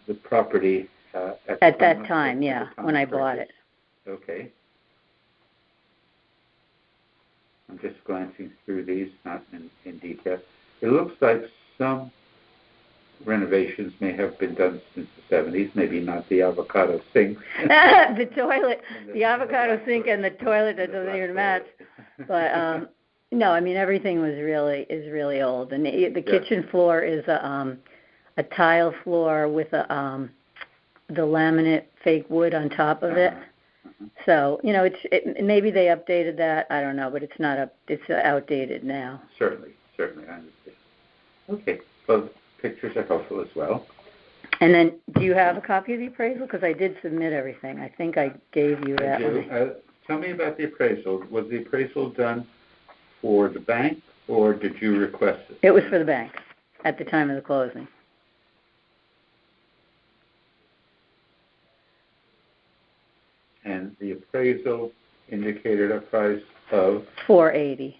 the property at that time, yeah, when I bought it. Okay. I'm just glancing through these, not in detail. It looks like some renovations may have been done since the 70s, maybe not the avocado sink. The toilet, the avocado sink and the toilet that doesn't even match. But no, I mean everything is really old. And the kitchen floor is a tile floor with the laminate fake wood on top of it. So, you know, maybe they updated that. I don't know, but it's not it's outdated now. Certainly, I understand. Okay, well, pictures are helpful as well. And then, do you have a copy of the appraisal? Because I did submit everything. I think I gave you that one. Tell me about the appraisal. Was the appraisal done for the bank, or did you request it? It was for the bank at the time of the closing. And the appraisal indicated a price of $480.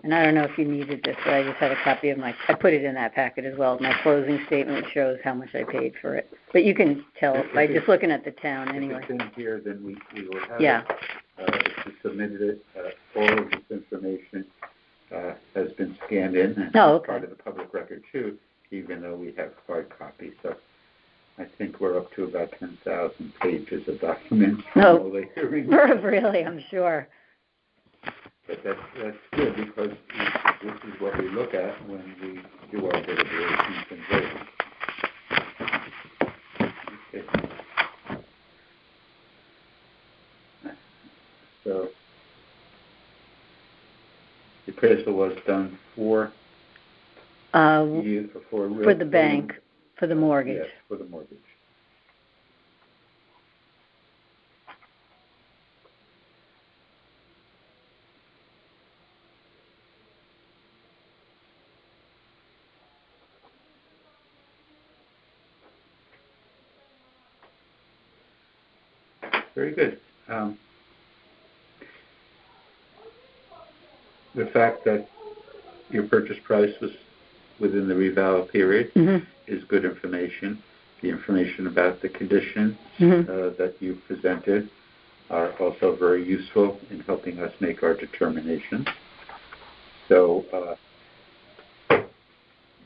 And I don't know if you needed this, but I just had a copy of I put it in that packet as well. My closing statement shows how much I paid for it. But you can tell by just looking at the town anyway. If it's in here, then we will have it. If you submitted it, all of this information has been scanned in and part of the public record too, even though we have hard copies. So I think we're up to about 10,000 pages of documents from all the hearings. Really, I'm sure. But that's good because this is what we look at when we do our deliberations and voting. Okay. So the appraisal was done for the bank, for the mortgage. Yes, for the mortgage. Very good. The fact that your purchase price was within the reval period is good information. The information about the conditions that you presented are also very useful in helping us make our determination. So, do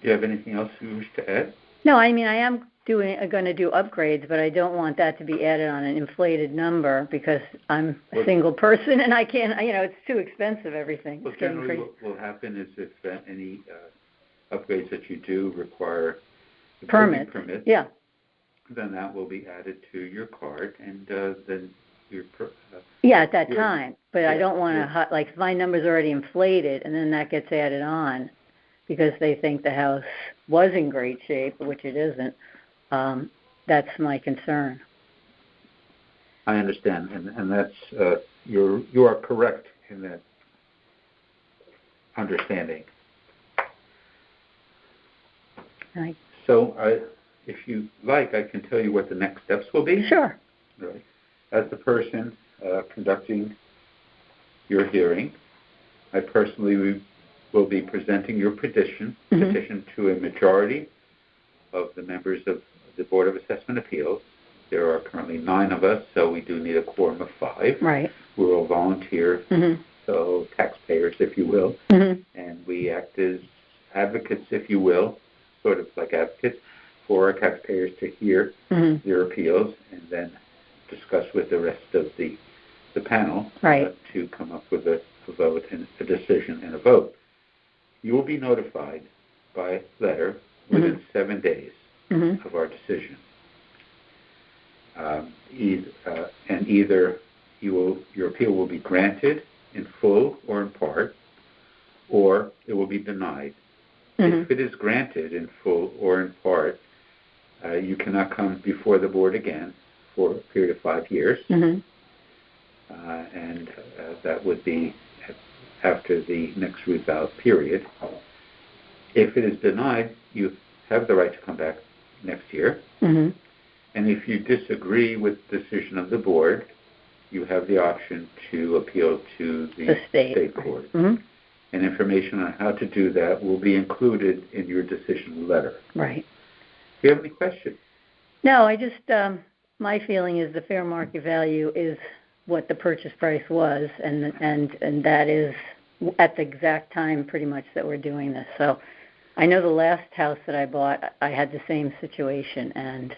you have anything else you wish to add? No, I mean, I am going to do upgrades, but I don't want that to be added on an inflated number because I'm a single person and I can't, it's too expensive, everything. Well, generally what will happen is if any upgrades that you do require a permit, then that will be added to your card and then your... at that time, but I don't want to, if my number's already inflated and then that gets added on because they think the house was in great shape, which it isn't. That's my concern. I understand, and that's you are correct in that understanding. Right. So, if you like, I can tell you what the next steps will be. Sure. Right. As the person conducting your hearing, I personally will be presenting your petition to a majority of the members of the Board of Assessment Appeals. There are currently 9 of us, so we do need a quorum of 5. Right. We're all volunteer, so taxpayers, if you will, and we act as advocates, if you will, sort of like advocates for our taxpayers to hear their appeals and then discuss with the rest of the panel to come up with a vote and a decision and a vote. You will be notified by letter within 7 days of our decision. Either your appeal will be granted in full or in part, or it will be denied If it is granted in full or in part, you cannot come before the board again for a period of 5 years. And that would be after the next revow period. If it is denied, you have the right to come back next year. And if you disagree with the decision of the board, you have the option to appeal to the state court. And information on how to do that will be included in your decision letter. Right. Do you have any questions? No, I just, my feeling is the fair market value is what the purchase price was, and that is at the exact time pretty much that we're doing this. So I know the last house that I bought, I had the same situation, and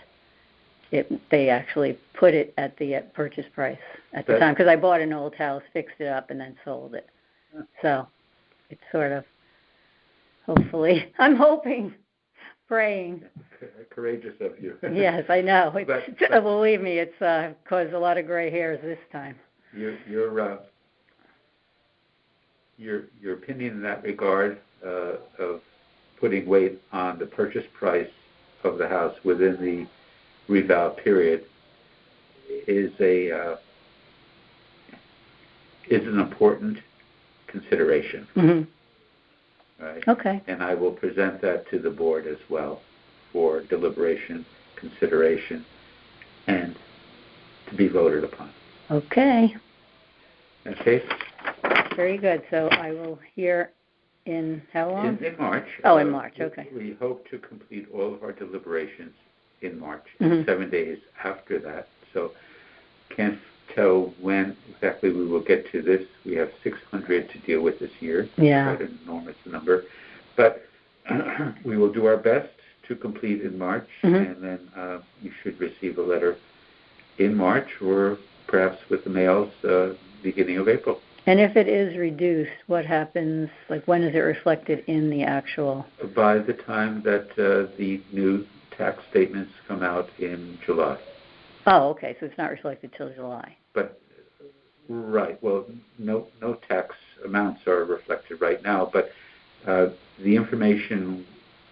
they actually put it at the purchase price at the time, because I bought an old house, fixed it up, and then sold it. So it's sort of, hopefully, I'm hoping, praying. Courageous of you. Yes, I know. Believe me, it's caused a lot of gray hairs this time. Your opinion in that regard of putting weight on the purchase price of the house within the revow period is an important consideration. Right? Okay. And I will present that to the board as well for deliberation, consideration, and to be voted upon. Okay. Okay? Very good. So I will hear in how long? In March. Oh, in March. Okay. We hope to complete all of our deliberations in March, 7 days after that. So can't tell when exactly we will get to this. We have 600 to deal with this year. Yeah. Quite an enormous number. But we will do our best to complete in March, and then you should receive a letter in March or perhaps with the mails beginning of April. And if it is reduced, what happens? Like, when is it reflected in the actual? By the time that the new tax statements come out in July. Oh, okay. So it's not reflected till July. But right. Well, no tax amounts are reflected right now. But the information,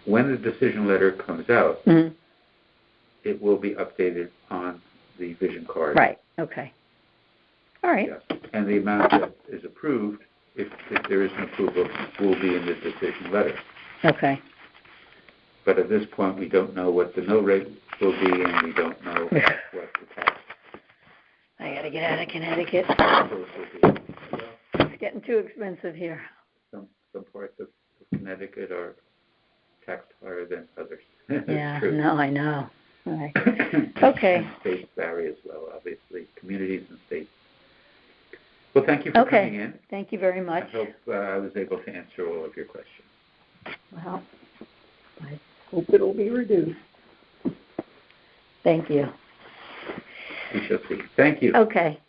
when the decision letter comes out, it will be updated on the vision card. Right. Okay. All right. Yes. And the amount that is approved, if there is an approval, will be in the decision letter. Okay. But at this point, we don't know what the mill rate will be, and we don't know what the tax. I got to get out of Connecticut. It's getting too expensive here. Some parts of Connecticut are taxed higher than others. Yeah. No, I know. All right. Okay. And states vary as well, obviously, communities and states. Well, thank you for coming in. Thank you very much. I hope I was able to answer all of your questions. Well, I hope it will be reduced. Thank you. We shall see. Thank you. Okay.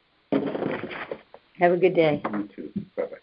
Have a good day. You too. Bye-bye.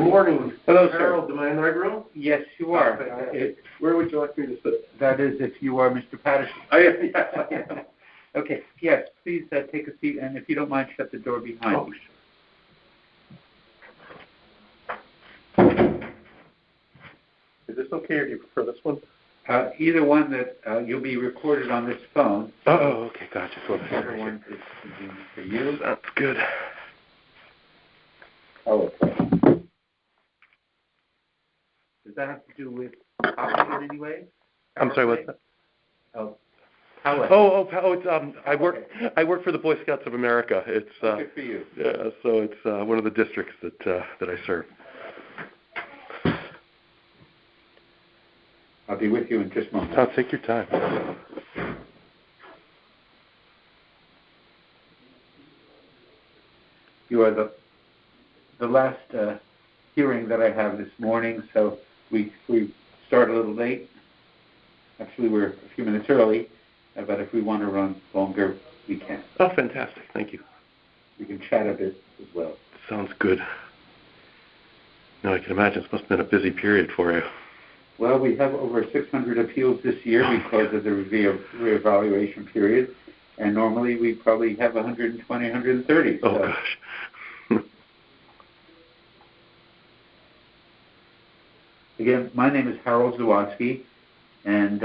Good morning. Hello, sir. Harold, am I in the right room? Yes, you are. Where would you like me to sit? That is if you are Mr. Patterson. Yes, I am. Okay, yes, please take a seat, and if you don't mind, shut the door behind you. Is this okay, or do you prefer this one? Either one that you'll be recorded on this phone. Oh, okay, gotcha. Whichever one is convenient for you. That's good. Oh, okay. Does that have to do with popping in any way? I'm sorry, what's that? Oh, how? It's I work for the Boy Scouts of America. It's good for you. Yeah, so it's one of the districts that I serve. I'll be with you in just a moment. I'll take your time. You are the last hearing that I have this morning, so we start a little late. Actually, we're a few minutes early, but if we want to run longer, we can. Oh, fantastic. Thank you. We can chat a bit as well. Sounds good. No, I can imagine this must have been a busy period for you. Well, we have over 600 appeals this year because of the reevaluation period, and normally we probably have 120, 130. Oh, gosh. Again, my name is Harold Zawaski, and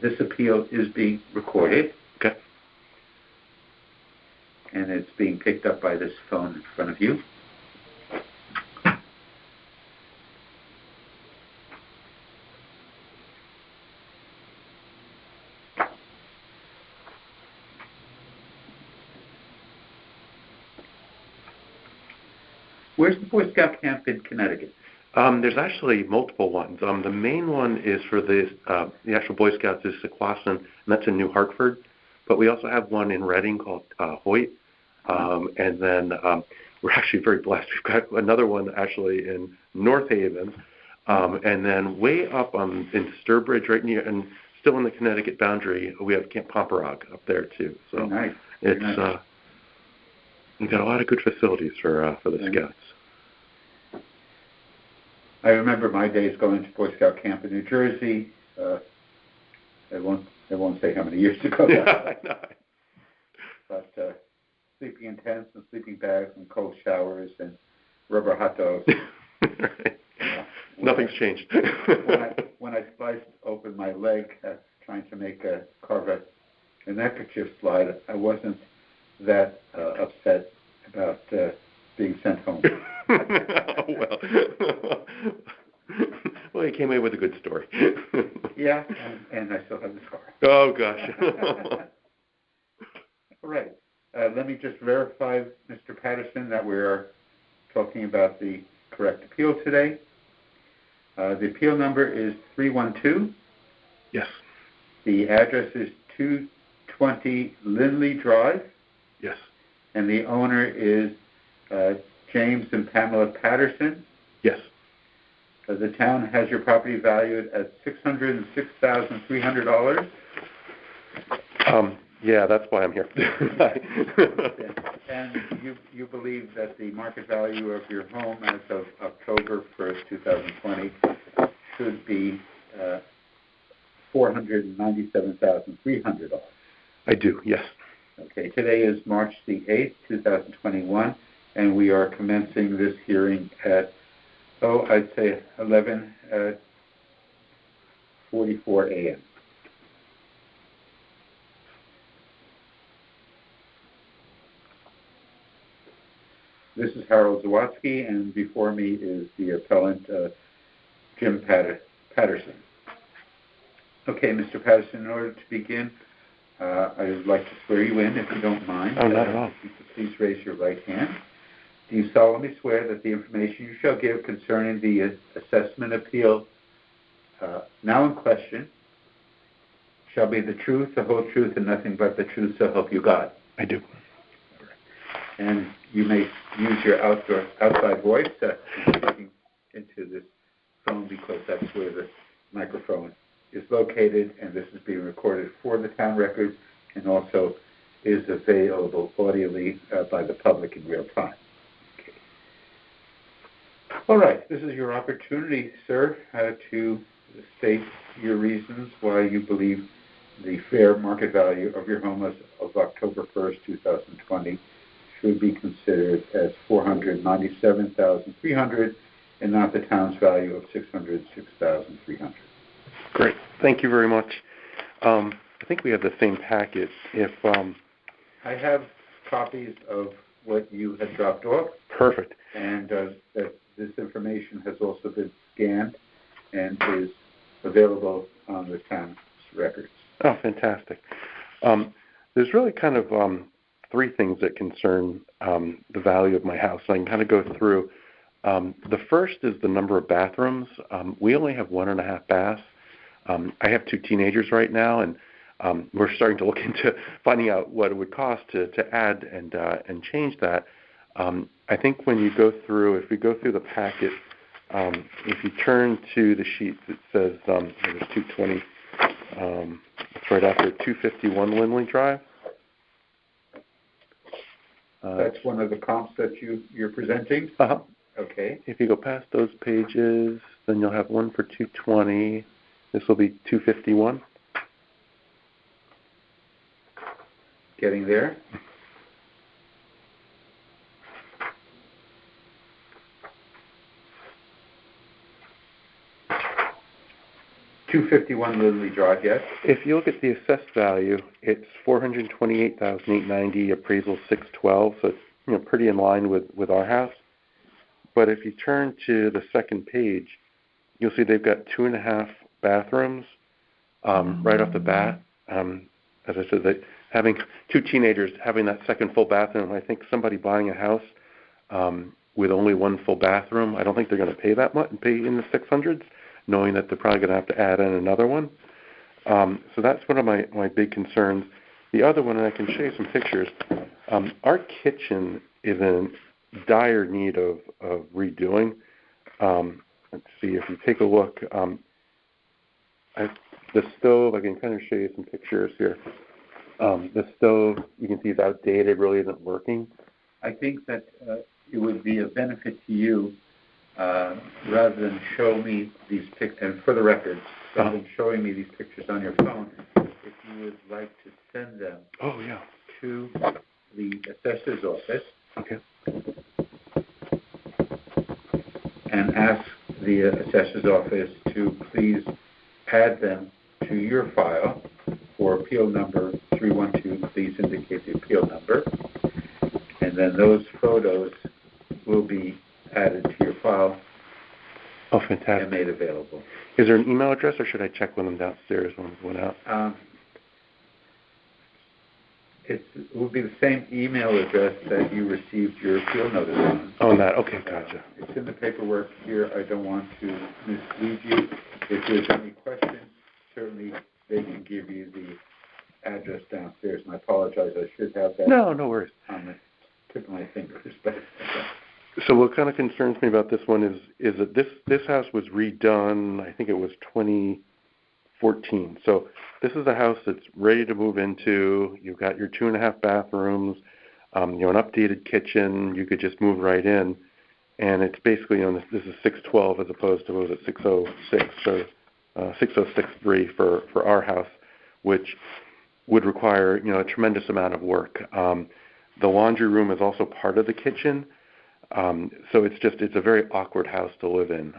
this appeal is being recorded. Okay. And it's being picked up by this phone in front of you. Where's the Boy Scout camp in Connecticut? There's actually multiple ones. The main one is for the actual Boy Scouts is Zawaski, and that's in New Hartford. But we also have one in Reading called Hoyt. And then we're actually very blessed. We've got another one actually in North Haven. And then way up in Sturbridge, right near, and still in the Connecticut boundary, we have Camp Pomperog up there too. So nice. It's nice. We've got a lot of good facilities for the Scouts. I remember my days going to Boy Scout camp in New Jersey. I won't say how many years ago. Yeah, I know. But sleeping in tents and sleeping bags and cold showers and rubber hot dogs. Right. Nothing's changed. when I sliced open my leg trying to carve a neckerchief slide, I wasn't that upset about being sent home. Well, you came away with a good story. Yeah, and I still have the scar. Oh, gosh. All right. Let me just verify, Mr. Patterson, that we are talking about the correct appeal today. The appeal number is 312. Yes. The address is 220 Linley Drive. Yes. And the owner is James and Pamela Patterson. Yes. The town has your property valued at $606,300. Yeah, that's why I'm here. And you believe that the market value of your home as of October 1st, 2020 should be $497,300. I do, yes. Okay, today is March the 8th, 2021, and we are commencing this hearing at, I'd say 11:44 a.m. This is Harold Zawaski, and before me is the appellant, Jim Patterson. Okay, Mr. Patterson, in order to begin, I would like to swear you in, if you don't mind. Oh, not at all. Please raise your right hand. Do you solemnly swear that the information you shall give concerning the assessment appeal now in question shall be the truth, the whole truth, and nothing but the truth, so help you God? I do. And you may use your outside voice speaking into this phone because that's where the microphone is located, and this is being recorded for the town records and also is available audially by the public in real time. Okay. All right, this is your opportunity, sir, to state your reasons why you believe the fair market value of your home as of October 1st, 2020 should be considered as $497,300 and not the town's value of $606,300. Great. Thank you very much. I think we have the same packet. If I have copies of what you had dropped off. Perfect. And that this information has also been scanned and is available on the town's records. Oh, fantastic. There's really kind of three things that concern the value of my house. So I can kind of go through. The first is the number of bathrooms. We only have 1.5 baths. I have 2 teenagers right now, and we're starting to look into finding out what it would cost to add and change that. I think when you go through, if we go through the packet, if you turn to the sheet that says there's 220, it's right after 251 Linley Drive. That's one of the comps that you're presenting? Uh-huh. Okay. If you go past those pages, then you'll have one for 220. This will be 251. Getting there. $251 Linley Drive, yes. If you look at the assessed value, it's $428,890. Appraisal $612, so it's pretty in line with our house. But if you turn to the second page, you'll see they've got 2.5 bathrooms right off the bat. As I said, that having 2 teenagers having that second full bathroom, I think somebody buying a house with only 1 full bathroom, I don't think they're going to pay that much, pay in the 600s, knowing that they're probably going to have to add in another one. So that's one of my big concerns. The other one, and I can show you some pictures, our kitchen is in dire need of redoing. Let's see, if you take a look, the stove, I can kind of show you some pictures here. The stove, you can see, is outdated, really isn't working. I think that it would be a benefit to you, rather than show me these pictures, and for the record, rather than showing me these pictures on your phone, if you would like to send them to the assessor's office. Okay. And ask the assessor's office to please add them to your file for appeal number 312. Please indicate the appeal number. And then those photos will be added to your file. Oh, fantastic. And made available. Is there an email address, or should I check with them downstairs when we went out? It will be the same email address that you received your appeal notice on. Oh, that. Okay, gotcha. It's in the paperwork here. I don't want to mislead you. If there's any questions, certainly they can give you the address downstairs. And I apologize. I should have that. No worries. On the tip of my fingers. But so what kind of concerns me about this one is that this house was redone, I think it was 2014. So this is a house that's ready to move into. You've got your 2.5 bathrooms, an updated kitchen. You could just move right in. And it's basically, this is 612 as opposed to, what was it, 606 or 6063 for our house, which would require, a tremendous amount of work. The laundry room is also part of the kitchen. So it's a very awkward house to live in.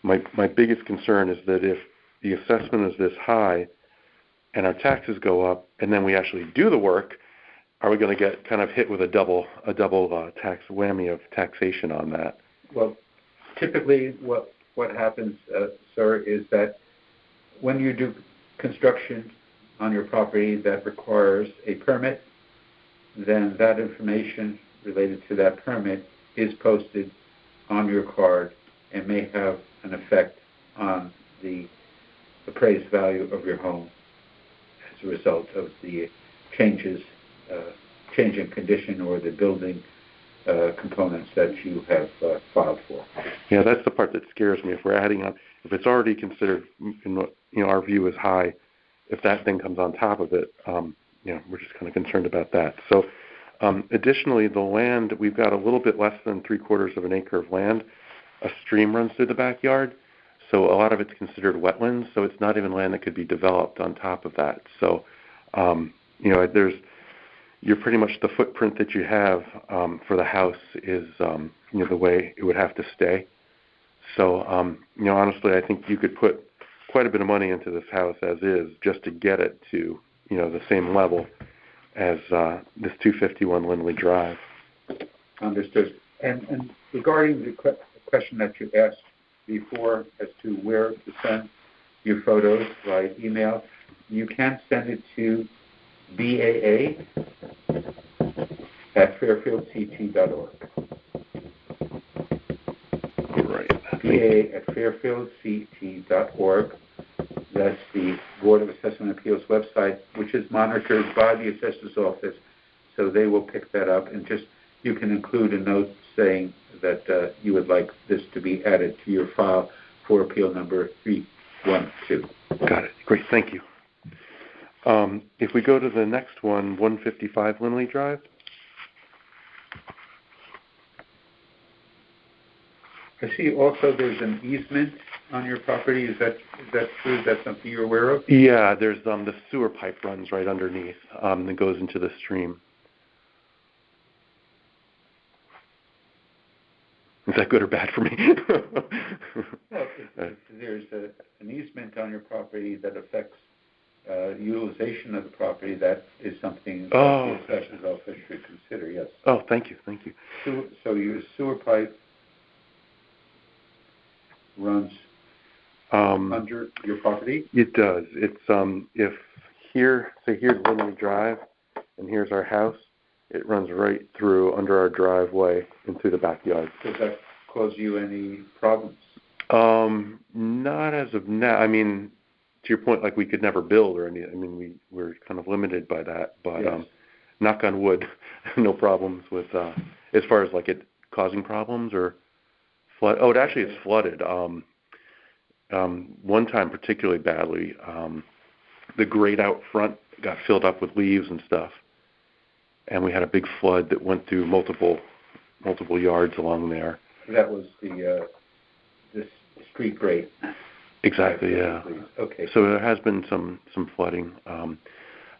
My biggest concern is that if the assessment is this high and our taxes go up and then we actually do the work, are we going to get kind of hit with a double tax whammy of taxation on that? Well, typically what happens, sir, is that when you do construction on your property that requires a permit, then that information related to that permit is posted on your card and may have an effect on the appraised value of your home as a result of the change in condition or the building components that you have filed for. Yeah, that's the part that scares me. If we're adding on, if it's already considered, our view is high, if that thing comes on top of it, we're just kind of concerned about that. So Additionally, the land, we've got a little bit less than 3/4 of an acre of land. A stream runs through the backyard, so a lot of it's considered wetlands, so it's not even land that could be developed on top of that. So, you're pretty much the footprint that you have for the house is, the way it would have to stay. So, honestly, I think you could put quite a bit of money into this house as is just to get it to, the same level as this 251 Linley Drive. Understood. And regarding the question that you asked before as to where to send your photos by email, you can send it to BAA at fairfieldct.org. Right. BAA at fairfieldct.org. That's the Board of Assessment Appeals website, which is monitored by the assessor's office, so they will pick that up. And you can include a note saying that you would like this to be added to your file for appeal number 312. Got it. Great. Thank you. If we go to the next one, 155 Linley Drive. I see also there's an easement on your property. Is that true? Is that something you're aware of? Yeah, there's the sewer pipe runs right underneath that goes into the stream. Is that good or bad for me? Well, if there's an easement on your property that affects utilization of the property, that is something that the assessor's office should consider, yes. Oh, thank you. So your sewer pipe runs under your property? It does. It's here's Linley Drive, and here's our house. It runs right through under our driveway into the backyard. Does that cause you any problems? Not as of now. I mean, to your point, like we could never build or any. I mean, we're kind of limited by that. But yes. Knock on wood, no problems with as far as like it causing problems or flood. Oh, it's flooded. One time particularly badly. The grate out front got filled up with leaves and stuff, and we had a big flood that went through multiple yards along there. That was the street grate. Exactly. Yeah. Okay. So there has been some flooding. I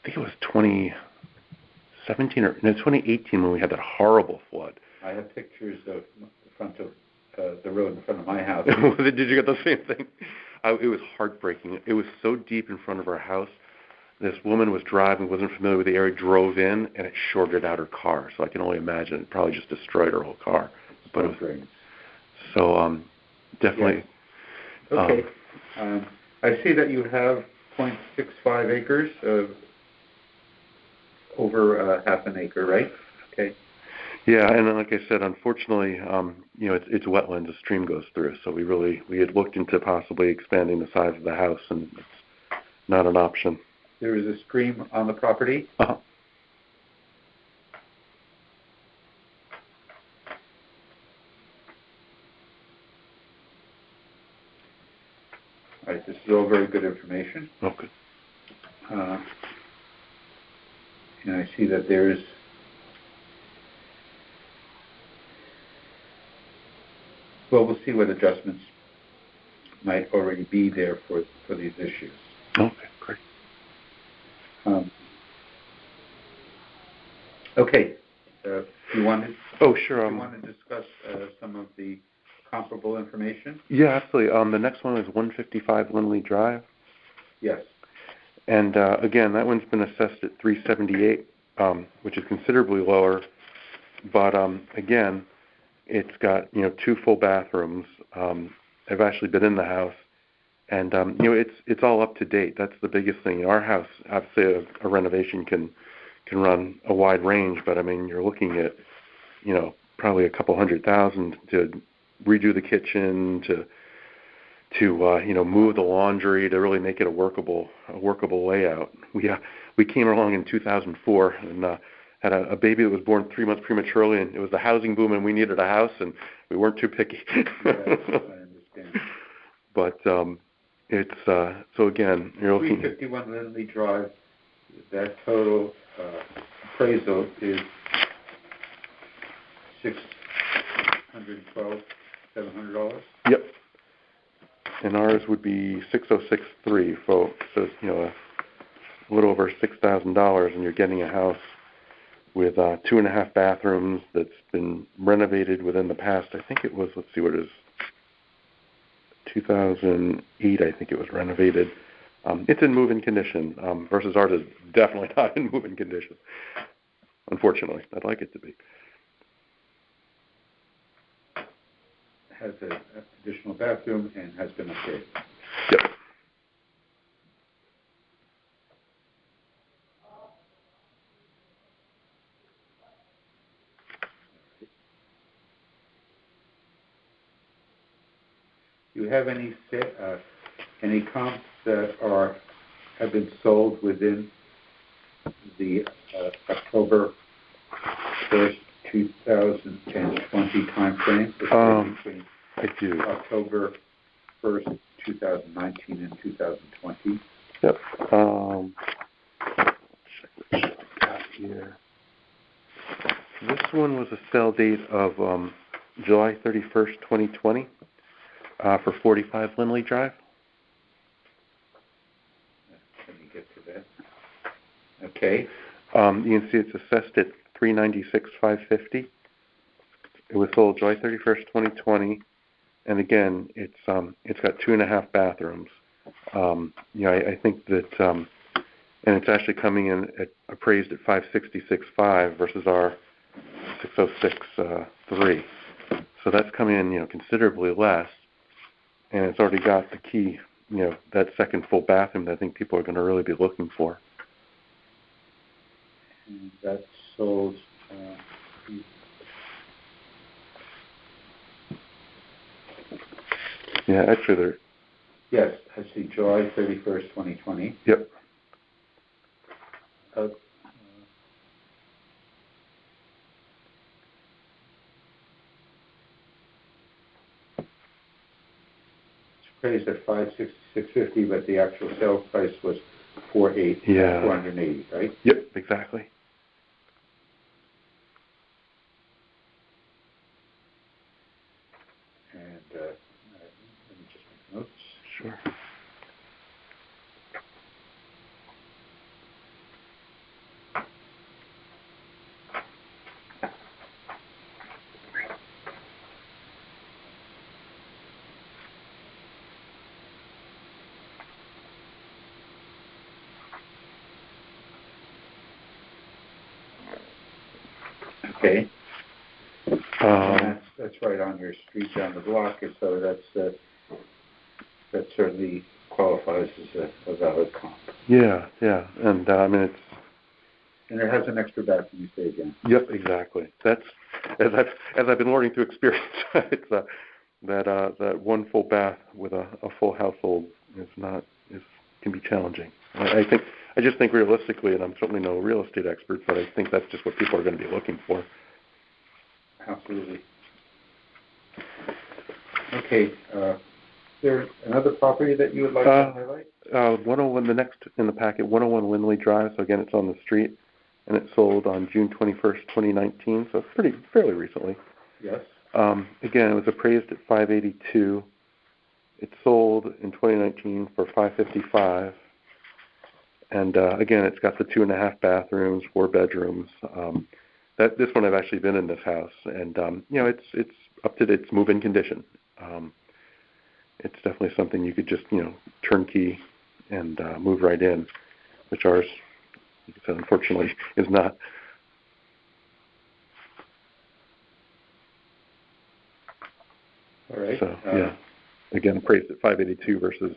think it was 2017 or 2018 when we had that horrible flood. I have pictures of the front of the road in front of my house. Did you get the same thing? It was heartbreaking. It was so deep in front of our house. This woman was driving, wasn't familiar with the area, drove in, and it shorted out her car. So I can only imagine it probably just destroyed her whole car. But it was great. So definitely. Yes. Okay. I see that you have 0.65 acres of over half an acre, right? Okay. Yeah, and then, like I said, unfortunately, it's wetlands. A stream goes through, so we had looked into possibly expanding the size of the house, and it's not an option. There is a stream on the property? Uh-huh. All right, this is all very good information. Okay. And I see that there is we'll see what adjustments might already be there for these issues. Okay, great. Okay. You wanted? Oh, sure. You want to discuss some of the comparable information? Yeah, absolutely. The next one is 155 Linley Drive. Yes. And again, that one's been assessed at $378, which is considerably lower. But again, it's got 2 full bathrooms. I've actually been in the house, and it's all up to date. That's the biggest thing. Our house, obviously, a renovation can run a wide range, but I mean, you're looking at probably a couple $100,000 to redo the kitchen, to move the laundry, to really make it a workable layout. We came along in 2004 and had a baby that was born 3 months prematurely, and it was the housing boom, and we needed a house, and we weren't too picky. Yes, I understand. But it's so again, you're looking 351 Linley Drive. That total appraisal is $612, $700. Yep. And ours would be 6063, folks. So it's, a little over $6,000, and you're getting a house with 2.5 bathrooms that's been renovated within the past. I think it was. Let's see what it is. 2008, I think it was renovated. It's in move-in condition, versus ours is definitely not in move-in condition. Unfortunately, I'd like it to be. Has an additional bathroom and has been updated. Yep. Do you have any comps that have been sold within the October 1st, 2020 time frame? I do. October 1st, 2019 and 2020. Yep. Check what I got here. This one was a sale date of July 31st, 2020, for 45 Linley Drive. Let me get to that. Okay. You can see it's assessed at $396,550. It was sold July 31st, 2020, and again, it's got 2.5 bathrooms. I think that, and it's actually coming in appraised at $566,500 versus our $606,300. So that's coming in, considerably less, and it's already got the key, that second full bathroom that I think people are going to really be looking for. And that's sold. Yeah, actually, they're. Yes, I see. July 31st, 2020. Yep. It's appraised at $566,550, but the actual sale price was $480, right? Yep, exactly. And let me just make notes. Sure. Okay. That's right on your street down the block, and so that certainly qualifies as a valid comp. Yeah, and it's. And it has an extra bathroom, you say again. Yep, exactly. That's as I've been learning through experience. It's that one full bath with a full household can be challenging. I just think realistically, and I'm certainly no real estate expert, but I think that's just what people are going to be looking for. Absolutely. Okay. There's another property that you would like to highlight? 101, the next in the packet, 101 Linley Drive. So again, it's on the street, and it sold on June 21st, 2019. So it's fairly recently. Yes. Again, it was appraised at $582. It sold in 2019 for $555. And again, it's got the 2.5 bathrooms, 4 bedrooms. This one I've actually been in this house, and it's up to its move-in condition. It's definitely something you could just turnkey and move right in, which ours, like I said, unfortunately, is not. All right. So again, appraised at $582 versus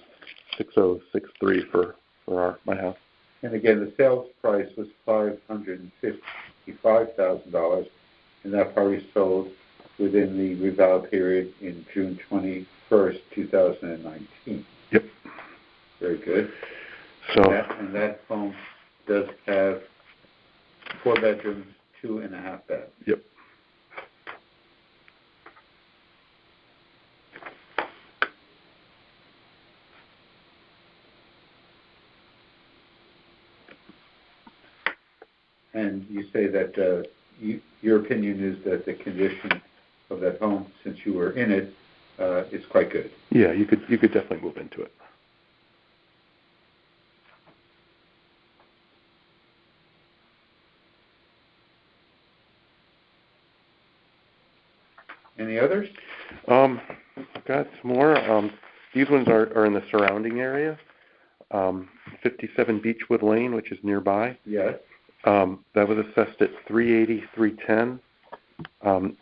$6063 for my house. And again, the sales price was $555,000, and that property sold within the reval period in June 21st, 2019. Yep. Very good. So and that home does have 4 bedrooms, 2.5 baths. Yep. And you say that your opinion is that the condition of that home, since you were in it, is quite good. Yeah, you could definitely move into it. Any others? I've got some more. These ones are in the surrounding area. 57 Beechwood Lane, which is nearby. Yes. That was assessed at $380, $310.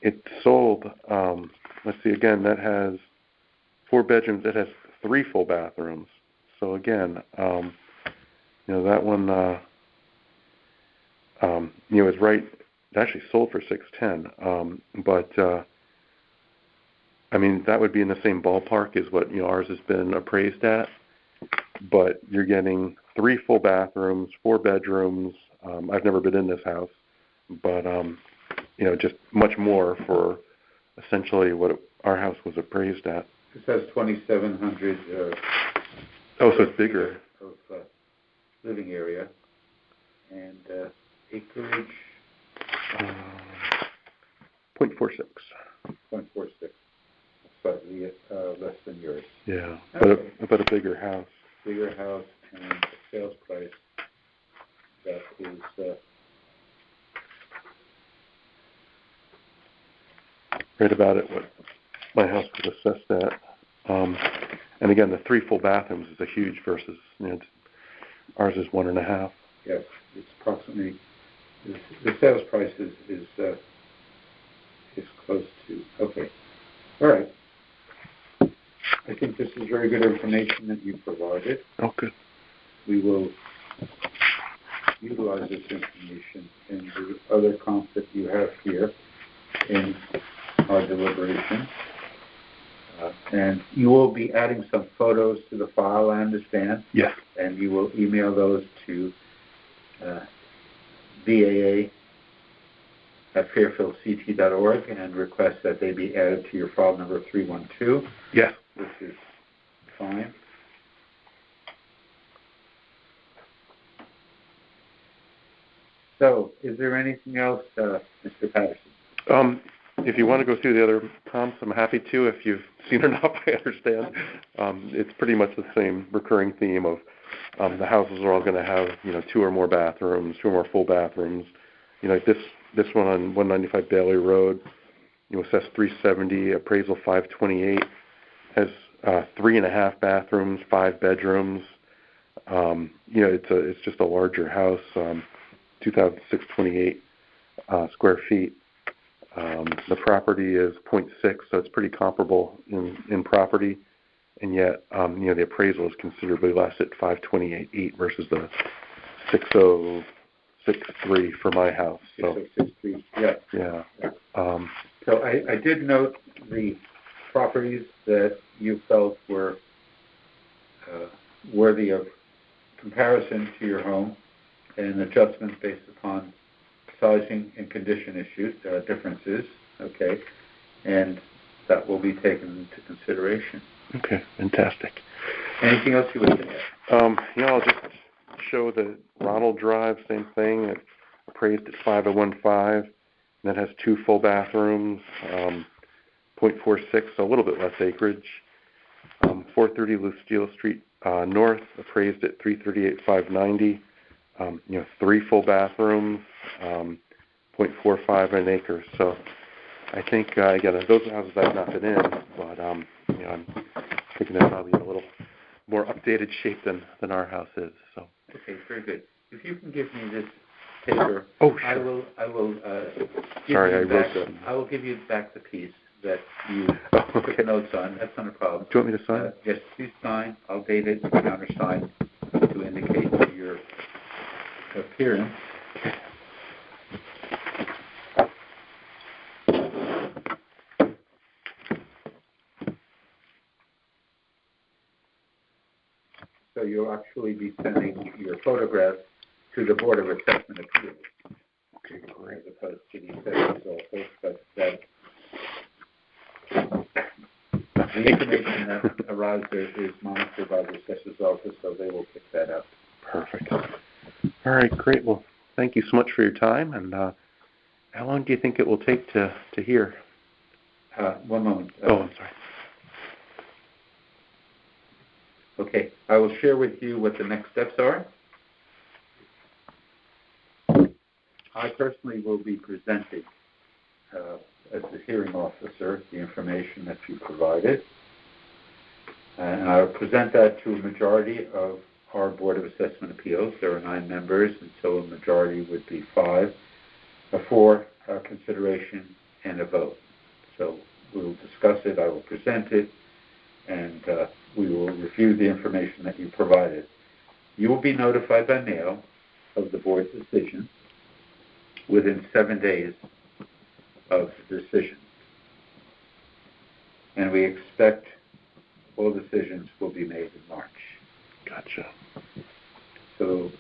It sold. Let's see. Again, that has 4 bedrooms. It has 3 full bathrooms. So again, that one, is right. It actually sold for $610. But that would be in the same ballpark as what ours has been appraised at. But you're getting 3 full bathrooms, 4 bedrooms. I've never been in this house, but just much more for essentially what our house was appraised at. It says 2,700. So it's bigger. Of living area and acreage. 0.46. 0.46. Slightly less than yours. Yeah, okay. but a bigger house. Bigger house and a sales price that is right about it what my house was assessed at. And again, the 3 full bathrooms is a huge versus ours is 1.5. Yes, it's approximately the sales price is close to okay. All right. I think this is very good information that you provided. Oh, good. We will utilize this information in the other comps that you have here in our deliberation. And you will be adding some photos to the file, I understand. Yes. And you will email those to BAA at fairfieldct.org and request that they be added to your file number 312. Yes. Which is fine. So, is there anything else, Mr. Patterson? If you want to go through the other comps, I'm happy to. If you've seen enough, I understand. It's pretty much the same recurring theme of the houses are all going to have 2 or more bathrooms, 2 or more full bathrooms. This one on 195 Bailey Road, assessed $370, appraisal $528, has 3.5 bathrooms, 5 bedrooms. It's just a larger house, 2,628 square feet. The property is 0.6, so it's pretty comparable in property, and yet the appraisal is considerably less at 528.8 versus the 6,063 for my house. So 6,063. Yeah. Yeah. So I did note the properties that you felt were worthy of comparison to your home and adjustment based upon sizing and condition issues, differences, okay, and that will be taken into consideration. Okay, fantastic. Anything else you would add? I'll just show the Ronald Drive, same thing, it's appraised at 5,015, and that has 2 full bathrooms, 0.46, so a little bit less acreage. 430 Lucille Street North, appraised at 338,590. 3 full bathrooms, 0.45 an acre. So I think again, those are houses I've not been in, but I'm thinking they're probably in a little more updated shape than our house is. So okay, very good. If you can give me this paper, oh sure. I will. I will give you back the piece that you okay. took notes on. That's not a problem. Do you want me to sign? Yes, please sign. I'll date it and countersign to indicate your appearance. So you'll actually be sending your photograph to the Board of Assessment Appeals. Okay, great. As opposed to the assessor's office, but that the information that arrives there is monitored by the assessor's office, so they will pick that up. Perfect. All right, great. Well, thank you so much for your time, and How long do you think it will take to hear? 1 moment. I'm sorry. Okay, I will share with you what the next steps are. I personally will be presenting, as the hearing officer, the information that you provided. And I will present that to a majority of our Board of Assessment Appeals. There are 9 members, and so a majority would be 5 for consideration and a vote. So we will discuss it, I will present it, and we will review the information that you provided. You will be notified by mail of the board's decision within 7 days of the decision. And we expect all decisions will be made in March. Gotcha. So,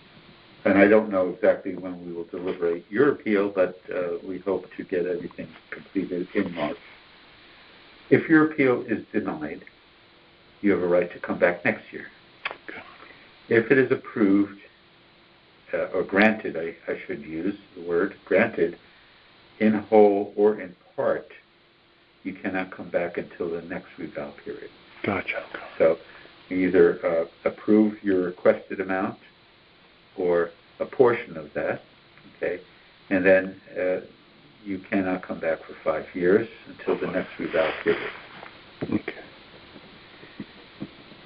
and I don't know exactly when we will deliberate your appeal, but we hope to get everything completed in March. If your appeal is denied, you have a right to come back next year. Okay. If it is approved, or granted, I should use the word granted, in whole or in part, you cannot come back until the next reval period. Gotcha. So either approve your requested amount or a portion of that, okay, and then you cannot come back for 5 years until the next reval period. Okay.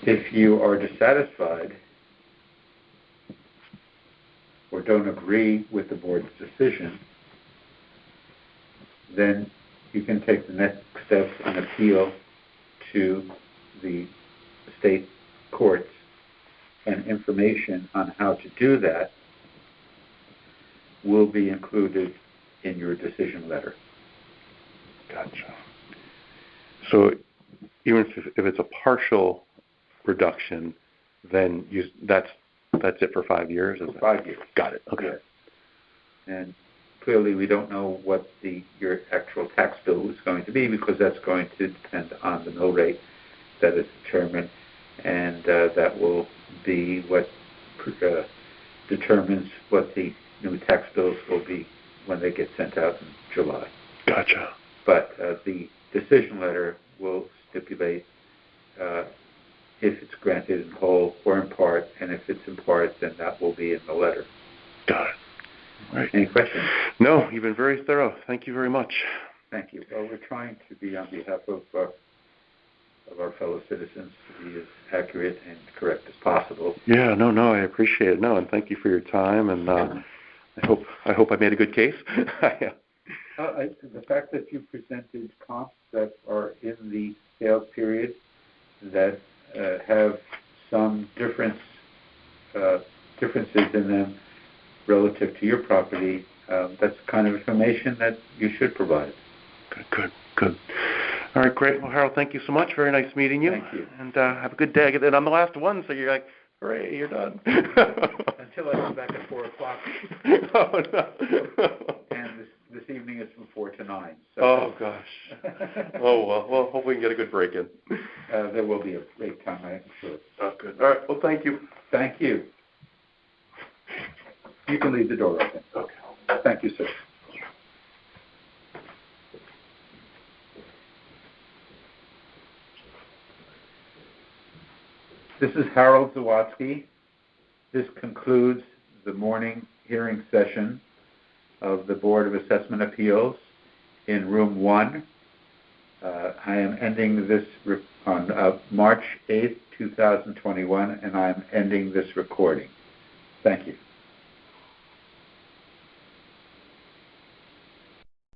If you are dissatisfied or don't agree with the board's decision, then you can take the next steps and appeal to the state courts, and information on how to do that will be included in your decision letter. Gotcha. So even if it's a partial reduction, then that's it for 5 years? For 5 years. Got it. Okay. Yes. And clearly we don't know what your actual tax bill is going to be, because that's going to depend on the mill rate that is determined, and that will be what determines what the new tax bills will be when they get sent out in July. Gotcha. But the decision letter will stipulate if it's granted in whole or in part, and if it's in part, then that will be in the letter. Got it. Right. Any questions? No, you've been very thorough. Thank you very much. Thank you. Well, we're trying to be, on behalf of our fellow citizens, to be as accurate and correct as possible. Yeah, no, I appreciate it. No, and thank you for your time, and I hope I made a good case. The fact that you presented comps that are in the sales period that have some differences in them relative to your property, that's the kind of information that you should provide. Good. All right, great. Well, Harold, thank you so much. Very nice meeting you. Thank you. And have a good day. And I'm the last one, so you're like, hooray, you're done. Until I come back at 4 o'clock. Oh, no. And this evening is from 4 to 9. So. Oh, gosh. Oh, well, hope we can get a good break in. There will be a break time, I'm sure. Oh, good. All right, well, thank you. Thank you. You can leave the door open. Okay. Thank you, sir. This is Harold Zawaski. This concludes the morning hearing session of the Board of Assessment Appeals in Room 1. I am ending this on March 8th, 2021, and I am ending this recording. Thank you.